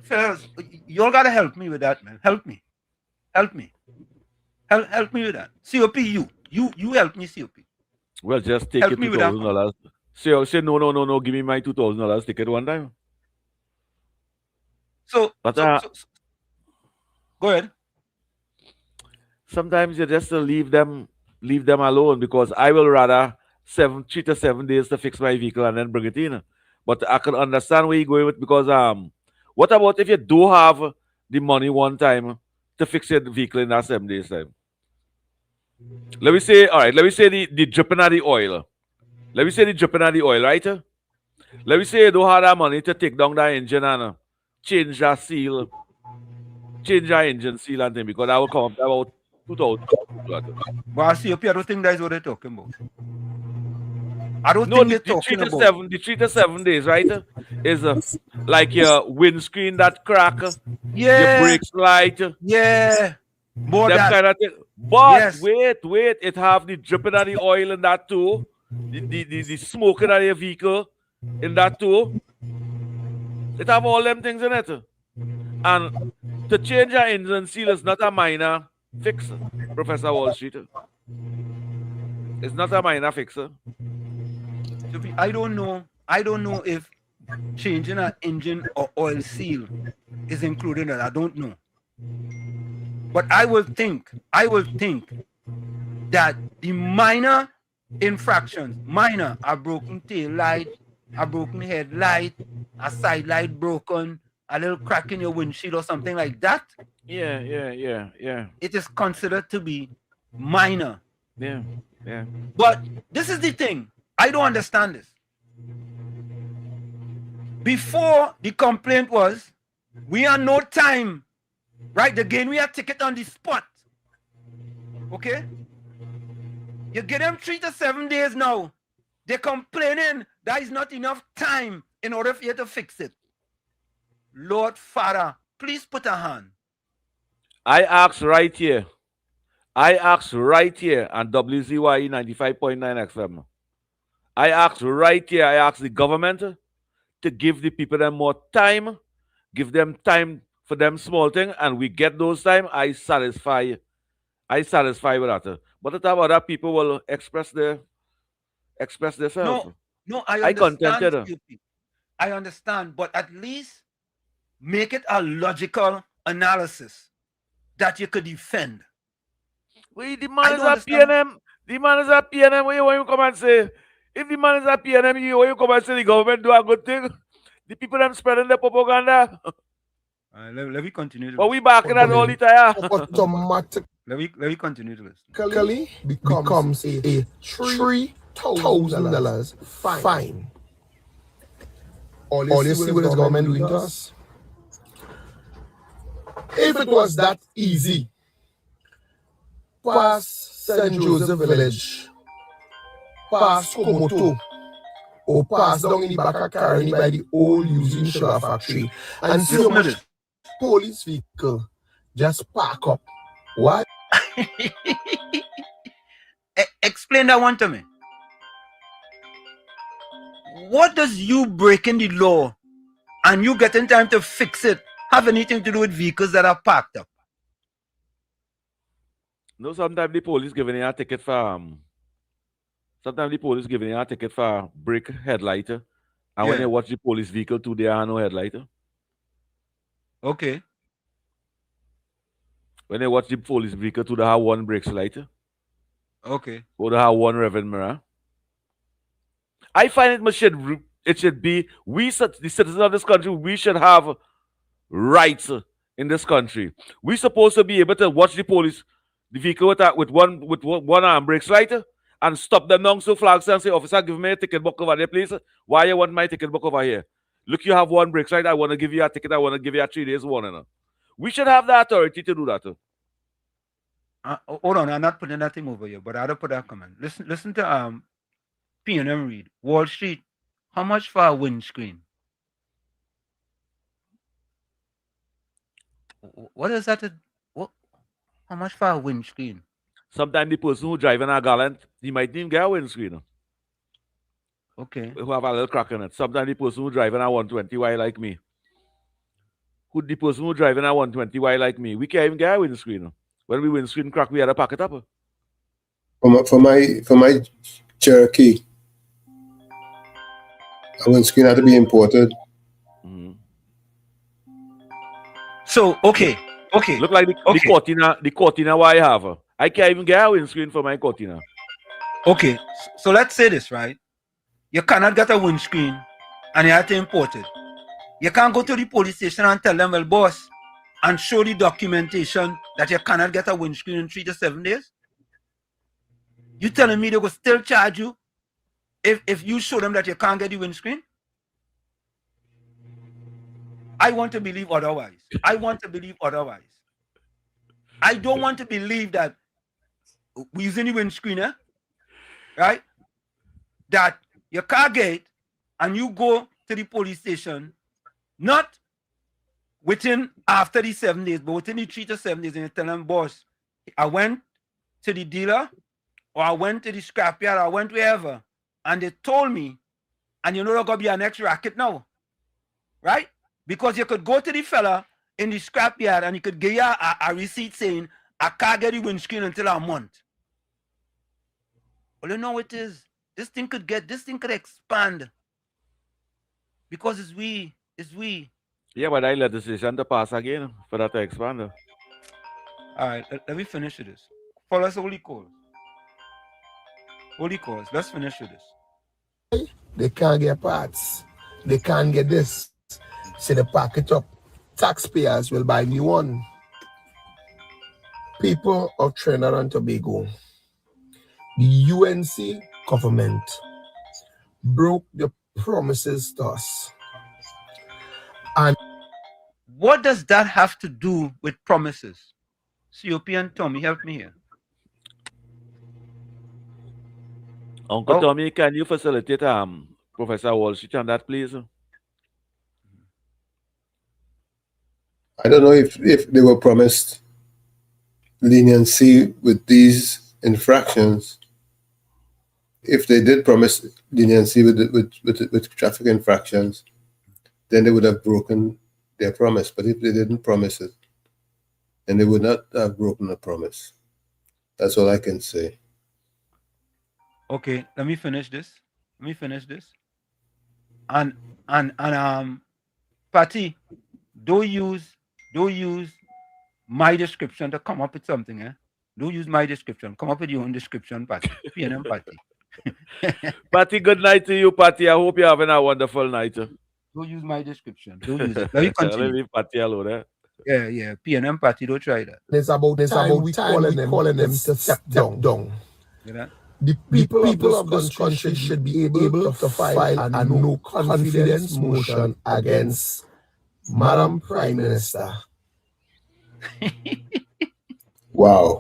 Fellas, you all gotta help me with that, man. Help me with that. COP, you help me, COP. Well, just take your $2,000. Say no. Give me my $2,000 ticket one time. So go ahead. Sometimes you just leave them alone, because I will rather 3 to 7 days to fix my vehicle and then bring it in. But I can understand where you're going with, because what about if you do have the money one time to fix your vehicle in that 7 days time? Let me say the dripping of the oil. Let me say the dripping of the oil, right? Let me say you don't have that money to take down that engine and change that seal, change that engine seal and thing, because that will come up about $2,000. Well, COP, I don't think that's what they're talking about. I don't know think the 3 to 7, the 3 to 7 days, right? Is like your windscreen that crack, your brakes light, more them that kind of thing. But wait, it have the dripping of the oil in that too, the smoking of your vehicle in that too. It have all them things in it, and to change your engine seal is not a minor fix, Professor Wall Street. It's not a minor fix. I don't know if changing an engine or oil seal is included in that. I don't know. But I will think that the minor infractions, a broken tail light, a broken headlight, a side light broken, a little crack in your windshield or something like that. Yeah. It is considered to be minor. Yeah. But this is the thing. I don't understand this. Before the complaint was, we have no time. Right? Again, we have ticket on the spot. Okay? You give them 3 to 7 days now. They're complaining that is not enough time in order for you to fix it. Lord Father, please put a hand. I ask right here on WZYE 95.9 FM. I ask right here, I ask the government to give the people them more time, give them time for them small thing, and we get those time, I satisfy with that. But the time other people will express themselves. No, I I understand. contented. I understand, but at least make it a logical analysis that you could defend. Wait, the man is a PNM. The man is a PNM. When you come and say, if the man is a PNM, when you come and say the government do a good thing, the people them spreading the propaganda. Let me continue. But we backing that all the time. Automatically Let me continue to listen. becomes a $3,000 fine. All you see what this government doing to us? If it was that easy, past St. Joseph Village, past Komoto, or pass down in the back of Caroni by the old using sugar factory, and see how much police vehicle just park up. Why? Explain that one to me. What does you breaking the law and you getting time to fix it have anything to do with vehicles that are parked up? No, sometimes the police giving you a ticket for break headlight, and when they watch the police vehicle too, they have no headlight. Okay. When they watch the police vehicle too, they have one brake light. Okay. Or they have one reverend mirror. I find it should be we, the citizens of this country, we should have rights in this country. We're supposed to be able to watch the vehicle with one arm brake light and stop them down so flags and say, officer, give me a ticket book over there, please. Why you want my ticket book over here? Look, you have one brake light. I want to give you a ticket. I want to give you a 3 days warning. We should have the authority to do that. Hold on, I'm not putting that thing over here, but I'll put that comment. Listen to PNM read. Wall Street, how much for a windscreen? What is that? How much for a windscreen? Sometimes the person who driving a gallant, he might even get a windscreen. Okay. Who have a little crack in it. Sometimes the person who driving a 120Y like me. The person who driving a 120Y like me, we can't even get a windscreen. When we windscreen crack, we had to pack it up. For my Cherokee, a windscreen had to be imported. Mm-hmm. So okay. Look like the Cortina what I have. I can't even get a windscreen for my Cortina. Okay, so let's say this, right? You cannot get a windscreen and you have to import it. You can't go to the police station and tell them, well, boss, and show the documentation that you cannot get a windscreen in 3 to 7 days. You telling me they will still charge you if you show them that you can't get the windscreen? I want to believe otherwise. I don't want to believe that we're using the windscreen, right? That your car gate and you go to the police station, not within after the 7 days, but within the 3 to 7 days, and you tell them, boss, I went to the dealer or I went to the scrapyard, or I went wherever, and they told me, and you know there's gonna be an next racket now, right? Because you could go to the fella in the scrapyard and he could give you a receipt saying, I can't get the windscreen until a month. Well, you know what it is? This thing could expand. Because it's we. Yeah, but I let the decision to pass again for that to expand. All right, let me finish with this. Follow us, Holy Calls. Let's finish with this. They can't get parts. They can't get this. So they pack it up. Taxpayers will buy new one. People of Trinidad and Tobago, the UNC government broke the promises to us. And what does that have to do with promises? COP and Tommy, help me here. Uncle Tommy, can you facilitate Professor Wall Street on that, please? I don't know if they were promised leniency with these infractions. If they did promise leniency with traffic infractions, then they would have broken their promise. But if they didn't promise it, then they would not have broken the promise. That's all I can say. Okay, let me finish this. And Patty, don't use my description to come up with something, eh? Don't use my description. Come up with your own description, Patty. PNM Patty. Patty, good night to you, Patty. I hope you're having a wonderful night. Don't use my description. Don't use it. Let me continue. Leave Patty alone, eh? Yeah. PNM Patty, don't try that. It's about time we calling them to step down. You know? The people of this country should be able to file a no confidence motion against Madam Prime Minister. Wow.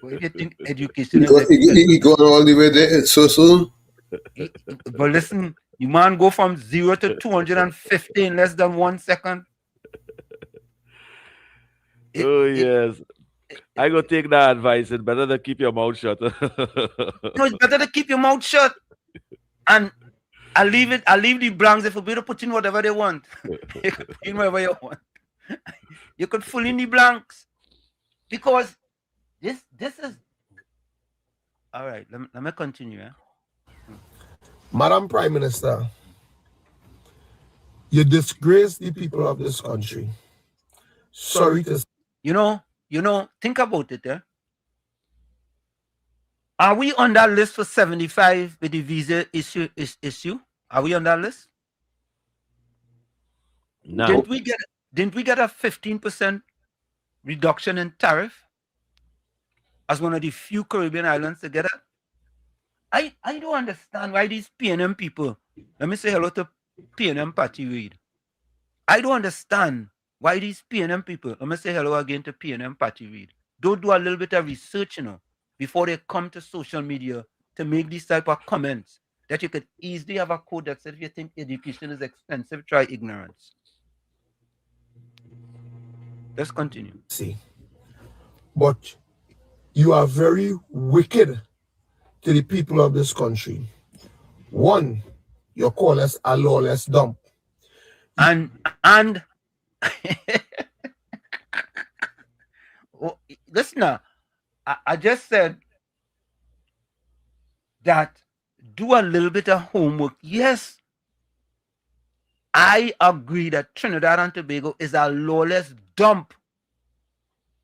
Well, if you think education he going all the way there so soon? But listen, you man go from 0 to 250 in less than 1 second. Yes. I go take that advice. It's better to keep your mouth shut. No, it's better to keep your mouth shut. And I'll leave the blanks if you put in whatever they want. You can put in whatever you want. You could fill in the blanks. Because this is all right. Let me continue. Madam Prime Minister, you disgrace the people of this country. Sorry to say. You know, think about it, eh? Are we on that list for 75 with the visa issue? Are we on that list? No. Didn't we get a 15% reduction in tariff as one of the few Caribbean islands to get it? I don't understand why these PNM people, let me say hello to PNM Patty Reid. I don't understand why these PNM people, let me say hello again to PNM Patty Reid, don't do a little bit of research, before they come to social media to make these type of comments that you could easily have a code that says if you think education is expensive, try ignorance. Let's continue. See, but you are very wicked to the people of this country. One, you call us a lawless dump. And listen now, I just said that do a little bit of homework. Yes, I agree that Trinidad and Tobago is a lawless dump.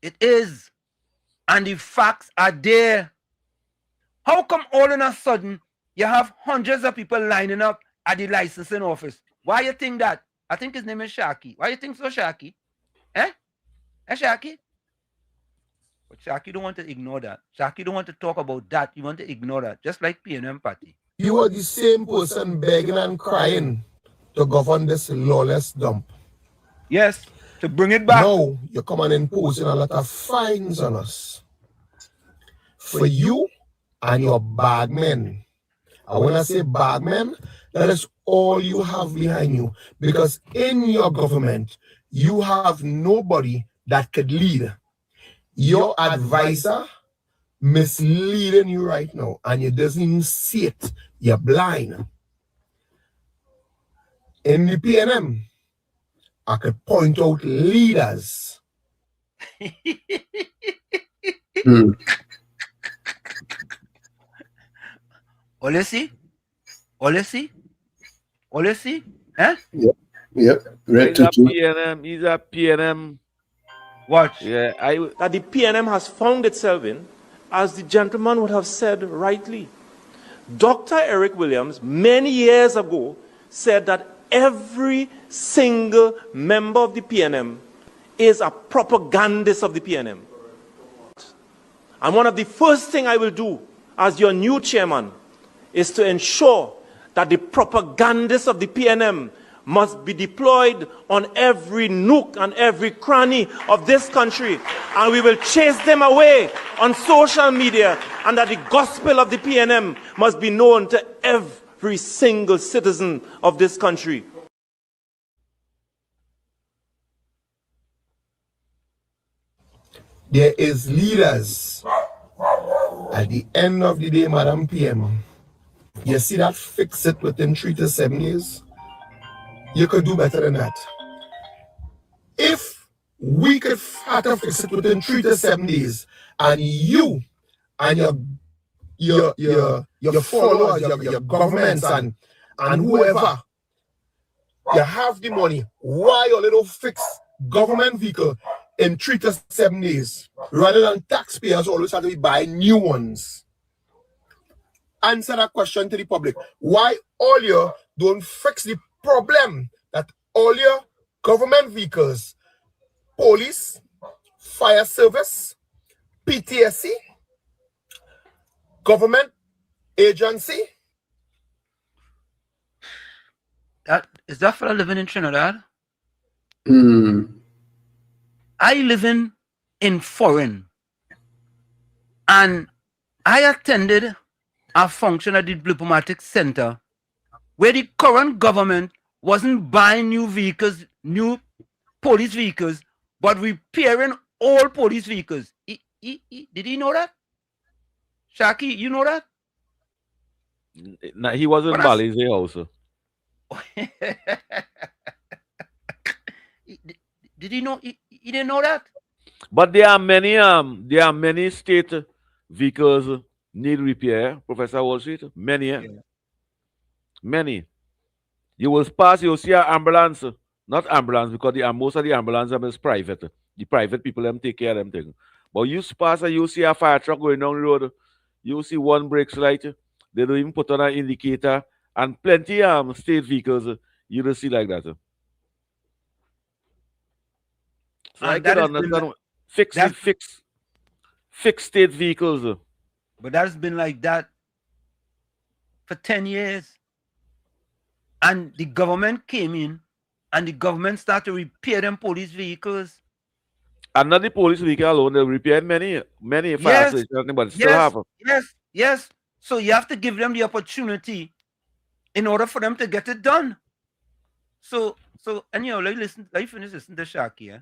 It is. And the facts are there. How come all of a sudden you have hundreds of people lining up at the licensing office? Why you think that? I think his name is Shaki. Why you think so, Shaki? Eh, Shaki? But Shaki don't want to ignore that. Shaki don't want to talk about that. You want to ignore that. Just like PNM Party. You are the same person begging and crying to govern this lawless dump. Yes, to bring it back. Now you're coming and imposing a lot of fines on us. For you and your bagmen. And when I say bagmen, that is all you have behind you. Because in your government, you have nobody that could lead. Your advisor misleading you right now, and you doesn't even see it. You're blind. In the PNM, I could point out leaders. Olisi? Eh? Yep. He's a PNM. Watch. Yeah, that the PNM has found itself in, as the gentleman would have said rightly. Dr. Eric Williams, many years ago, said that every single member of the PNM is a propagandist of the PNM. And one of the first things I will do as your new chairman is to ensure that the propagandists of the PNM must be deployed on every nook and every cranny of this country, and we will chase them away on social media, and that the gospel of the PNM must be known to every single citizen of this country. There is leaders. At the end of the day, Madam PM, you see that fix it within 3 to 7 years? You could do better than that. If we could have to fix it within 3 to 7 days, and you and your followers, your governments and whoever, you have the money, why you little fix government vehicle in 3 to 7 days, rather than taxpayers always have to be buying new ones? Answer that question to the public. Why all you don't fix the problem that all your government vehicles, police, fire service, PTSC, government agency? Is that for living in Trinidad? Mm. I live in foreign, and I attended a function at the diplomatic center where the current government wasn't buying new vehicles, new police vehicles, but repairing all police vehicles. Did he know that? Shaki, you know that? No, he wasn't in Bali's also. Did he know? He didn't know that. But there are many state vehicles need repair, Professor Wall Street. Many. You will pass, you'll see an ambulance, not ambulance, because most of the ambulance is private. The private people them take care of them things. But you pass and you see a fire truck going down the road, you see one brakes light, they don't even put on an indicator, and plenty state vehicles you don't see like that. So I can understand fix state vehicles. But that's been like that for 10 years. And the government came in and the government started to repair them police vehicles. And not the police vehicle alone, they repaired many fire stations, but still have. Yes. So you have to give them the opportunity in order for them to get it done. So anyhow, let you finish listening to Shaki, yeah?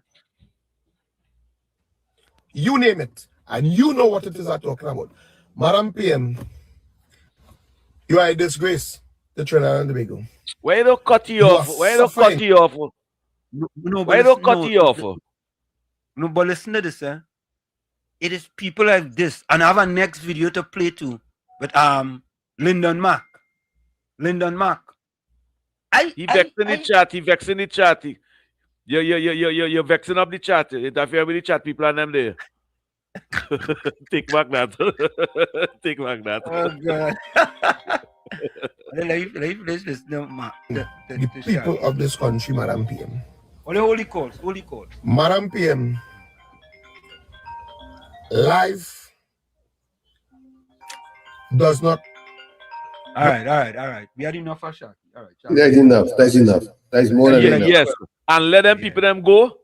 You name it, and you know what it is I'm talking about. Madam PM, you are a disgrace to Trinidad and Tobago. Why don't cut you off? Why don't cut you off? Why don't cut you off? No, but listen to this, eh? It is people like this, and I have a next video to play too with Lyndon Mack. He vexing the chat. You're vexing up the chat. Interfere with the chat people and them there. Take back that. Take back that. Oh God. The people of this country, Madam PM. Holy calls. Madam PM, life does not. All right. We had enough for Shaki. All right. That's enough. That's more than enough. Yes. And let them people them go.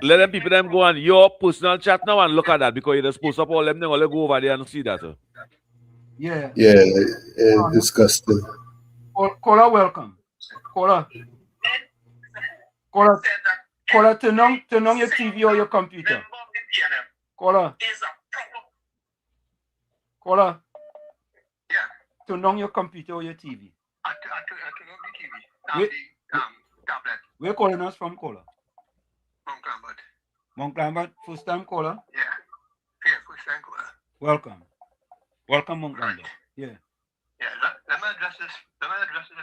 Let them people them go on your personal chat now and look at that, because you're supposed to all them all go over there and see that. Yeah. Disgusting. Caller, welcome. Caller, turn on your TV or your computer. Caller. Turn on your computer or your TV. I turn on the TV. Tablet. Where you calling us from, caller? Mount Lambert. First time caller? Yeah, first time caller. Welcome, Mount Lambert. Yeah. Let me address this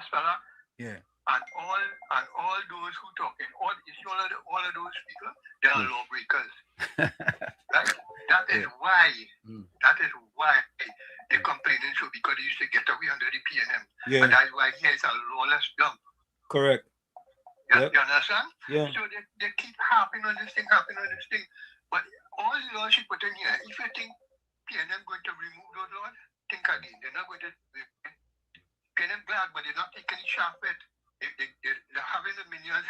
fella. Yeah. And all those who talking, all of those people, they are lawbreakers. That is why the complaining should, because they used to get away under the PNM. Yeah. And that's why here is a lawless dump. Correct. You understand? Yeah. So they keep harping on this thing. But all the laws you put in here, if you think PNM going to remove those laws, think again. They're not going to PNM glad, but they're not taking any sharp bet. they're having the minions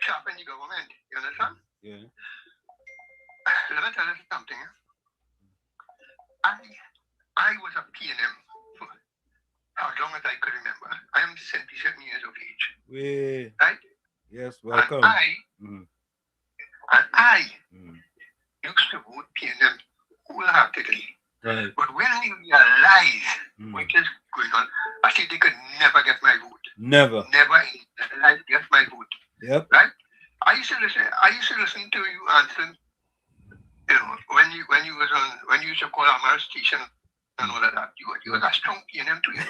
sharpen the government. You understand? Yeah. Let me tell you something. I was a PNM for as long as I could remember. I am 77 years of age. Right? Yes, welcome. And I used to vote PNM wholeheartedly. Right. But when I realized what is going on, I said they could never get my vote. Never in their life get my vote. Yep. Right? I used to listen to you answer. You know, when you used to call our station and all of that, you was a strong PNM too, you know.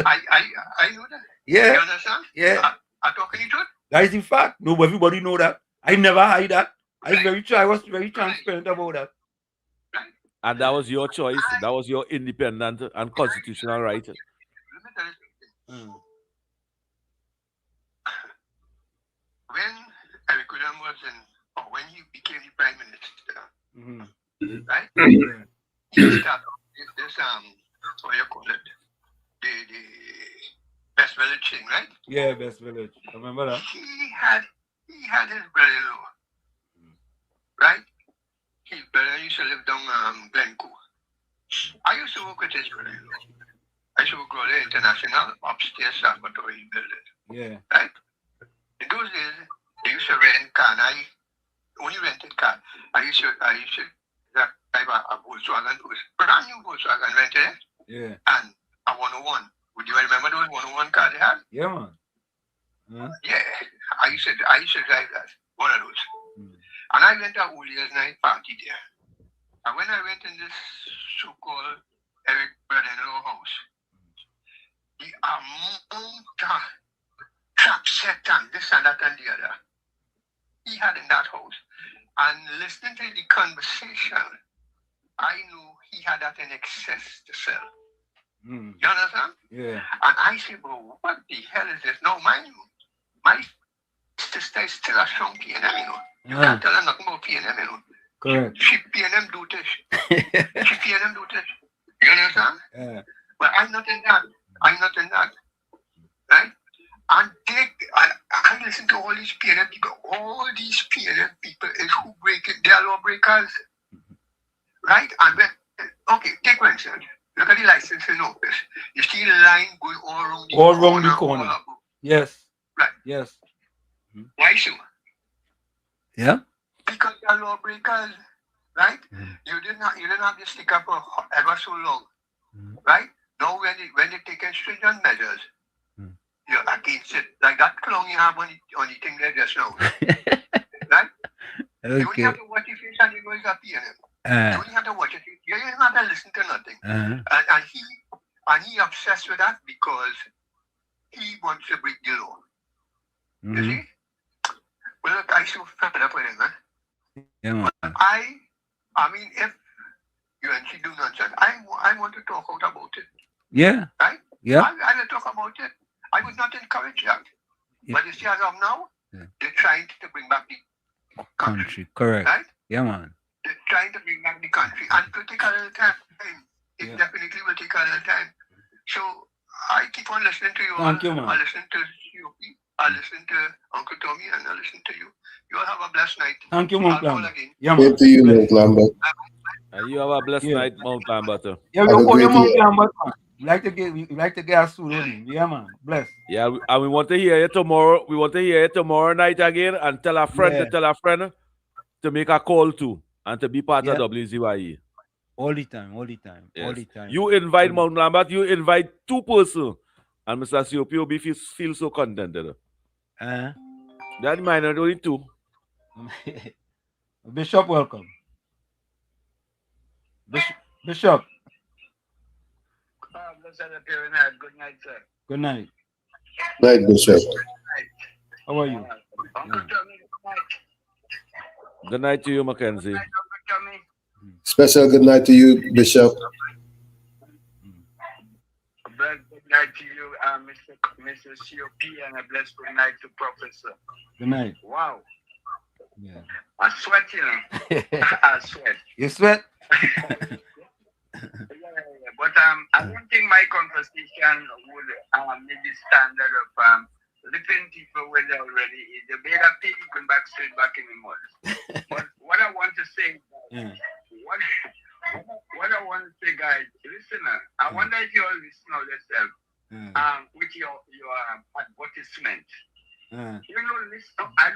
I know that. Yeah. You understand? Yeah. I'm talking the truth. That is in fact. No, everybody know that. I never hide that. I was very transparent about that. And that was your choice. That was your independent and constitutional right. Let me tell you something. When Eric Williams was when he became the prime minister, right? He started this what you call it, the Best Village thing, right? Yeah, Best Village. I remember that. He had his brother-in-law, right? His brother used to live down Glencoe. I used to work with his brother-in-law. I used to work at the International upstairs laboratory building. Yeah. Right? In those days, they used to rent car, and I only rented car. I used to drive a Volkswagen, brand new Volkswagen rented. Yeah. And a 101. Would you remember those 101 cars they had? Yeah, man. Yeah. I used to drive that, one of those. And I went to a Old Year's Night party there. And when I went in this so-called Eric brother-in-law house, the amount of trap set and this and that and the other he had in that house. And listening to the conversation, I knew he had that in excess to sell. You understand? Yeah. And I said, well, what the hell is this? No, mind you, my sister is still a strong PNM, you know. You can't tell her nothing about PNM, you know. Correct. She PNM do this. She PNM do this. You understand? Yeah. But I'm not in that. Right? And I listen to all these PNM people. All these PNM people is who break it. They are lawbreakers. Right? And when, okay, take for instance. Look at the licensing office. You see the line going all around the corner. Yes. Right. Yes. Why so? Yeah. Because they are lawbreakers, right? You didn't have this sticker for ever so long, right? Now when they taking stringent measures, you're against it. Like that clown you have on the thing there just now, right? Okay. You only have to watch your face and you know it's a PNM. You only have to watch it. You don't have to listen to nothing. And he obsessed with that because he wants to break the law. You see? Well, look, I so fed up with him, man. Yeah, man. I mean, if you and she do nonsense, I want to talk out about it. Yeah. Right? Yeah. I will talk about it. I would not encourage that. Yeah. But you see, as of now, they're trying to bring back the country. Correct. Right? Yeah, man. They're trying to bring back the country. And it will take a little time. It definitely will take a little time. So I keep on listening to you. Thank you, man. I listen to COP. I listen to Uncle Tommy, and I listen to you. You all have a blessed night. Thank you, Mount Lambert. Yeah, to you, Mount Lambert. And you have a blessed night, Mount Lambert. Yeah, we call you Mount Lambert, man. We like to get a suit on him. Yeah, man. Bless. Yeah, and we want to hear you tomorrow. We want to hear you tomorrow night again, and tell a friend to make a call too and to be part of WZYE. All the time. Yes. All the time. You invite Mount Lambert, you invite 2 persons, and Mr. COPOB feels so contented. That might not only 2. Bishop, welcome. Bishop. Good night, sir. Good night. Night, Bishop. How are you? Good night to you, Mackenzie. Special good night to you, Bishop. Good night to you, Mr. COP, and a blessed good night to Professor. Good night. Wow. Yeah. I sweat, you know. I sweat. You sweat? But I don't think my conversation would meet the standard of living people where they already is. They made a pig going back straight back in the mud. But what I want to say, what I want to say, guys, listener, I wonder if you all listen to yourself with your advertisement. You know, listen, I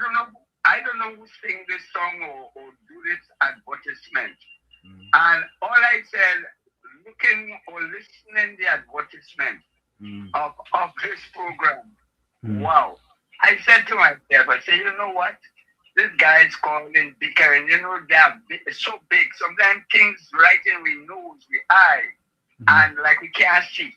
don't know who sing this song or do this advertisement. And all I said, looking or listening the advertisement of this program, wow. I said to myself, I said, you know what? This guy is calling bickering. You know, they are so big. Sometimes things right in we nose, we eye, and like we can't see.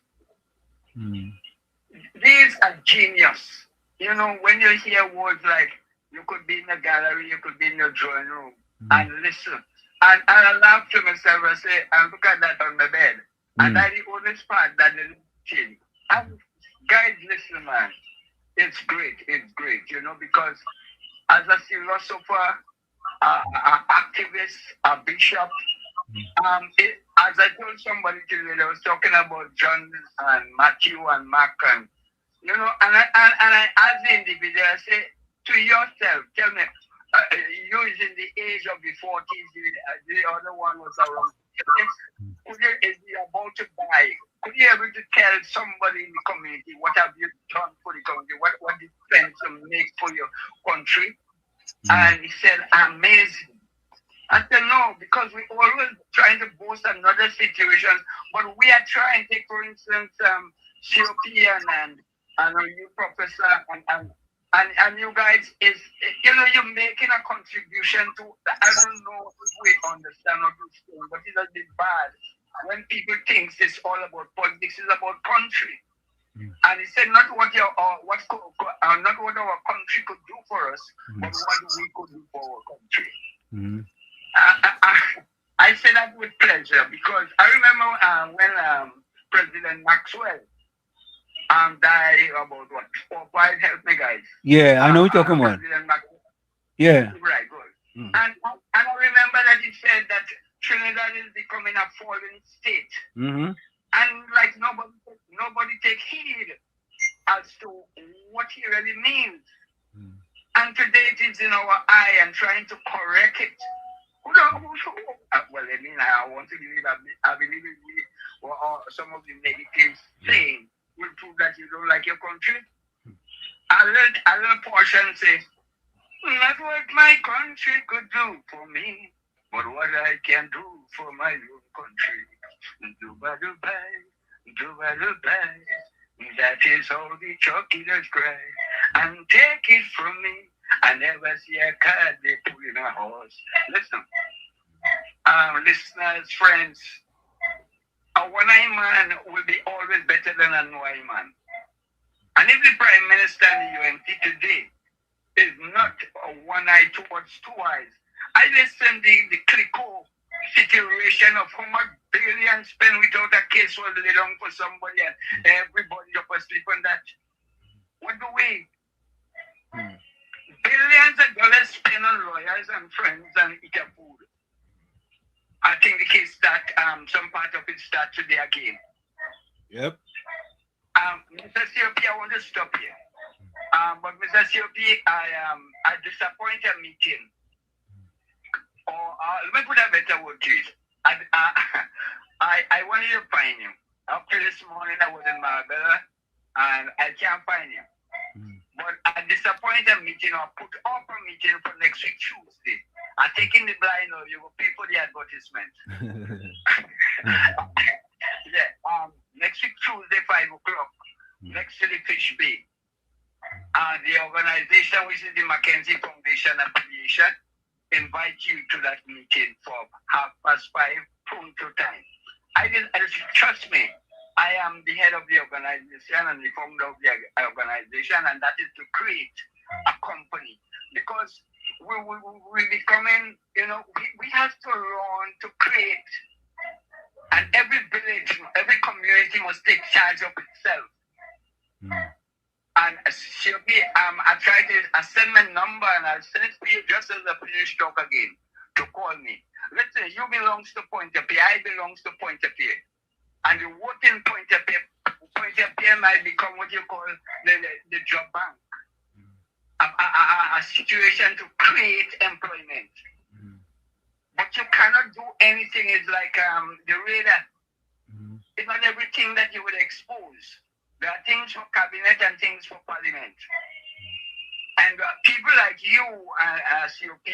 These are genius. You know, when you hear words like, you could be in a gallery, you could be in your drawing room, and listen. And I laugh to myself and say, and look at that on the bed. And that's the only part that the change. And guys, listen, man. It's great, you know, because as a philosopher, an activist, a bishop, as I told somebody today, I was talking about John and Matthew and Mark, and you know, and I as the individual, I say to yourself, tell me, you is in the age of the 40s, the other one was around. Is he about to buy? Could you able to tell somebody in the community what have you done for the community? What difference you make for your country? And he said, amazing. I said, no, because we always trying to boast another situation, but we are trying, take for instance, COP and you professor and you guys is, you know, you're making a contribution to, I don't know if we understand what you're saying, but it's a bit bad when people think it's all about politics, it's about country. And he said not what not what our country could do for us, but what we could do for our country. I say that with pleasure because I remember when President Maxwell died about what 4 or 5, help me guys. Yeah, I know what you're talking about. Yeah. Right, good. And I remember that he said that Trinidad is becoming a fallen state. And like nobody take heed as to what he really means. And today it is in our eye and trying to correct it. Well, I mean, I want to believe I believe in or some of the negative saying will prove that you don't like your country. I learned portion say, not what my country could do for me, but what I can do for my own country. Dubai, Dubai, Dubai. That is all the chocolates cry. And take it from me. I never see a car they put in a horse. Listen, listeners, friends, a one-eye man will be always better than a no-eye man. And if the Prime Minister in the UNT today is not a one eye towards two eyes, I listen the Clicquot situation of how much billions spent without a case was laid down for somebody and everybody up asleep on that. What do we? Billions of dollars spent on lawyers and friends and eat a food. I think the case that some part of it start today again. Yep. Mr. COP, I want to stop here. But Mr. COP, I disappoint a meeting. Or let me put a better word to it. I wanted to find you. Up to this morning, I was in Marbella, and I can't find you. But I disappoint a meeting or put up a meeting for next week Tuesday. I'm taking the blind of you will pay for the advertisement. Yeah, next week Tuesday, 5 o'clock, next to the Fish Bay. The organization, which is the Mackenzie Foundation Affiliation, invite you to that meeting for 5:30 pronto time. Trust me, I am the head of the organization and the founder of the organization, and that is to create a company. Because we're becoming, you know, we have to learn to create. And every village, every community must take charge of itself. And I try to send my number and I'll send it to you just as a finished talk again to call me. Let's say you belongs to Point-a-Pied, I belongs to Point-a-Pied. And the voting point of pay might become what you call the job bank. A situation to create employment. But you cannot do anything. It's like the radar. It's not everything that you would expose. There are things for cabinet and things for parliament. And people like you, COP,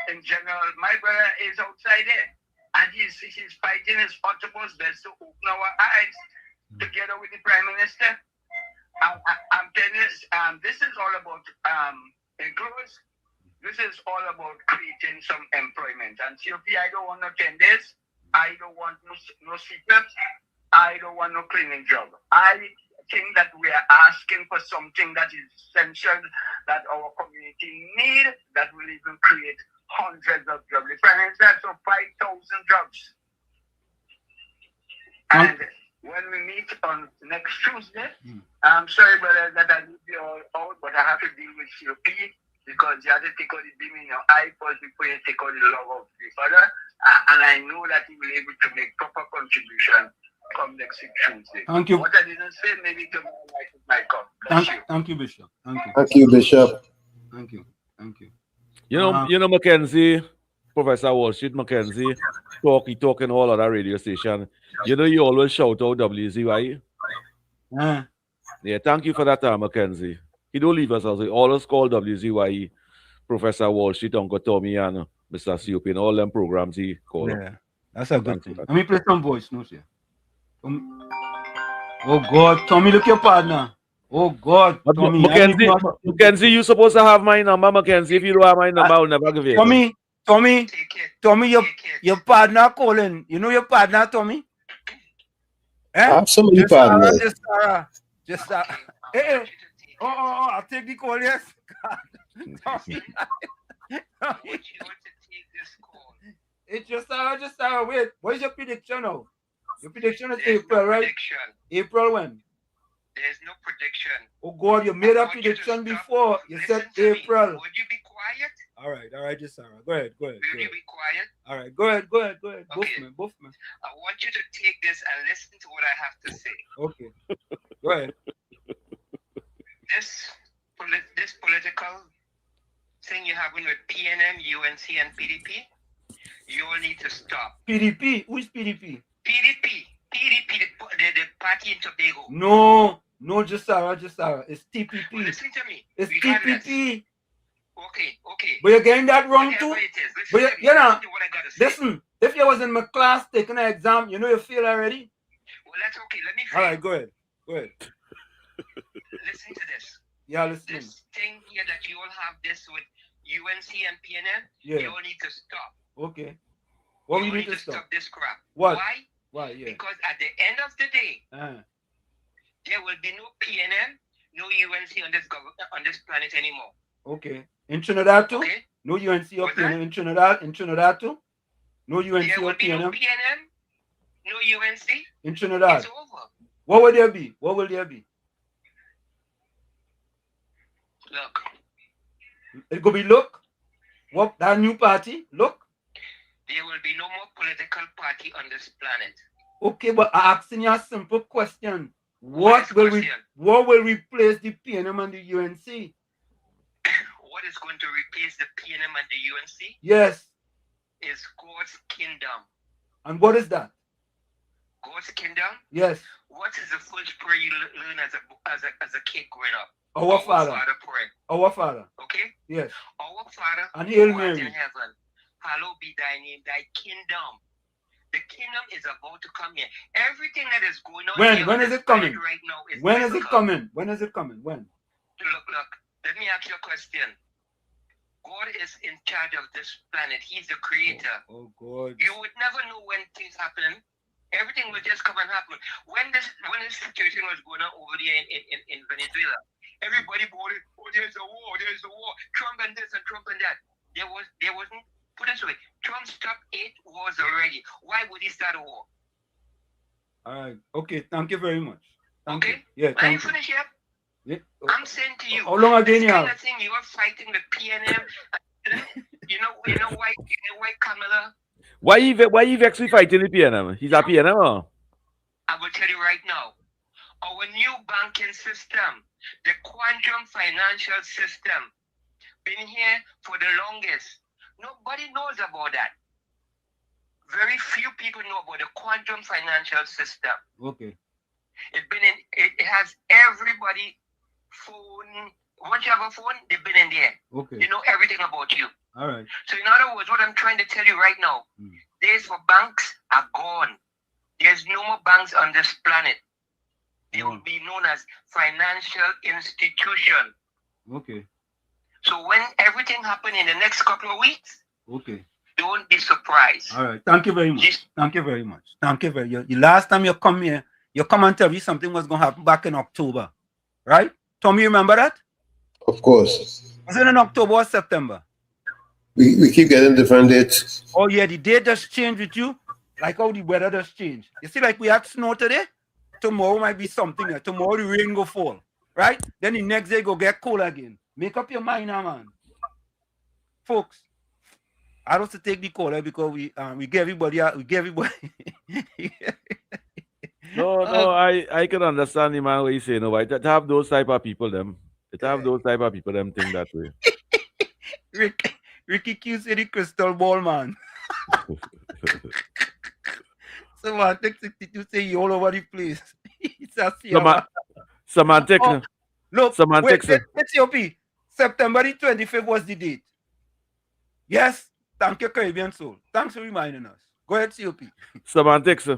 in general, my brother is outside there. And he's fighting his utmost best to open our eyes together with the Prime Minister. I'm telling you, this is all about, in close, this is all about creating some employment. And COP, I don't want no tenders. I don't want no secrets. I don't want no cleaning job. I think that we are asking for something that is essential, that our community need, that will even create hundreds of jobs. The Prime Minister has 5,000 jobs. And when we meet on next Tuesday, I'm sorry, brother, that I leave you all out, but I have to deal with COP because you have to take out the beam in your eye first before you take out the love of the father. And I know that he will be able to make proper contribution come next week Tuesday. Thank you. What I didn't say, maybe tomorrow night it might come. Thank you, Bishop. Thank you. Thank you, Bishop. Thank you. Thank you. You know, Mackenzie, Professor Wall Street Mackenzie, talking all of that radio station. You know, you always shout out WZYE. Yeah, thank you for that, Mackenzie. He don't leave us as we always call WZYE, Professor Wall Street, Uncle Tommy, and Mr. COP, and all them programs he called. Yeah, that's a good thing. Let me play some voice notes here. Oh God, Tommy, look your partner. Oh God, Tommy. Mackenzie, you supposed to have my number, Mackenzie. If you don't have my number, I'll never give it. Tommy, your partner calling. You know your partner, Tommy? I have so many partners. Just Sarah. Hey. Oh, I'll take the call, yes. Tommy. It's just Sarah. Wait, what is your prediction now? Your prediction is April, right? April when? There's no prediction. Oh God, you made a prediction before. You said April. Would you be quiet? All right, just Sarah. Go ahead. Will you be quiet? All right, go ahead. Okay. Both men. I want you to take this and listen to what I have to say. Okay. Go ahead. This political thing you're having with PNM, UNC, and PDP, you all need to stop. PDP? Who is PDP? PDP, the party in Tobago. No, just Sarah. It's TPP. Well, listen to me. It's TPP. Okay. But you're getting that wrong too. But listen. If you was in my class taking an exam, you know you fail already. Well, that's okay. Let me. All right, go ahead. Listen to this. Yeah, listen. This thing here that you all have this with UNC and PNM, you all need to stop. Okay. What we need to stop this crap. What? Why? Yeah. Because at the end of the day, there will be no PNM, no UNC on this planet anymore. Okay. In Trinidad too? Okay. No UNC or PNM in Trinidad? In Trinidad too? No UNC there will or be PNM? No PNM, no UNC. In Trinidad? It's over. What will there be? Look. It could be look. What? That new party? Look. There will be no more political party on this planet. Okay, but I'm asking you a simple question. What will replace the PNM and the UNC? What is going to replace the PNM and the UNC? Yes. Is God's kingdom. And what is that? God's kingdom? Yes. What is the first prayer you learn as a kid growing up? Our Father. Prayer. Our Father. Okay? Yes. Our Father. And Hail who Mary. art in heaven. Hallowed be thy name, thy kingdom. The kingdom is about to come here. Everything that is going on when is it coming? Right now is when is it coming? When is it coming? When? Look. Let me ask you a question. God is in charge of this planet. He's the creator. Oh God. You would never know when things happen. Everything will just come and happen. When this situation was going on over there in Venezuela, everybody voted, there's a war, Trump and this and Trump and that. There wasn't, put it this way, Trump stopped 8 wars already. Why would he start a war? All right. Okay. Thank you very much. Thank you. Yeah. Are you finished yet? Yeah. I'm saying to you, how long again you kind of thing you are fighting the PNM. you know why Kamala? Why you actually fighting the PNM? He's a PNM, or? tell you right now, our new banking system, the quantum financial system, been here for the longest. Nobody knows about that. Very few people know about the quantum financial system. Okay. It has everybody phone. Once you have a phone, they've been in there. Okay. They know everything about you. All right. So in other words, what I'm trying to tell you right now, days for banks are gone. There's no more banks on this planet. They will be known as financial institution. Okay. So when everything happen in the next couple of weeks, okay, don't be surprised. All right. Thank you very much. Thank you very much. Thank you very much. The last time you come here, you come and tell me something was going to happen back in October. Right? Tommy, you remember that? Of course. Was it in October or September? We keep getting different dates. Oh, yeah. The date just changed with you. Like how the weather just changed. You see, like we had snow today. Tomorrow might be something. Tomorrow the rain go fall. Right? Then the next day go get cold again. Make up your mind now, man. Folks, I don't to take the caller because we give everybody No, I can understand the man what you say, no, but to have those type of people them think that way. Ricky Q said the crystal ball, man. So man, take 62 say you all over the place. It's a Semantic. Oh, look, semantics. Wait, COP. September the 25th was the date. Yes, thank you, Caribbean Soul. Thanks for reminding us. Go ahead, COP. Semantics.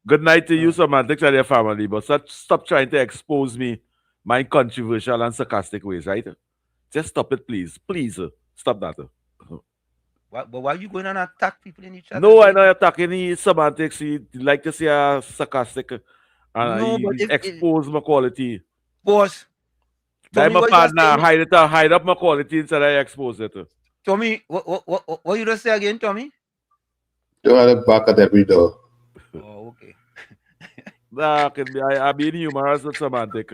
Good night to you, Semantics, and your family. But stop trying to expose me my controversial and sarcastic ways, right? Just stop it, please. Please, stop that. But why are you going to attack people in each other? No, I'm not attacking the Semantics. He like to say sarcastic. And no, he expose my quality. Boss. I'm a partner. Hide up my quality instead I expose it. Tommy, what you just say again, Tommy? Don't have a back at every door. Oh, okay. Nah, I being humorous with Semantic.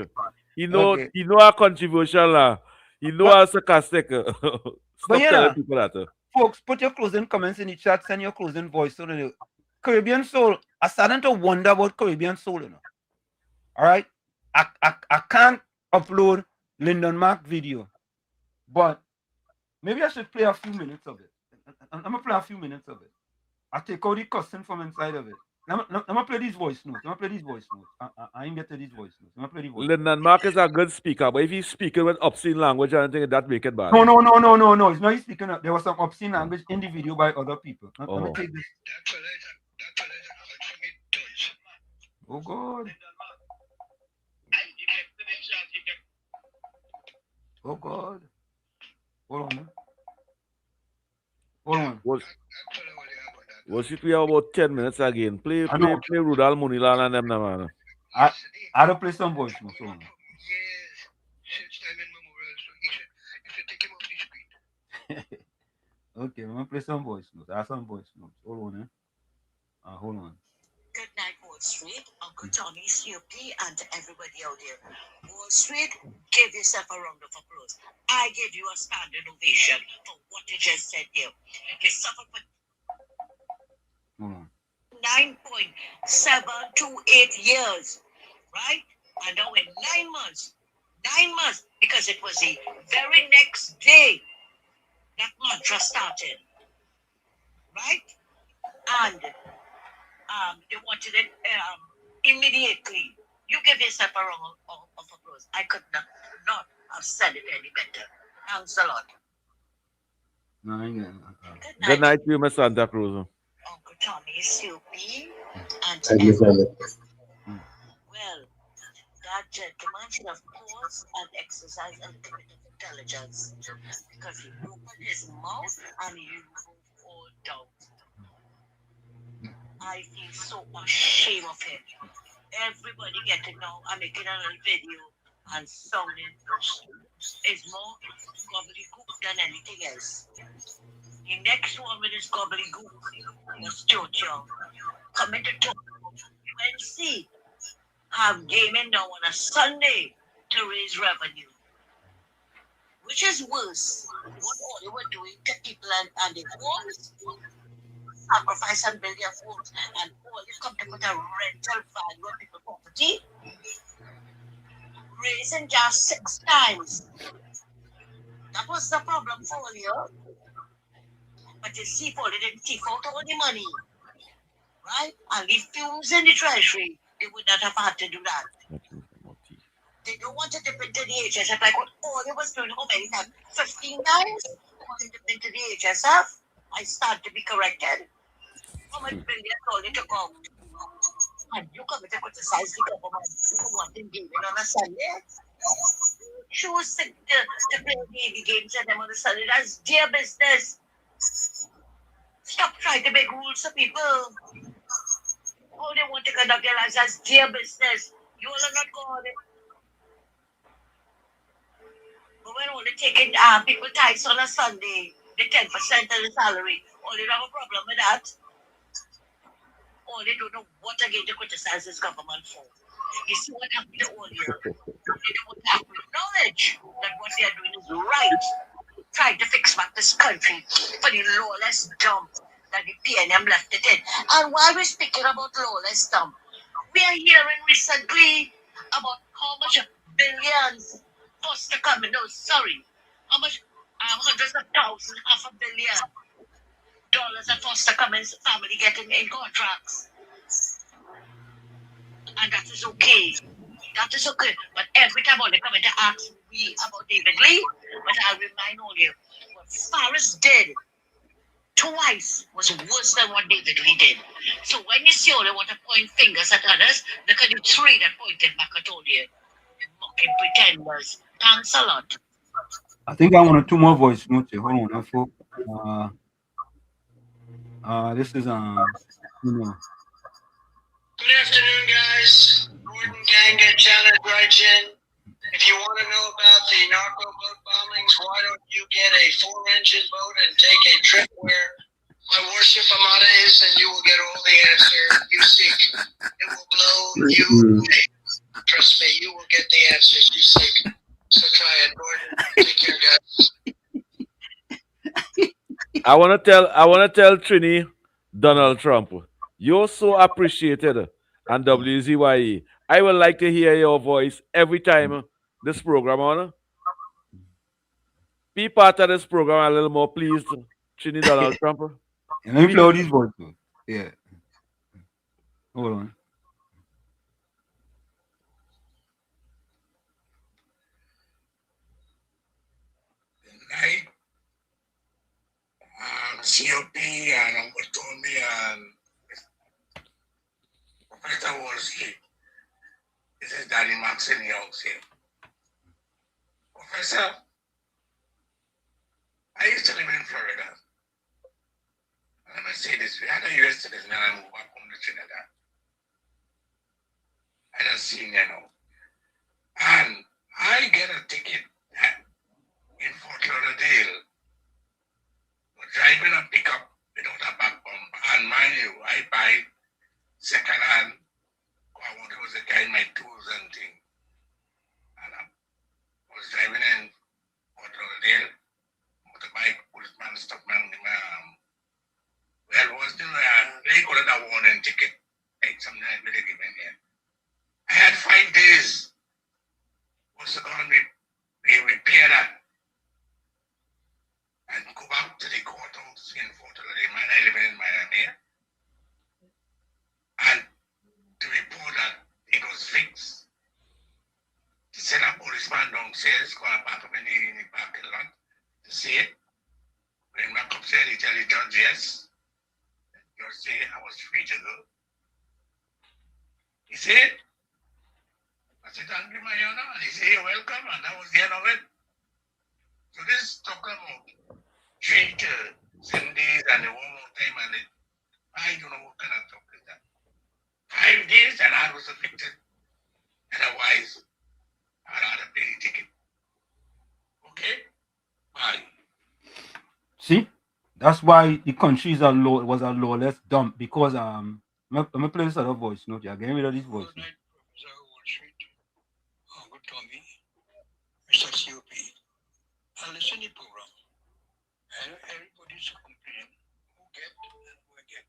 You know how controversial. You know how sarcastic. Stop telling people that. Folks, put your closing comments in the chat. Send your closing voice. So the Caribbean Soul. I'm starting to wonder about Caribbean Soul. You know? All right, I can't upload Lyndon Mark video, but maybe I should play a few minutes of it. I'm gonna play a few minutes of it. I take out the cussing from inside of it. I'm gonna play these voice notes. I ain't get to these voice notes. I'm gonna play the voice. Lyndon Mark is a good speaker, but if he's speaking with obscene language, I don't think that make it bad. No. It's not he's speaking. There was some obscene language in the video by other people. Let me take this. Oh God. Oh God. Hold on. Was it we have about 10 minutes again? Play Rudal Munilan and them now, man. I don't play some voice notes. Okay, I'm gonna play some voice notes. I have some voice notes. Hold on. Good night, Wall Street. Uncle Tommy, COP, and everybody out there. Wall Street, give yourself a round of applause. I give you a standing ovation for what you just said here. You suffered for 9.728 years, right? And now in 9 months, because it was the very next day that mantra started, right? And you wanted it immediately. You give yourself a round of applause. I could not have said it any better. Thanks a lot. Good night to you, Miss Santa Cruz. Uncle Tommy, COP, and well, that gentleman should have paused and exercised a little bit of intelligence because he opened his mouth and he removed all doubt. I feel so ashamed of him. Everybody getting now and making a little video and sounding is more gobbledygook than anything else. The next one with his gobbledygook was Jojo. Coming to talk UNC have gaming now on a Sunday to raise revenue. Which is worse. What all they were doing to people and the homes. sacrifice and build their homes, and all you come to put a rental value on people's property, raising just 6 times. That was the problem for you. But you see, for they didn't take out all the money, right? And leave fumes in the treasury. They would not have had to do that. They don't want to dip into the HSF like what all they was doing how many times? 15 times? Want to dip into the HSF? I start to be corrected. How much billion all they took out? And you come to criticize the government for wanting giving on a Sunday? Choose to play the games and them on a Sunday. That's their business. Stop trying to make rules for people. How they want to conduct their lives as their business. You all are not God. But when only taking people tithes on a Sunday, the 10% of the salary, all they have a problem with that. All they don't know what again to criticize this government for. You see what happened to all here? They don't acknowledge that what they are doing is right. Trying to fix back this country for the lawless dump that the PNM left it in. And while we're speaking about lawless dump, we are hearing recently about how much billions foster coming. No, sorry. How much hundreds of thousands, $500 million that foster Cummins family getting in contracts. And that is okay. That is okay. But every time when they come in to ask me about David Lee, but I'll remind all you, what Farris did twice was worse than what David Lee did. So when you see all they want to point fingers at others, look at the 3 that pointed back at all you. Mocking pretenders. Thanks a lot. I think I wanted 2 more voice notes here. Hold on, folks. This is you know. Good afternoon, guys. Gordon Ganga, Channel Brighton. If you want to know about the narco boat bombings, why don't you get a 4-engine boat and take a trip where my warship Armada is, and you will get all the answer you seek. It will blow you away. Trust me, you will get the answers you seek. So try it, Gordon. Take care, guys. I wanna tell Trini Donald Trump, you're so appreciated on WZYE. I would like to hear your voice every time this program on. Be part of this program a little more, please, Trini Donald Trump. And let me play all these voices. Yeah. Hold on. Night, COP and Uncle Tommy and Professor Wolski. This is Daddy Max in New York City. Professor, I used to live in Florida. And let me say this, we had a US citizen and I moved back home to Trinidad. I just seen, and I get a ticket in Fort Lauderdale for driving a pickup without a back bumper. And mind you, I buy second-hand. I want to was a guy in my tools and thing. And I was driving in Fort Lauderdale, motorbike, policeman, stopped me and give me well, was still they called it a warning ticket. Like something I really given here. I had 5 days. Was to go and repair that. And go back to the courthouse in Fort Lauderdale. Man, I live in Miami. And to report that it was fixed. To send a policeman downstairs, go and park up in the parking lot to see it. When back upstairs, he tell the judge yes. The judge say I was free to go. He said, I said, thank you, my honor. And he said, you're welcome. And that was the end of it. So this talk about 3 to 7 days and the 1 more time. And I don't know what kind of talk is that. 5 days and I was evicted. Otherwise, I'd have to pay the ticket. Okay? Bye. See? That's why the country is was a lawless dump because I'm gonna play this other voice note. You're getting rid of this voice. Good night, Professor Wall Street. Good Tommy. Mr. COP. I listen to the program. And everybody's complaining. Who get and who get.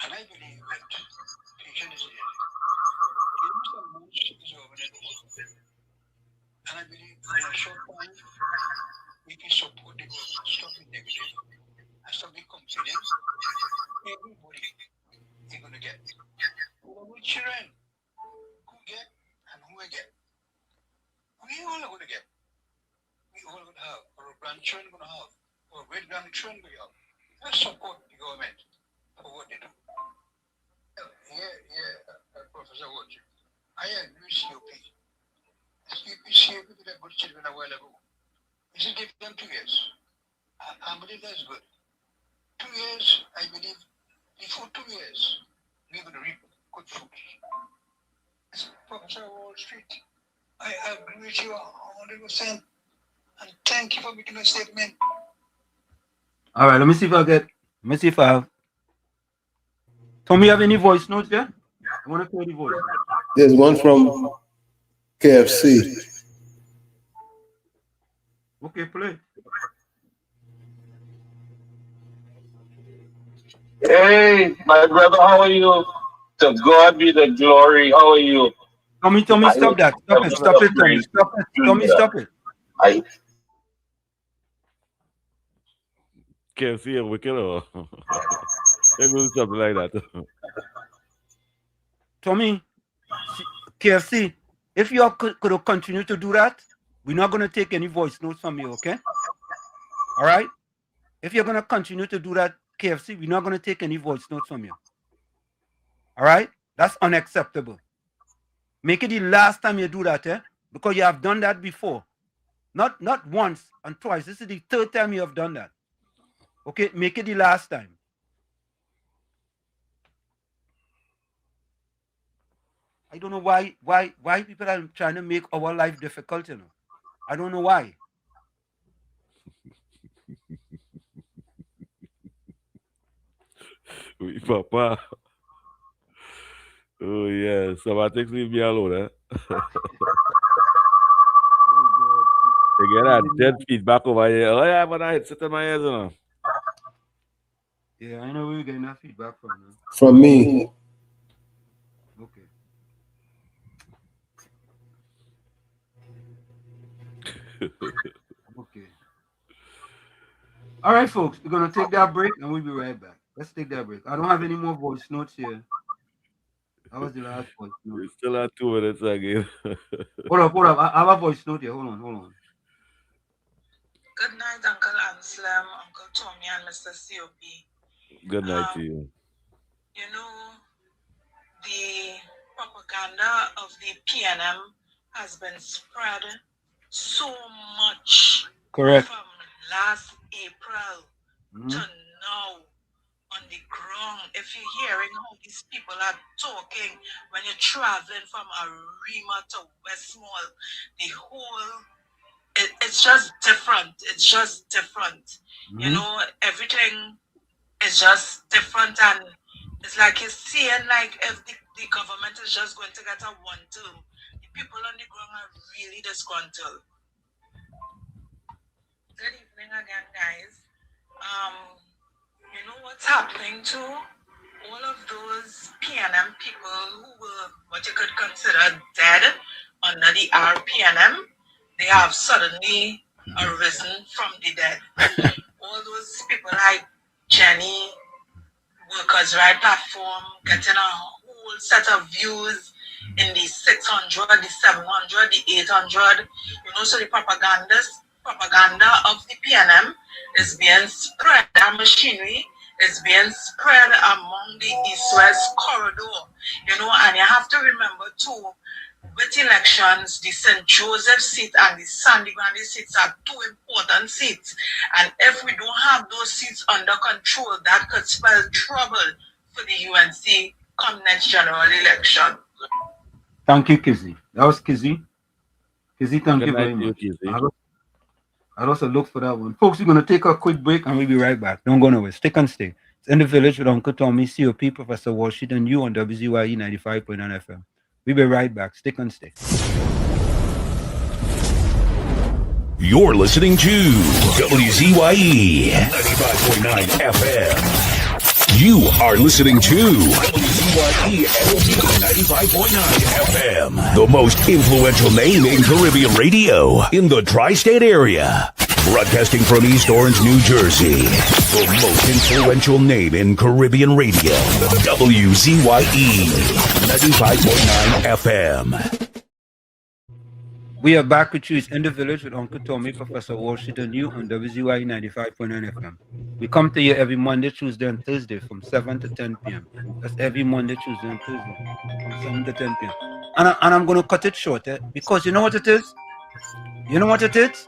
And I believe that patient is needed. Give me some months is over and over. And I believe in a short time, we can support the government, stop being negative, and stop being confident. Everybody is going to get. Our children who get and who I get. We all are going to get. We all going to have. Our grandchildren going to have. Our great-grandchildren going to have. Let's support the government for what they do. Professor Watch, I agree with COP. COP did a good children a while ago. You should give them 2 years. I believe that's good. 2 years, I believe, before 2 years, we're going to reap good fruits. Professor Wall Street, I agree with you 100%. And thank you for making a statement. All right, let me see if I have. Tommy, have any voice notes there? I want to play the voice. There's one from KFC. Okay, play. Hey, my brother, how are you? To God be the glory. How are you? Tommy, stop that. Stop it, Tommy. Stop it. Tommy, stop it. KFC a wicked or they do something like that. Tommy, KFC, if you could continue to do that, we're not going to take any voice notes from you, okay? All right? If you're going to continue to do that, KFC, we're not going to take any voice notes from you. All right? That's unacceptable. Make it the last time you do that, eh? Because you have done that before. Not once and twice. This is the 3rd time you have done that. Okay? Make it the last time. I don't know why people are trying to make our life difficult, you know. I don't know why. Oui, papa. Oh, yeah. Somebody leave me alone, eh? They get that dead feedback over here. Oh, yeah, but I sit in my ears, you know. Yeah, I know where you're getting that feedback from. Man. From me. Okay. Okay. All right, folks, we're going to take that break and we'll be right back. Let's take that break. I don't have any more voice notes here. That was the last voice note. We still have 2 minutes again. Hold up. I have a voice note here. Hold on. Good night, Uncle Anselm, Uncle Tommy, and Mr. COP. Good night to you. You know, the propaganda of the PNM has been spread so much. Correct. From last April to now on the ground. If you're hearing how these people are talking when you're traveling from Arima to Westmall, the whole, it's just different. It's just different. You know, everything is just different, and it's like you're seeing like if the government is just going to get a 1-2, the people on the ground are really disgruntled. Good evening again, guys. You know what's happening to all of those PNM people who were what you could consider dead under the RPNM? They have suddenly arisen from the dead. All those people like Jenny, Workers' Right Platform, getting a whole set of views in the 600, the 700, the 800. You know, so the propaganda of the PNM is being spread, that machinery is being spread among the East-West corridor, you know, and you have to remember too, with elections, the St. Joseph seat and the Sandy Grande seats are 2 important seats, and if we don't have those seats under control, that could spell trouble for the UNC come next general election. Thank you, Kizzy. That was Kizzy. Kizzy, thank you very much. I'd also look for that one. Folks, we're going to take a quick break and we'll be right back. Don't go nowhere. Stick and stay. It's In the Village with Uncle Tommy, COP, Professor Walsheet, and you on WZYE 95.9 FM. We'll be right back. Stick and stay. You're listening to WZYE 95.9 FM. You are listening to WZYE 95.9 FM, the most influential name in Caribbean radio in the tri-state area. Broadcasting from East Orange, New Jersey, the most influential name in Caribbean radio, WZYE 95.9 FM. We are back with you. It's in the village with Uncle Tommy, Professor Walsh, and you on WZYE 95.9 FM. We come to you every Monday, Tuesday, and Thursday from 7 to 10 p.m. That's every Monday, Tuesday, and Thursday from 7 to 10 p.m. And I'm going to cut it short because you know what it is? You know what it is?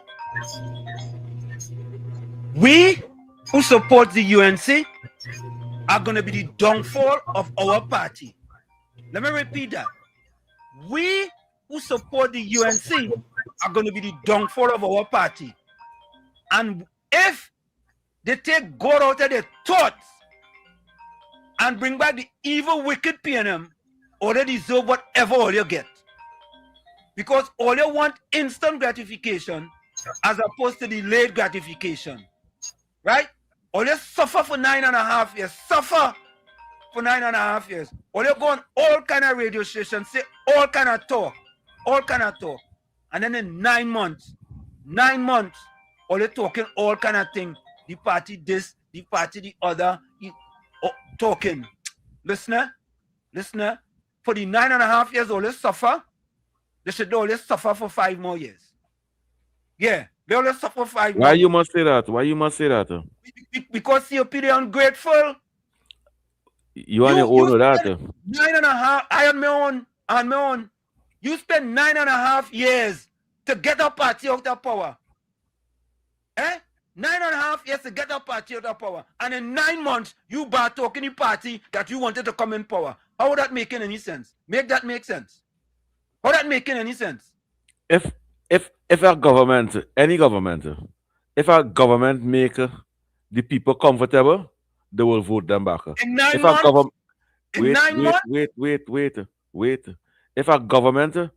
We who support the UNC are going to be the downfall of our party. Let me repeat that. We who support the UNC are going to be the downfall of our party. And if they take God out of their thoughts and bring back the evil, wicked PNM, all they deserve whatever all you get. Because all you want instant gratification as opposed to delayed gratification. Right? All you suffer for 9.5 years. Suffer for 9.5 years. All you go on all kind of radio stations, say all kind of talk. All kind of talk. And then in 9 months, all you talking all kind of thing. The party this, the party the other, talking. Listener, for the 9.5 years all you suffer, they should only suffer for 5 more years. Yeah, they only suffer 5 more Why years. you must say that? Why you must say that? Because COP they ungrateful. You on your own with that? 9.5, I on my own. You spend 9.5 years to get a party out of power. 9.5 years to get a party out of power. And in 9 months, you bar talking the party that you wanted to come in power. How would that making any sense? Make that make sense. How that making any sense? If a government, any government, if a government make the people comfortable, they will vote them back. In 9 if months? A government, wait. If a government,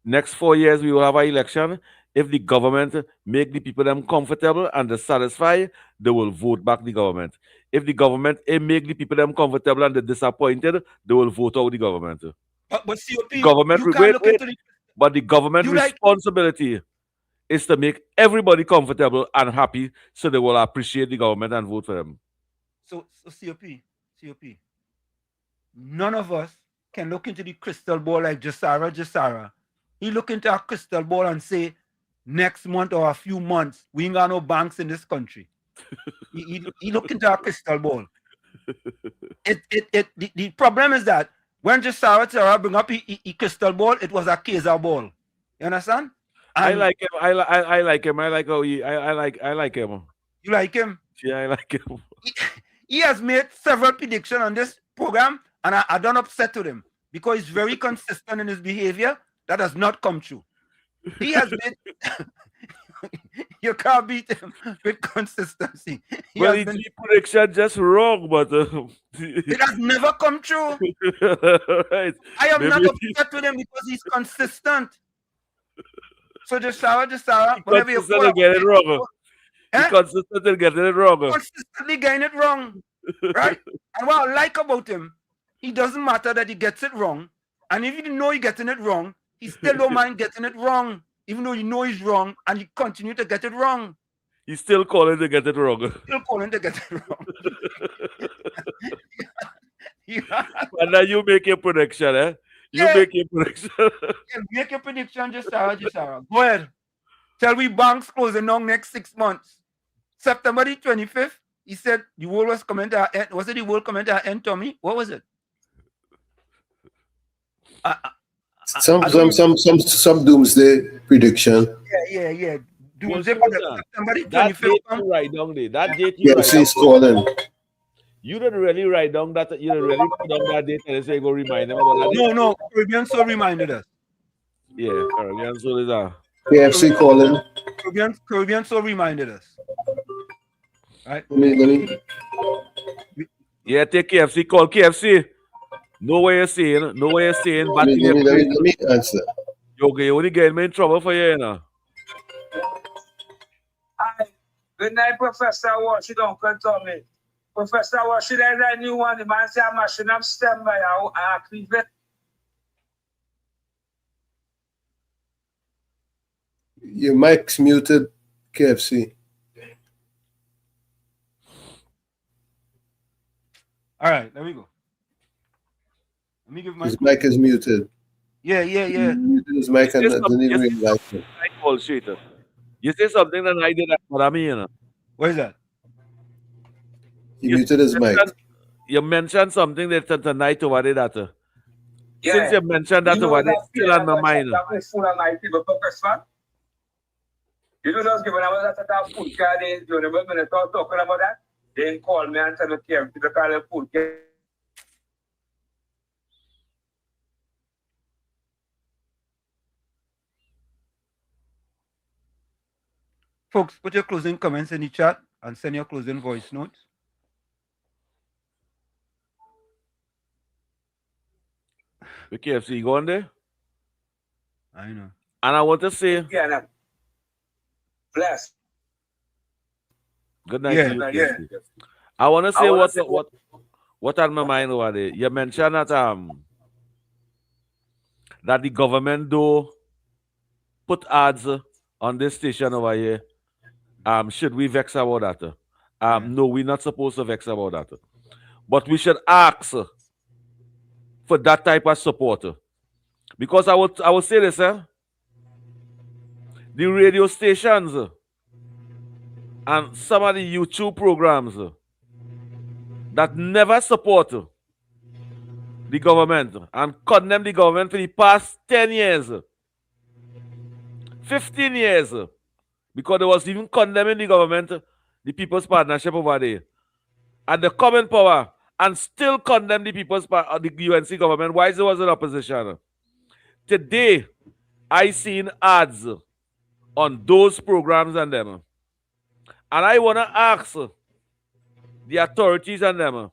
next 4 years we will have an election. If the government make the people them comfortable and they satisfy, they will vote back the government. If the government make the people them comfortable and they're disappointed, they will vote out the government. But COP, government, you can't look into the... But the government responsibility is to make everybody comfortable and happy so they will appreciate the government and vote for them. So COP, none of us can look into the crystal ball like Jasara. He look into a crystal ball and say, next month or a few months, we ain't got no banks in this country. he look into a crystal ball. The problem is that when Jasara bring up a crystal ball, it was a Kaiser ball. You understand? And I like him. I like him. I like how I like him. You like him? Yeah, I like him. He has made several predictions on this program, and I don't upset with him because he's very consistent in his behavior. That has not come true. He has made... You can't beat him with consistency. Well, his prediction just wrong, but it has never come true. Right. I am not upset with him because he's consistent. So Jasara, whenever you consistent get it wrong. He consistently getting it wrong. Consistently getting it wrong. Right? And what I like about him, it doesn't matter that he gets it wrong. And if you know he's getting it wrong, he still don't mind getting it wrong. Even though you know he's wrong and he continue to get it wrong. He's still calling to get it wrong. Still calling to get it wrong. And now you make your prediction, eh? Make your prediction. Make your prediction, Jasara. Go ahead. Tell we banks closing down next 6 months. September the 25th, he said the world was coming to an end. Was it the world coming to an end, Tommy? What was it? Some doomsday prediction. Yeah. Doomsday prediction. September the 25th. That date you write down there. That date you Yeah, write she's down. calling. You didn't really write down that. You didn't really put down that date and say go remind them about that date. No. Caribbean so reminded us. Yeah, Caribbean so is that. KFC calling. Caribbean so reminded us. Right? Let me. Yeah, take KFC. Call KFC. Know what you're saying. Let me answer. You only getting me in trouble for you, you know. Hi. Good night, Professor Walsh. Uncle Tommy. Professor Washi, there's a new one. The man say I'm mashing up stem by our cleavage. Your mic's muted, KFC. All right, there we go. Let me give my. His mic is muted. Yeah. Muted his mic and didn't even realize it. You say something that I did what I mean, you know. What is that? He muted his mic. You mentioned something that tonight over there that Yeah. since you mentioned that over there, still on my mind. Full of my people, Professor. You know, just given I was at that food car, they remember when I start talking about that? They call me and tell me, people call them food car. Folks, put your closing comments in the chat and send your closing voice notes. The KFC, you going there? I know. And I want to say, yeah, bless. Good night to you, KFC. I want to say what on my mind over there. You mentioned that that the government do put ads on this station over here. Should we vex about that? No, we're not supposed to vex about that. But we should ask for that type of support. Because I would say this, the radio stations and some of the YouTube programs that never support the government and condemn the government for the past 10 years, 15 years, because they was even condemning the government, the People's Partnership over there, and the common power, and still condemn the the UNC government. Why there was an opposition? Today, I seen ads on those programs and them. And I want to ask the authorities and them,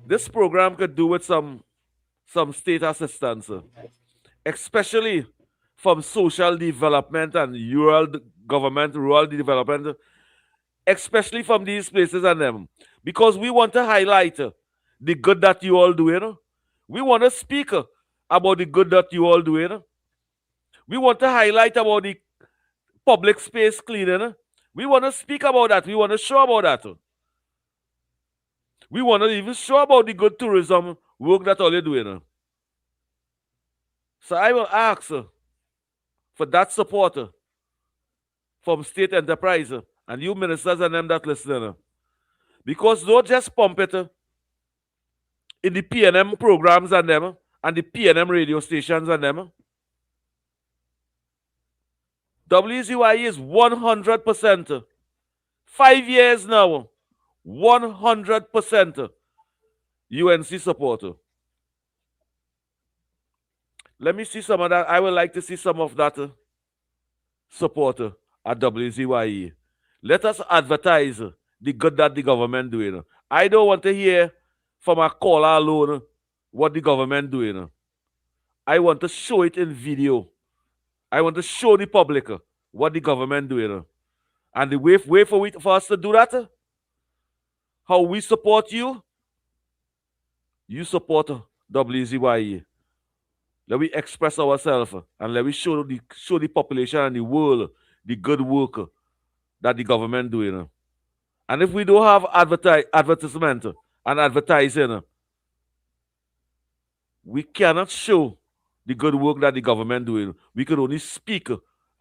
this program could do with some state assistance, especially from social development and rural development, especially from these places and them. Because we want to highlight the good that you all doing. We want to speak about the good that you all doing. We want to highlight about the public space cleaning. We want to speak about that. We want to show about that. We want to even show about the good tourism work that all you're doing. So I will ask for that support from state enterprise and you ministers and them that listening. Because don't just pump it in the PNM programs and them and the PNM radio stations and them. WZYE is 100%. 5 years now. 100% UNC supporter. Let me see some of that. I would like to see some of that supporter at WZYE. Let us advertise the good that the government doing. I don't want to hear from a caller alone what the government doing. I want to show it in video. I want to show the public what the government doing. And the way for us to do that, how we support you, you support WZYE. Let we express ourselves and let we show the population and the world the good work that the government doing. And if we don't have advertisement and advertising, we cannot show the good work that the government doing. We can only speak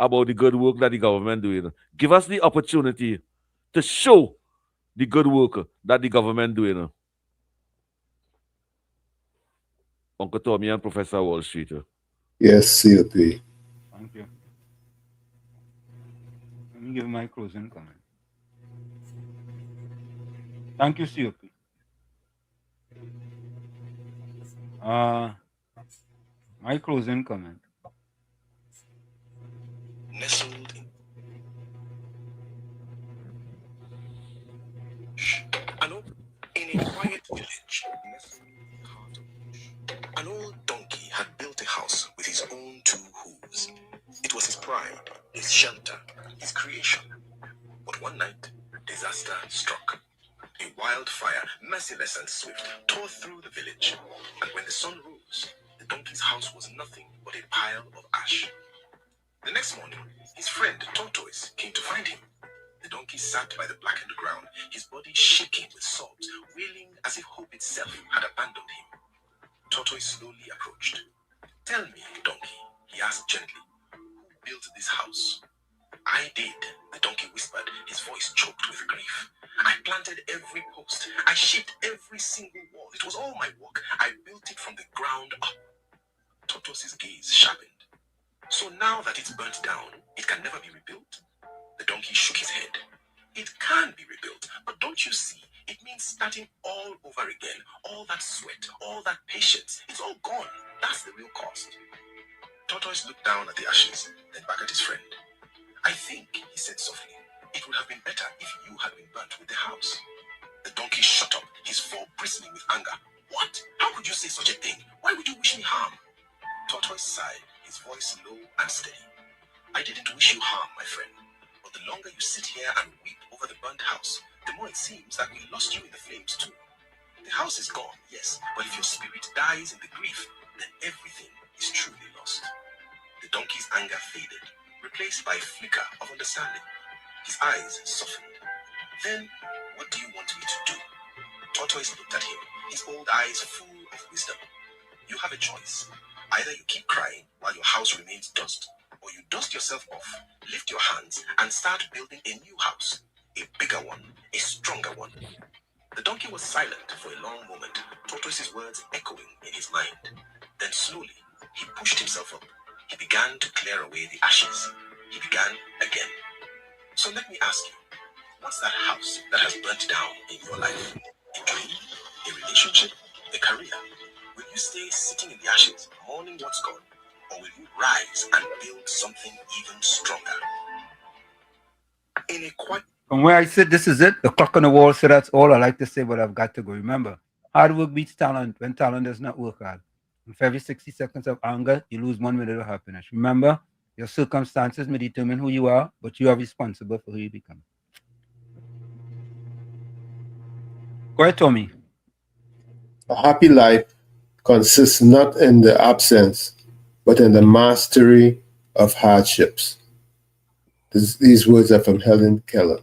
about the good work that the government doing. Give us the opportunity to show the good work that the government doing. Uncle Tommy and Professor Wall Street. Yes, COP. Thank you. Let me give my closing comment. Thank you, COP. My closing comment. Nestled in a quiet village, an old donkey had built a house with his own 2 hooves. It was his pride, his shelter, his creation. But one night, disaster disaster struck. A wildfire, merciless and swift, tore through the village. And when the sun rose, the donkey's house was nothing but a pile of ash. The next morning, his friend Tortoise came to find him. The donkey sat by the blackened ground, his body shaking with sobs, wailing as if hope itself had abandoned him. Tortoise slowly approached. "Tell me, donkey," he asked gently, "who built this house?" "I did," the donkey whispered, his voice choked with grief. "I planted every post. I shaped every single wall. It was all my work. I built it from the ground up." Tortoise's gaze sharpened. "So now that it's burnt down, it can never be rebuilt?" The donkey shook his head. "It can be rebuilt, but don't you see? It means starting all over again. All that sweat, all that patience, it's all gone. That's the real cost." Tortoise looked down at the ashes, then back at his friend. "I think," he said softly, "it would have been better if you had been burnt with the house." The donkey shut up, his fur bristling with anger. "What? How could you say such a thing? Why would you wish me harm?" Tortoise sighed, his voice low and steady. "I didn't wish you harm, my friend. But the longer you sit here and weep over the burnt house, the more it seems that we lost you in the flames too. The house is gone, yes, but if your spirit dies in the grief, then everything is truly lost." The donkey's anger faded, replaced by a flicker of understanding. His eyes softened. "Then, what do you want me to do?" Tortoise looked at him, his old eyes full of wisdom. "You have a choice. Either you keep crying while your house remains dust, or you dust yourself off, lift your hands, and start building a new house, a bigger one, a stronger one." The donkey was silent for a long moment, Tortoise's words echoing in his mind. Then slowly, he pushed himself up. He began to clear away the ashes. He began again. "So let me ask you, what's that house that has burnt down in your life? A dream? A relationship? A career? Will you stay sitting in the ashes, mourning what's gone? Or will you rise and build something even stronger?" In a quiet... From where I sit, this is it. The clock on the wall, so that's all I like to say, but I've got to go. Remember, hard work beats talent when talent does not work hard. And for every 60 seconds of anger, you lose 1 minute of happiness. Remember, your circumstances may determine who you are, but you are responsible for who you become. Go ahead, Tommy. A happy life consists not in the absence, but in the mastery of hardships. These words are from Helen Keller.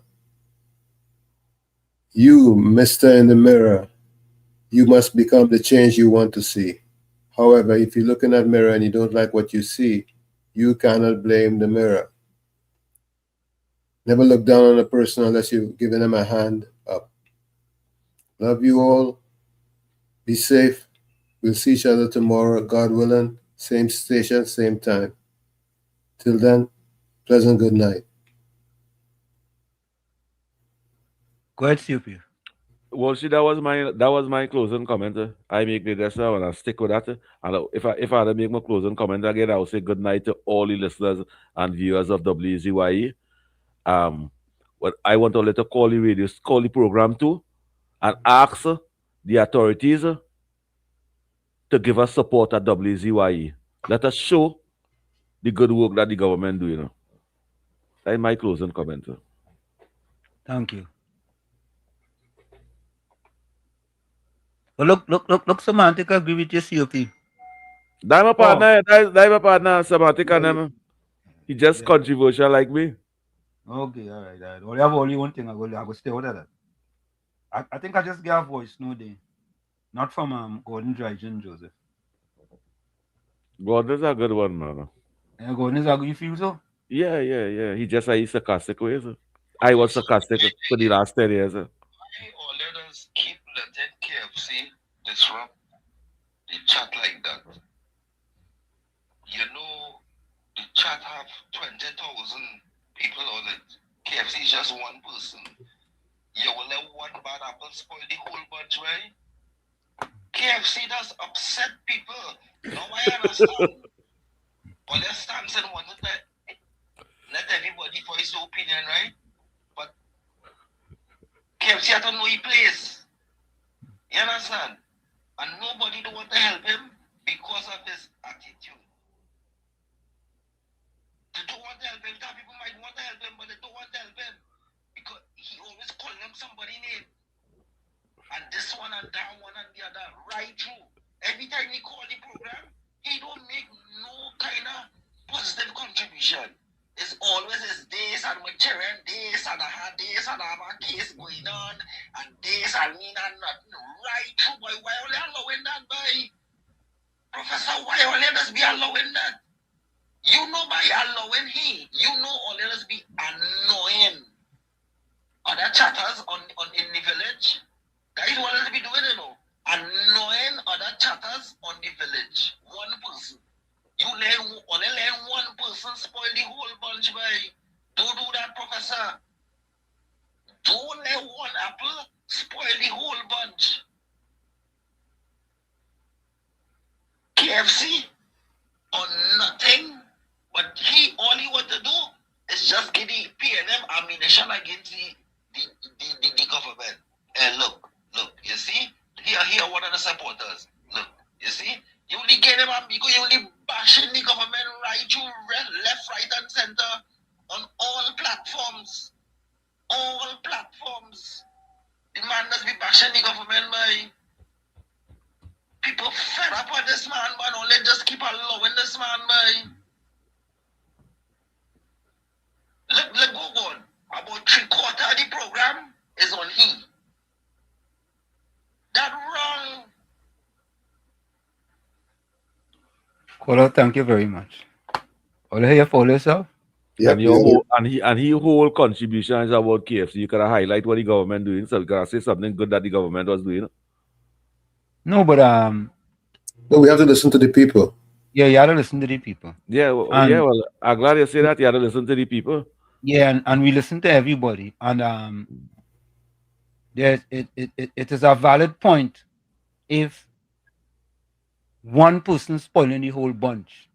You, Mister in the mirror, you must become the change you want to see. However, if you look in that mirror and you don't like what you see, you cannot blame the mirror. Never look down on a person unless you've given them a hand up. Love you all. Be safe. We'll see each other tomorrow, God willing. Same station, same time. Till then, pleasant good night. Go ahead, CP. Well, see, that was my closing comment. I make the rest and I stick with that. And if I had to make my closing comment again, I would say good night to all the listeners and viewers of WZYE. But I want to let call the program too, and ask the authorities to give us support at WZYE. Let us show the good work that the government doing. That's my closing comment. Thank you. Well, look, Semantic, I agree with your COP. That's my partner, Semantic, and him. He just controversial like me. Okay, all right. Well, you have only one thing I go stay with that. I think I just get a voice no day. Not from Gordon Dryden Joseph. Gordon's a good one, man. Yeah, Gordon is a good, you feel so? Yeah. He just a sarcastic way. I was sarcastic for the last 10 years. Why all let us keep letting KFC disrupt the chat like that? You know, the chat have 20,000 people on it. KFC is just one person. You will let one bad apple spoil the whole bunch, right? KFC does upset people. Now I understand. Well, their stance and wanted that let everybody voice their opinion, right? But KFC had to know his place. You understand? And nobody don't want to help him because of his attitude. They don't want to help him. Some people might want to help him, but they don't want to help him because he always call them somebody name. And this one and that one and the other, right through. Every time he call the program, he don't make no kind of positive contribution. It's always his this and my children this and I had this and I have a case going on and this and me and nothing. Right through, boy. Why are they allowing that, boy? Professor, why are they just be allowing that? You know by allowing he, you know all they just be annoying other chatters in the village. That is what they'll be doing, you know. Annoying other chatters on the village. One person. You only let one person spoil the whole bunch, boy. Don't do that, Professor. Don't let one apple spoil the whole bunch. KFC or nothing, but all he want to do is just get the PNM ammunition against the government. And look, you see? Here one of the supporters. Look, you see? You only get them because you only bashing the government right through left, right, and center on all platforms. All platforms. The man must be bashing the government, man. People fed up on this man, but only just keep allowing this man, man. Let go on. About 3/4 of the program is on he. That wrong. Caller, thank you very much. All here for yourself. And your whole and he whole contribution is about KFC. You gotta highlight what the government doing, so you gotta say something good that the government was doing. No, but no, we have to listen to the people. Yeah, you have to listen to the people. Yeah, well, I'm glad you say that. You have to listen to the people. Yeah, and we listen to everybody, and it is a valid point if one person spoiling the whole bunch.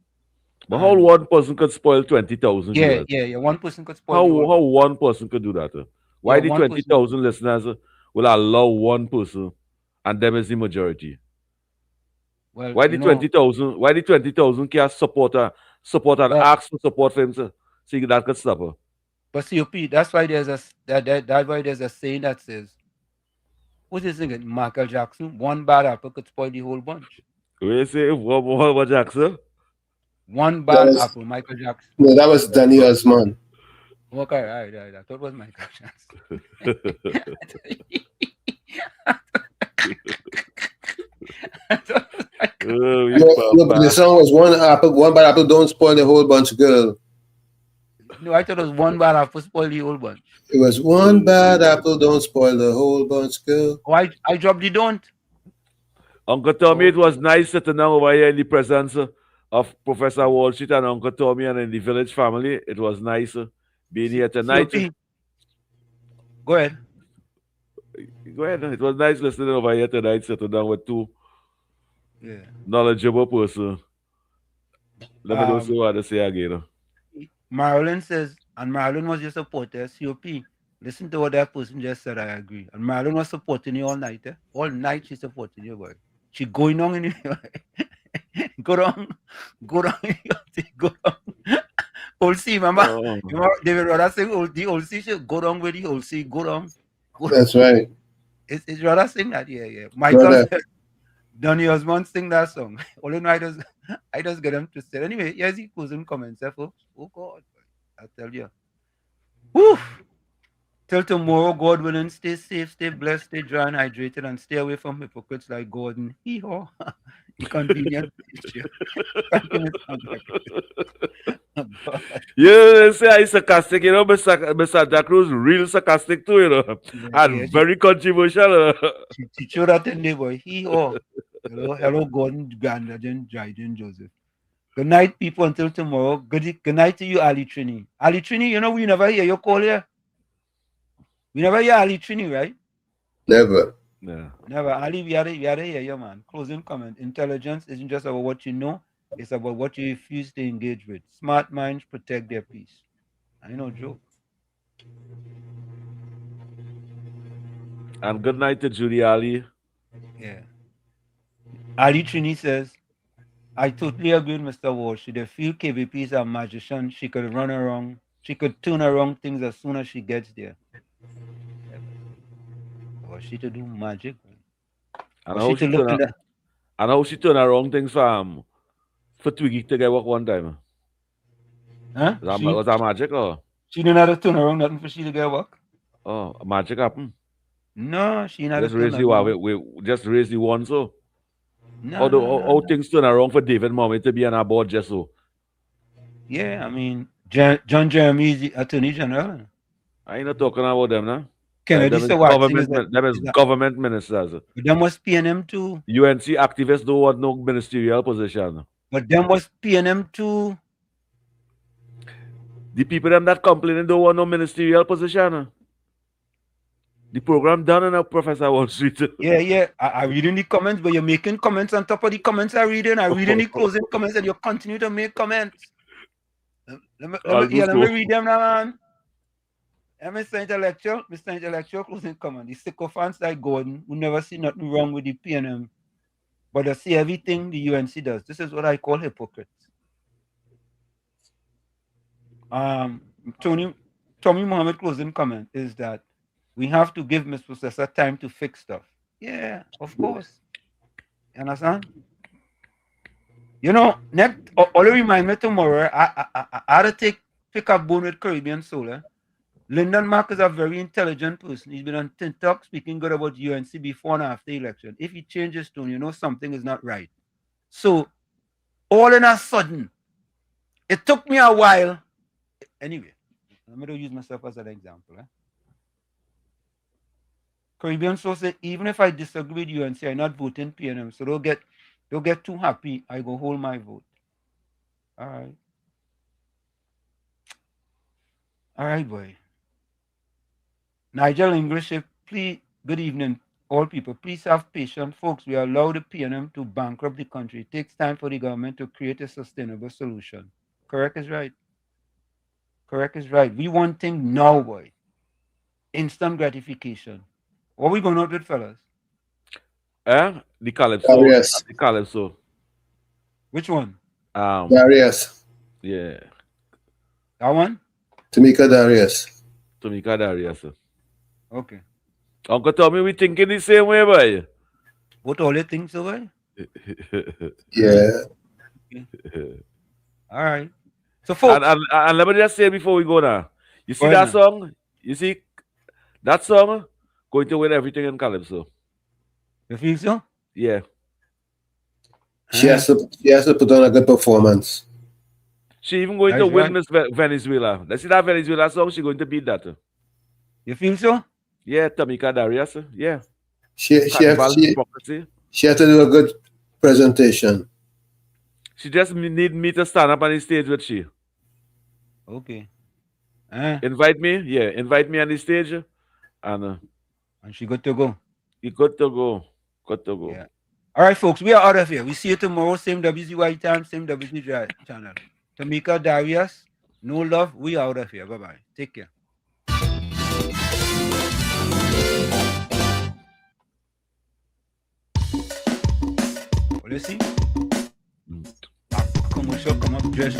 But how one person could spoil 20,000? Yeah. One person could spoil. How one person could do that? Why the 20,000 listeners will allow one person, and them is the majority? Well, why the 20,000? Why the 20,000 can't support and ask for support for him? See that could stop her. But COP, that's why there's a saying that says, what is it? Michael Jackson, one bad apple could spoil the whole bunch. We say what Jackson? One bad apple, Michael Jackson. No, that was Danny Osman. Okay, right. I thought it was Michael Jackson. But the song was one bad apple don't spoil the whole bunch, girl. No, I thought it was one bad apple spoil the whole bunch. It was one bad apple don't spoil the whole bunch, girl. Oh, I dropped the don't. Uncle Tommy, it was nice sitting down over here in the presence of Professor Wall Street and Uncle Tommy and in the village family. It was nice being here tonight. Go ahead. Go ahead. It was nice listening over here tonight, sitting down with two knowledgeable persons. Let me know what to say again. Marilyn says, and Marilyn was your supporter, COP. Listen to what that person just said, I agree. And Marilyn was supporting you all night. All night she's supporting you, boy. She going on in you. Go down. Old C, remember? David Rhoda saying the old C should go down with the old C, go down. That's right. It's Rhoda sing that, yeah. Michael said, Donny Osmond sing that song. All in I just get him twisted. Anyway, here's the cousin comments, folks. Oh God, I tell you. Woo! Till tomorrow, God willing, stay safe, stay blessed, stay dry and hydrated, and stay away from hypocrites like Gordon. Hee-haw. Inconvenient picture. Yeah, say I'm sarcastic, you know, Mr. Santa Cruz real sarcastic too, you know. And very controversial. She showed that in there, boy. Hee-haw. Hello, Gordon, Grandadin, Dryden, Joseph. Good night, people, until tomorrow. Good night to you, Ali Trini. Ali Trini, you know, we never hear your call here. We never hear Ali Trini, right? Never. Yeah. Never. Ali, we had to hear you, man. Closing comment. Intelligence isn't just about what you know, it's about what you refuse to engage with. Smart minds protect their peace. I know, joke. And good night to Judy Ali. Yeah. Ali Trini says, I totally agree with Mr. Walsh. She feel KVP is a magician. She could run around. She could turn around things as soon as she gets there. she to do magic. And Or how she to look in the... and how she turn around things for Twiggy to get work one time. Huh? Was that magic or? She didn't have to turn around nothing for she to get work. Oh, magic happen. No, she not just raise we just raise the one so. No, how things turn around for David Mommy to be on our board just so. Yeah, I mean John Jeremy is the Attorney General. I ain't not talking about them now. Kennedy them is government ministers. But them was PNM too. UNC activists don't want no ministerial position. But them was PNM too. The people them that complaining don't want no ministerial position. The program done in a Professor Wall Street. Yeah. I reading the comments, but you're making comments on top of the comments I reading. I reading the closing comments and you continue to make comments. Let me read them now, man. Mr. Intellectual closing comment. The sycophants like Gordon who never see nothing wrong with the PNM, but they see everything the UNC does. This is what I call hypocrites. Tommy Mohammed closing comment is that we have to give Ms. Processor time to fix stuff. Yeah, of course. You understand? You know, only remind me tomorrow, I had to pick up bone with Caribbean Solar. Lyndon Mark is a very intelligent person. He's been on TikTok speaking good about UNC before and after the election. If he changes tone, you know something is not right. So, all in a sudden, it took me a while. Anyway, I'm going to use myself as an example. Caribbean Soul said, even if I disagree with UNC, I'm not voting PNM. So don't get too happy. I go hold my vote. All right. All right, boy. Nigel English, please, good evening, all people. Please have patience, folks. We allow the PNM to bankrupt the country. It takes time for the government to create a sustainable solution. Correct is right. Correct is right. We want things now, boy. Instant gratification. What we going out with, fellas? The Calypso. Darius. The Calypso. Which one? Darius. Yeah. That one? Tamika Darius. Tamika Darius. Okay. Uncle Tommy, we thinking the same way, boy. What all you think so, boy? Yeah. Okay. All right. So, folks. And let me just say before we go now. You see that song? You see that song? Going to win everything in Calypso. You feel so? Yeah. She has to put on a good performance. She even going to win Miss Venezuela. Let's see that Venezuela song. She's going to beat that. You feel so? Yeah, Tamika Darius. Yeah. She has to do a good presentation. She just need me to stand up on the stage with she. Okay. Invite me. Yeah, invite me on the stage. And she good to go. You good to go. Good to go. Yeah. All right, folks. We are out of here. We see you tomorrow. Same WZYE time, same WZYE channel. Tamika Darius, no love. We are out of here. Bye-bye. Take care. Well, let's see. Commercial come up, dress.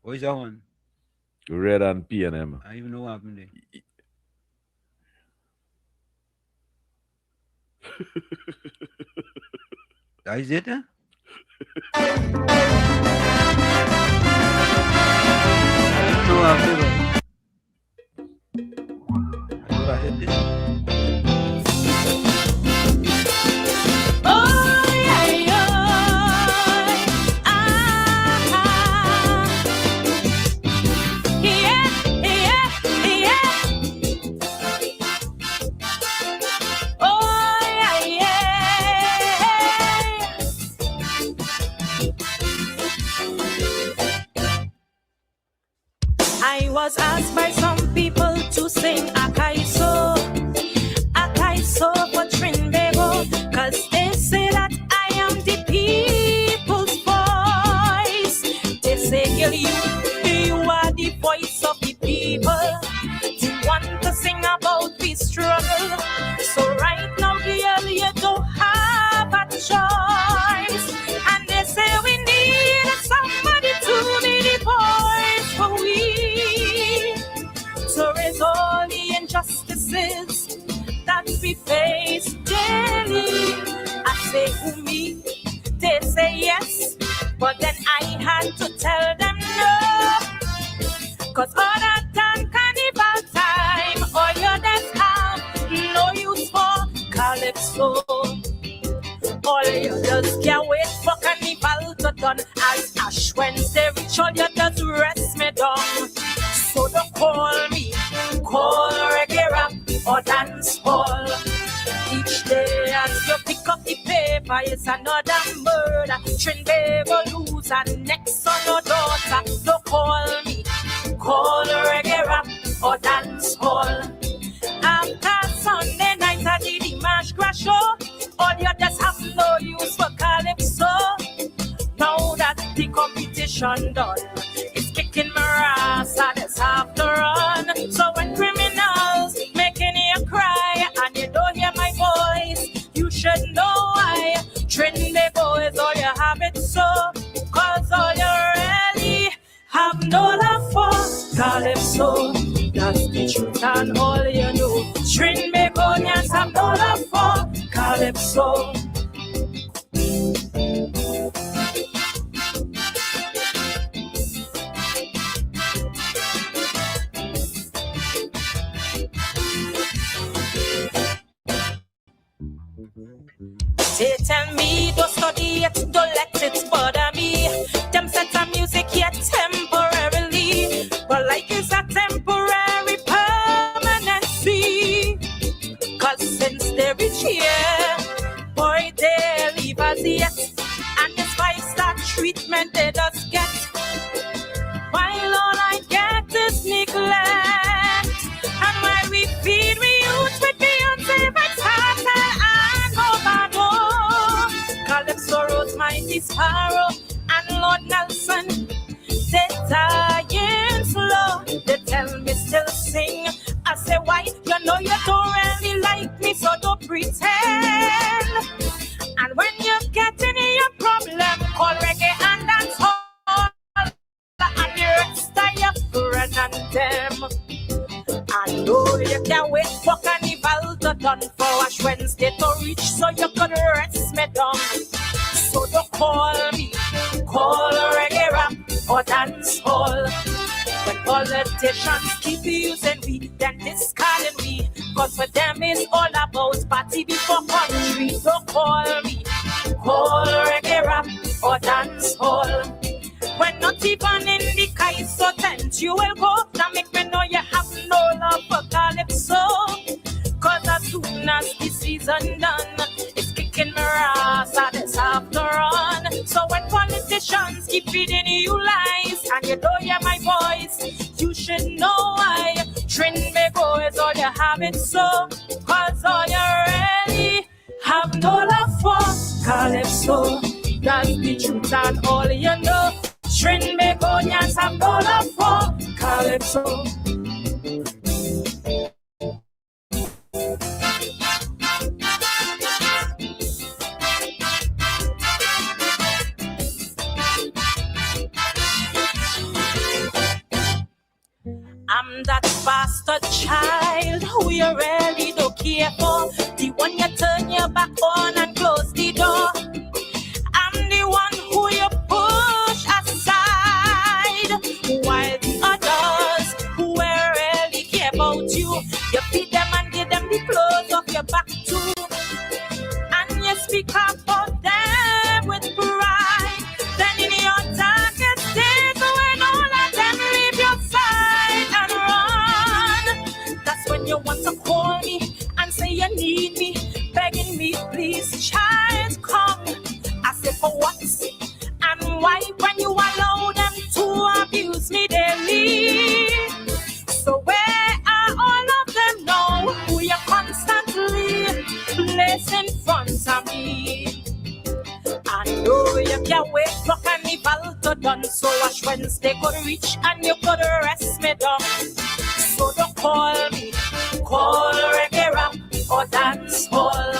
What is that one? Red and PNM. I even know what happened there. That is it, eh? I hit this. I was asked by some people to sing Akaiso. we face daily. I say who me, they say yes, but then I had to tell them no. Cause other than carnival time, all you just have no use for calypso. All you just can't wait for carnival to done. As Ash Wednesday reach, all you just rest me down. So don't call me, call reggae rap or dance hall. Each day as you pick up the paper, it's another murder. Trinidad will lose and next son or daughter. Don't call me, call reggae rap or dance hall. After Sunday night I did the March Crash show. All you just have no use for calypso. Now that the competition done, it's kicking my ass and it's have to run. So when criminals making you cry and you don't hear my voice, you should know I Trinidad boys, all you have it so. Cause all you really have no love for calypso. That's the truth and all you know. Trinidadians have no love for calypso. They tell me don't study it, don't let it bother me. Them set of music here temporarily, but like it's a temporary permanency. Cause since they reach here, boy, they leave us yet. And this 5-star treatment they just get, while all I get is neglect. And while we feed we youth with Beyonce, and Bobado, Calypso, Rose, Mighty Sparrow, and Lord Nelson, they dying slow. They tell me still sing. I say why? You know you don't really like me, so don't pretend. And when you get in your problem, call reggae and dance hall, and the rest of you run and them. I know you can't wait for carnival to done, for Ash Wednesday to reach, so you could rest me down. So don't call me, call reggae rap or dance hall. When politicians keep using we, then discarding we. Cause for them it's all about party before country. Don't call me, call reggae rap or dance hall. When not even in the Kaiso tent you will go. Now make me know you have no love for calypso. Cause as soon as the season done, it's kicking my ass and it's have to run. So when politicians keep feeding you lies and you don't hear my voice, you should know I Trinidad boys, all you have it so. Cause all you really have no love for calypso. That's the truth and all you know. Trinidadians have no love for calypso. I'm that bastard child who you really don't care for. The one you turn your back on and close the door. I'm the one who you push aside, while the others who really care about you, you feed them and give them the clothes off your back too. And you speak about them with pride. Then in your darkest days, when all of them leave your side and run, that's when you want to call me and say you need me, begging me, please, child, come. I say for what? And why when you allow them to abuse me daily? So where are all of them now who you constantly place in front of me? I know you can't wait for carnival to done, so Ash Wednesday could reach and you could rest me down. So don't call me, call reggae rap or dance hall.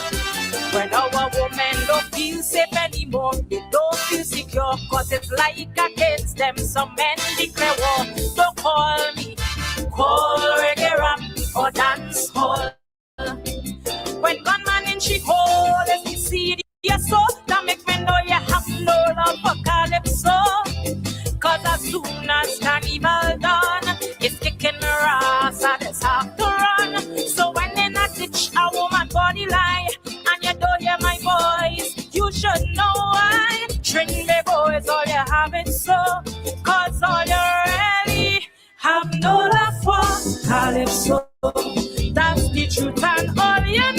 When our women don't feel safe anymore, they don't feel secure, cause it's like against them some men declare war. Don't call me, call reggae rap or dance hall. soon as carnival done, it's kicking me ass, I just have to run. So when they not ditch a woman body line, and you don't hear my voice, you should know why. Trinity boys, all you have it so, cause all you really have no love for Calypso. That's the truth and all you know.